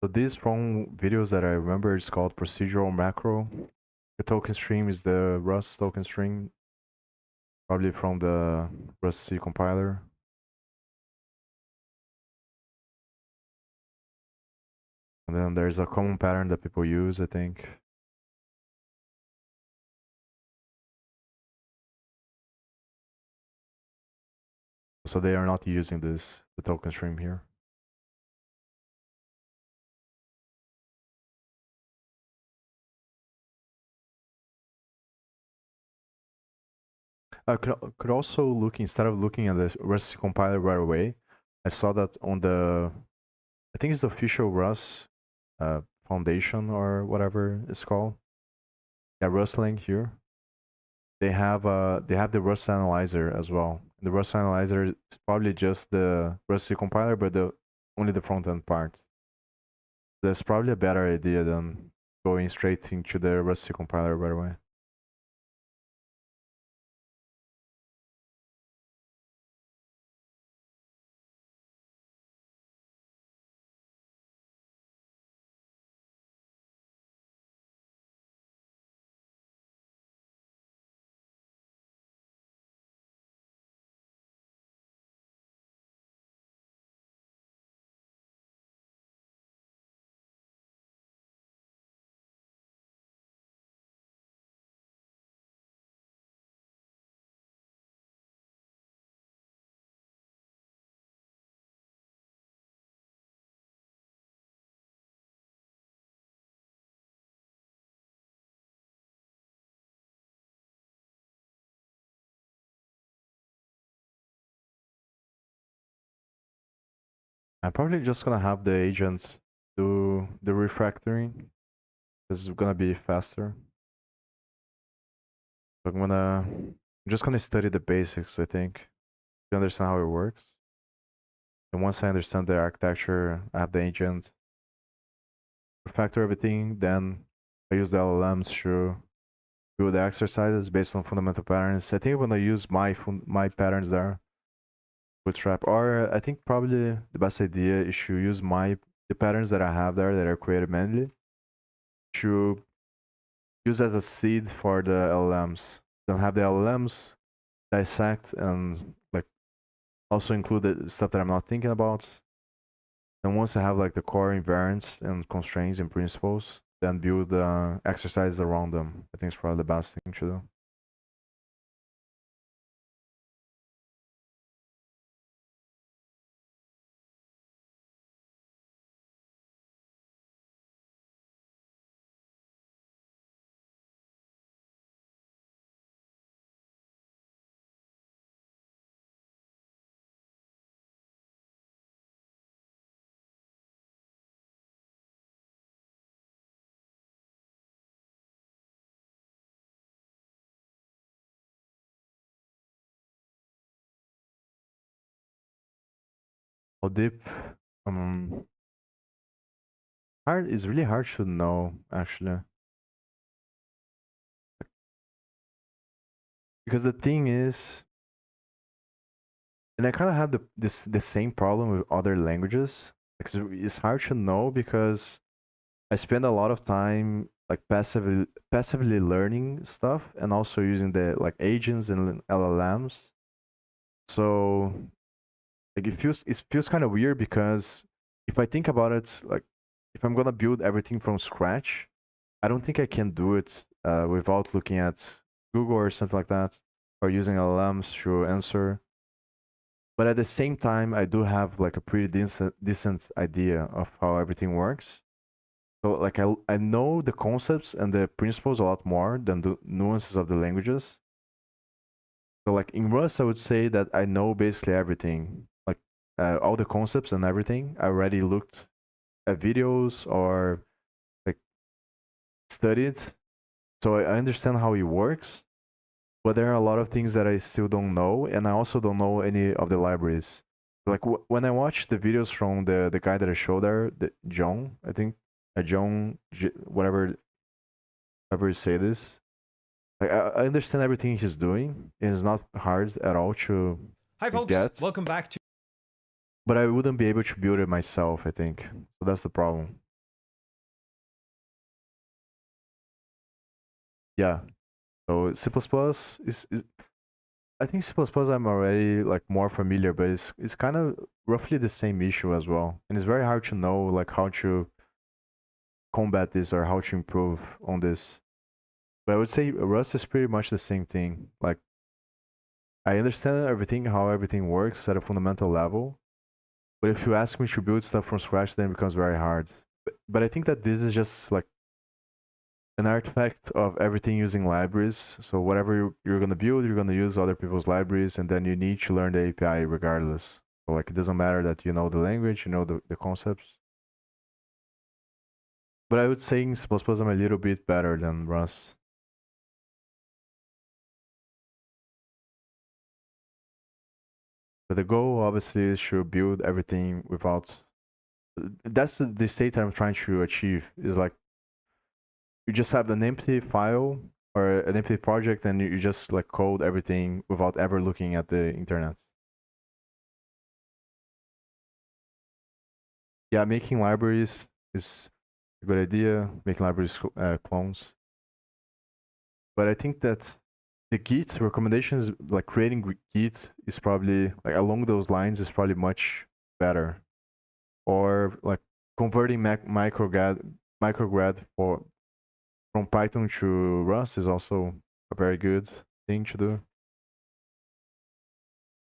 So these from videos that I remember is called procedural macro. The token stream is the Rust token stream, probably from the Rust C compiler. And then there's a common pattern that people use, I think. So they are not using the token stream here. I could also look, instead of looking at the Rust compiler right away, I saw that on I think it's the official Rust foundation or whatever it's called. Yeah, Rustling here. They have the Rust analyzer as well. The Rust analyzer is probably just the Rust compiler, but only the front end part. That's probably a better idea than going straight into the Rust compiler right away. I'm probably just gonna have the agents do the refactoring. This is gonna be faster. So I'm just gonna study the basics, I think, to understand how it works. And once I understand the architecture, I have the agent refactor everything, then I use the LLMs to build the exercises based on fundamental patterns. I think I'm gonna use my patterns there, bootstrap, or I think probably the best idea is to use the patterns that I have there that are created manually to use as a seed for the LLMs. Then have the LLMs dissect and like also include the stuff that I'm not thinking about. And once I have like the core invariants and constraints and principles, then build exercises around them. I think it's probably the best thing to do. How deep? Um, hard is really hard to know actually, because the thing is, and I kind of had the same problem with other languages. Because it's hard to know because I spend a lot of time like passively learning stuff and also using the like agents and LLMs. So like it feels kind of weird because if I think about it, like if I'm gonna build everything from scratch, I don't think I can do it without looking at Google or something like that, or using LLMs to answer. But at the same time, I do have like a pretty decent idea of how everything works. So like I know the concepts and the principles a lot more than the nuances of the languages. So like in Rust, I would say that I know basically everything, like all the concepts and everything. I already looked at videos or like studied, so I understand how it works. But there are a lot of things that I still don't know, and I also don't know any of the libraries. Like when I watch the videos from the guy that I showed there, the John, I think, whatever you say this. Like I understand everything he's doing. It's not hard at all to Hi, folks. get. Welcome back to. But I wouldn't be able to build it myself, I think. So that's the problem. Yeah. So C++ is I think C++ I'm already like more familiar, but it's kind of roughly the same issue as well. And it's very hard to know like how to combat this or how to improve on this. But I would say Rust is pretty much the same thing. Like I understand everything, how everything works at a fundamental level. But if you ask me to build stuff from scratch, then it becomes very hard. But I think that this is just like an artifact of everything using libraries. So whatever you're gonna build, you're gonna use other people's libraries, and then you need to learn the API regardless. So like it doesn't matter that you know the language, you know the concepts. But I would say in C++ I'm a little bit better than Rust. But the goal obviously is to build everything without. That's the state I'm trying to achieve. Is like you just have an empty file or an empty project, and you just like code everything without ever looking at the internet. Yeah, making libraries is a good idea. Making libraries clones, but I think that the Git recommendations, like creating Git, is probably like along those lines is probably much better. Or like converting micrograd for from Python to Rust is also a very good thing to do.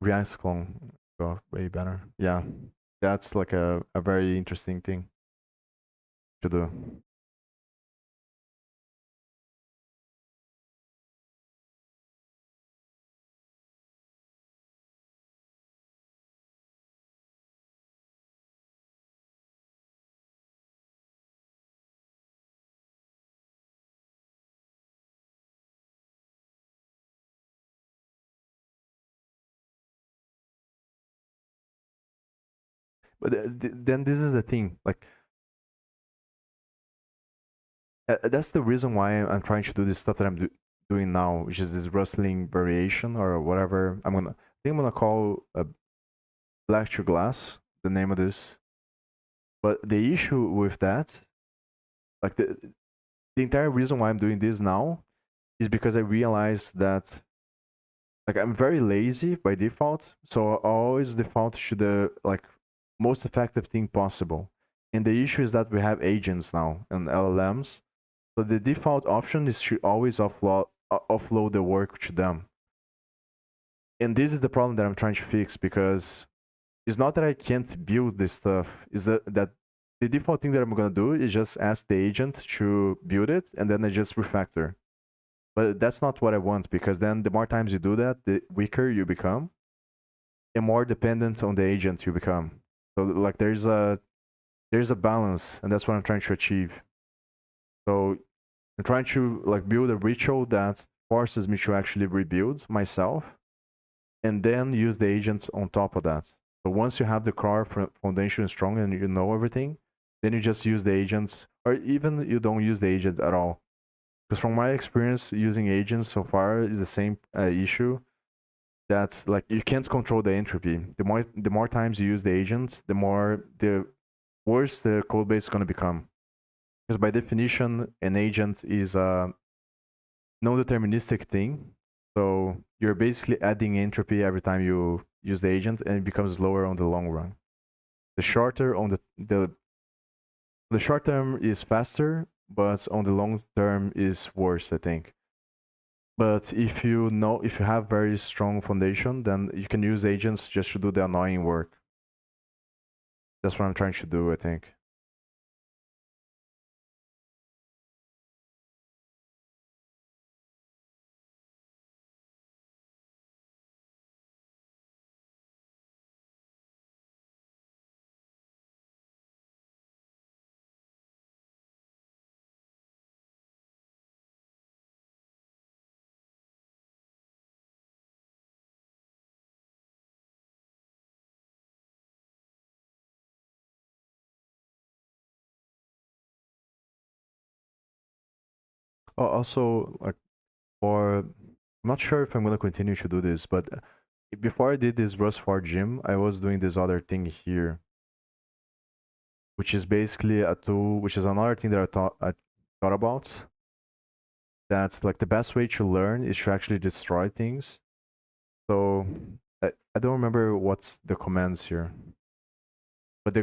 React clone got way better. Yeah, that's like a very interesting thing to do. But then this is the thing, like that's the reason why I'm trying to do this stuff that doing now, which is this rustling variation or whatever. I think I'm gonna call black to glass the name of this. But the issue with that, like the entire reason why I'm doing this now is because I realized that like I'm very lazy by default, so I always default to the like most effective thing possible. And the issue is that we have agents now and LLMs, so the default option is to always offload the work to them. And this is the problem that I'm trying to fix because it's not that I can't build this stuff, is that the default thing that I'm gonna do is just ask the agent to build it and then I just refactor. But that's not what I want because then the more times you do that, the weaker you become and more dependent on the agent you become. So like there's a balance and that's what I'm trying to achieve. So I'm trying to like build a ritual that forces me to actually rebuild myself and then use the agent on top of that. So once you have the core foundation strong and you know everything, then you just use the agents, or even you don't use the agent at all. Because from my experience using agents so far is the same issue that like you can't control the entropy. The more times you use the agent, the worse the code base is going to become. Because by definition, an agent is a non-deterministic thing. So you're basically adding entropy every time you use the agent, and it becomes slower on the long run. The shorter on the short term is faster, but on the long term is worse, I think. But if you have very strong foundation, then you can use agents just to do the annoying work. That's what I'm trying to do, I think. Also, like for I'm not sure if I'm gonna continue to do this, but before I did this Rust for gym, I was doing this other thing here, which is basically a tool, which is another thing that I thought about. That's like the best way to learn is to actually destroy things. So I don't remember what's the commands here, but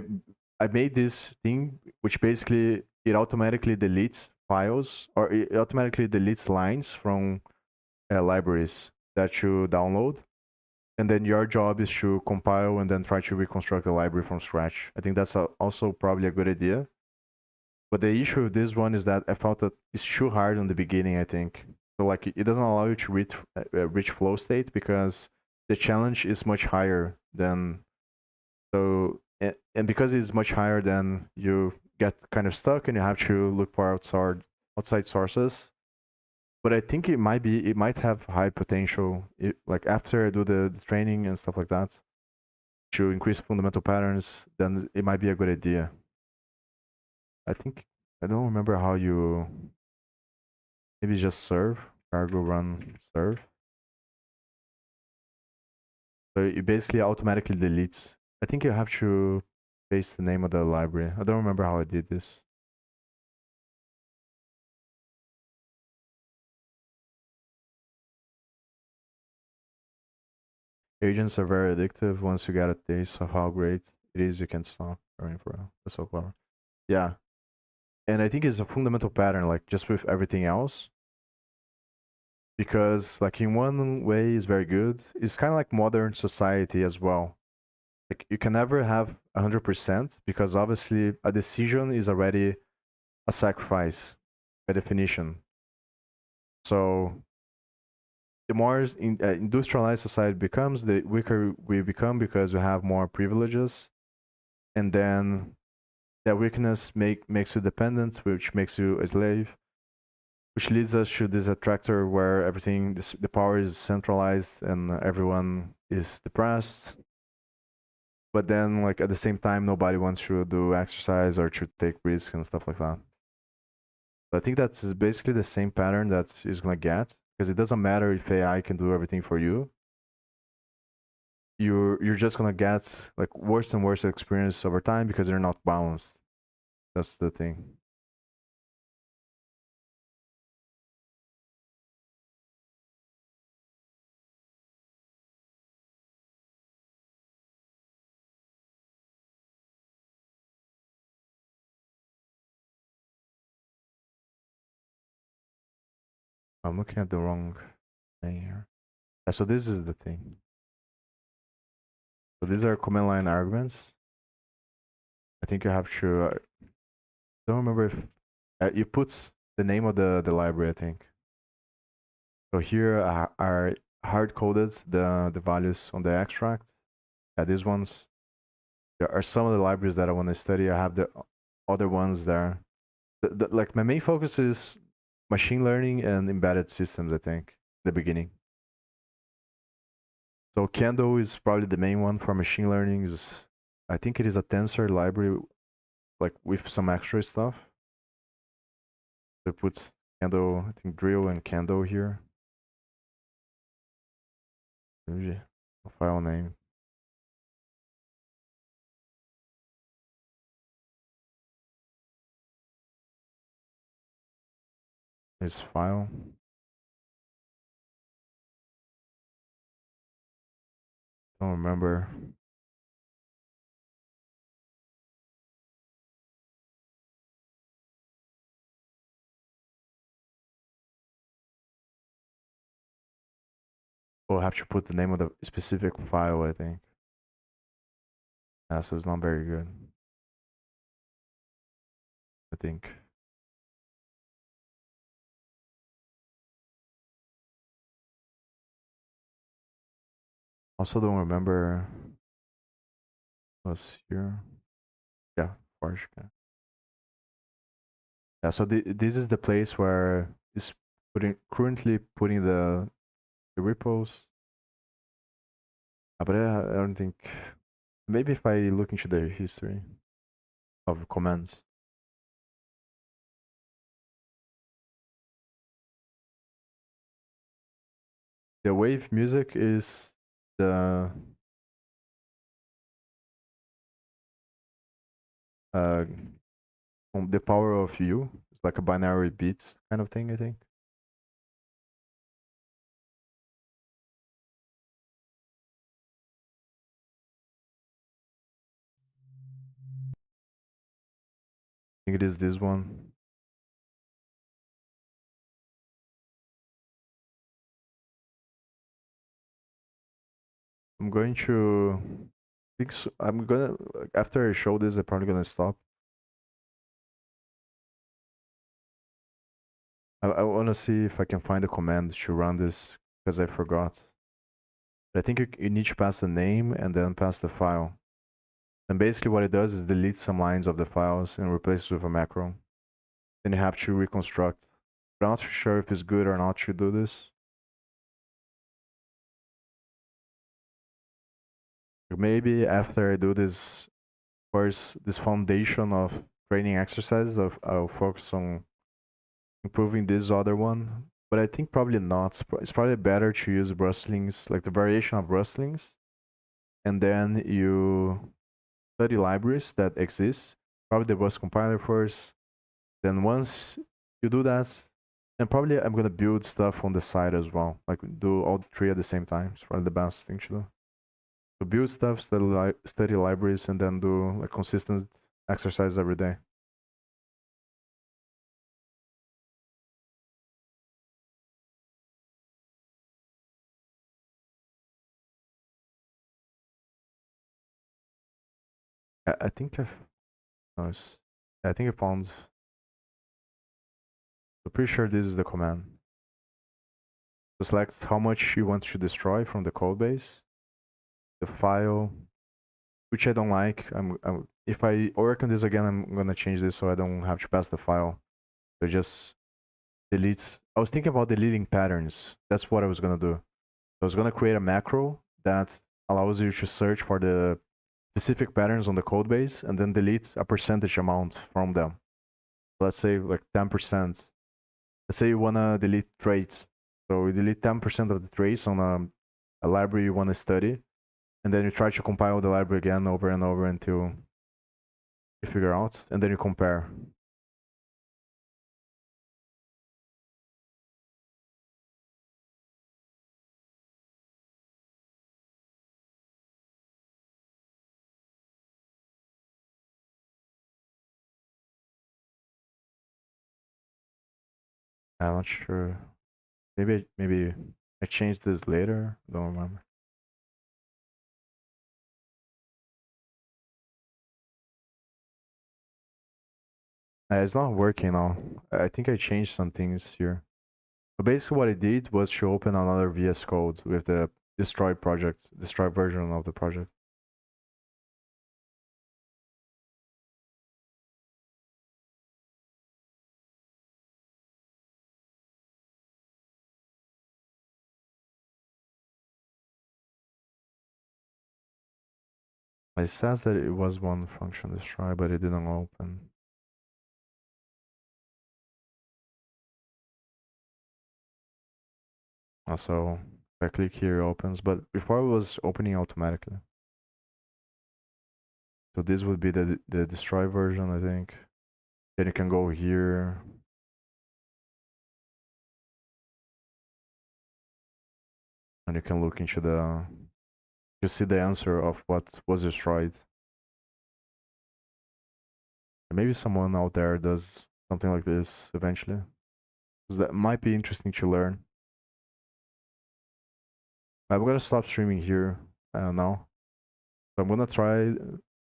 I made this thing which basically it automatically deletes files or it automatically deletes lines from libraries that you download. and then your job is to compile and then try to reconstruct the library from scratch. I think that's also probably a good idea. But the issue with this one is that I felt that it's too hard in the beginning, I think. So like it doesn't allow you to reach flow state because the challenge is much higher than so and because it's much higher than you get kind of stuck and you have to look for outside sources. But I think it might have high potential like after I do the training and stuff like that to increase fundamental patterns, then it might be a good idea. I think I don't remember how you maybe just serve cargo run serve. So it basically automatically deletes. I think you have to paste the name of the library. I don't remember how I did this. Agents are very addictive. Once you get a taste of how great it is, you can't stop. That's so clever. Yeah, and I think it's a fundamental pattern, like just with everything else. Because like in one way, it's very good. It's kind of like modern society as well. Like you can never have 100% because obviously a decision is already a sacrifice by definition. So the more industrialized society becomes, the weaker we become because we have more privileges, and then that weakness makes you dependent, which makes you a slave, which leads us to this attractor where the power is centralized and everyone is depressed. But then, like at the same time, nobody wants to do exercise or to take risks and stuff like that. So I think that's basically the same pattern that is gonna get because it doesn't matter if AI can do everything for you. You're just gonna get like worse and worse experience over time because they're not balanced. That's the thing. I'm looking at the wrong thing here. Yeah, so this is the thing. So these are command line arguments. I think you have to. Don't remember if you put the name of the library. I think. So here are hard coded the values on the extract. Yeah, these ones. There are some of the libraries that I want to study. I have the other ones there. Like my main focus is machine learning and embedded systems. I think the beginning. So Kendo is probably the main one for machine learning. I think it is a tensor library, like with some extra stuff. So put Kendo, I think drill and Kendo here. File name is file. Don't remember. We'll have to put the name of the specific file, I think. Yeah, so it's not very good. I think. Also don't remember what's here. Yeah, Farshka. Yeah, so this is the place where it's currently putting the repos. But I don't think. Maybe if I look into the history of commands. The wave music is the uh the power of you. It's like a binary beats kind of thing, I think. I think it is this one. I'm going to think so, I'm gonna after I show this, I'm probably gonna stop. I want to see if I can find a command to run this because I forgot. But I think you need to pass the name and then pass the file. And basically what it does is delete some lines of the files and replace it with a macro. Then you have to reconstruct. But I'm not sure if it's good or not to do this. Maybe after I do this first, this foundation of training exercises, I'll focus on improving this other one. But I think probably not. It's probably better to use Rustlings, like the variation of Rustlings, and then you study libraries that exist. Probably the Rust compiler first. Then once you do that, and probably I'm gonna build stuff on the side as well. Like do all three at the same time. It's probably the best thing to do. So build stuff, study libraries, and then do like consistent exercise every day. I think I've no, I think I found. I'm pretty sure this is the command. So select how much you want to destroy from the code base. The file, which I don't like. If I work on this again, I'm gonna change this so I don't have to pass the file. So just delete. I was thinking about deleting patterns. That's what I was gonna do. I was gonna create a macro that allows you to search for the specific patterns on the code base and then delete a percentage amount from them. Let's say like 10%. Let's say you wanna delete traits. So you delete 10% of the traits on a library you wanna study, and then you try to compile the library again over and over until you figure out, and then you compare. I'm not sure. Maybe I changed this later. Don't remember. It's not working now. I think I changed some things here. But basically what I did was to open another VS Code with the destroy version of the project. It says that it was one function destroy, but it didn't open. Also, if I click here, it opens, but before it was opening automatically. So this would be the destroy version, I think. Then you can go here. And you can look into you see the answer of what was destroyed. And maybe someone out there does something like this eventually. Because that might be interesting to learn. I'm gonna stop streaming here now. So I'm gonna try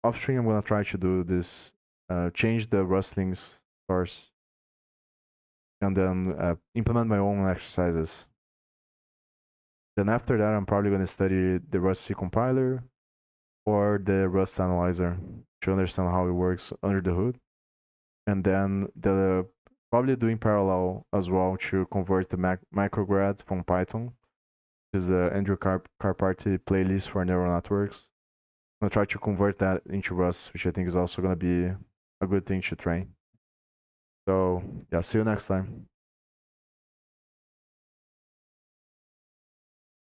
off stream. I'm gonna try to do this, change the Rustlings source, and then implement my own exercises. Then after that, I'm probably gonna study the Rust C compiler or the Rust analyzer to understand how it works under the hood, and then probably doing parallel as well to convert the micrograd from Python, which is the Andrew Karpathy playlist for neural networks. I'm gonna try to convert that into Rust, which I think is also gonna be a good thing to train. So yeah, see you next time.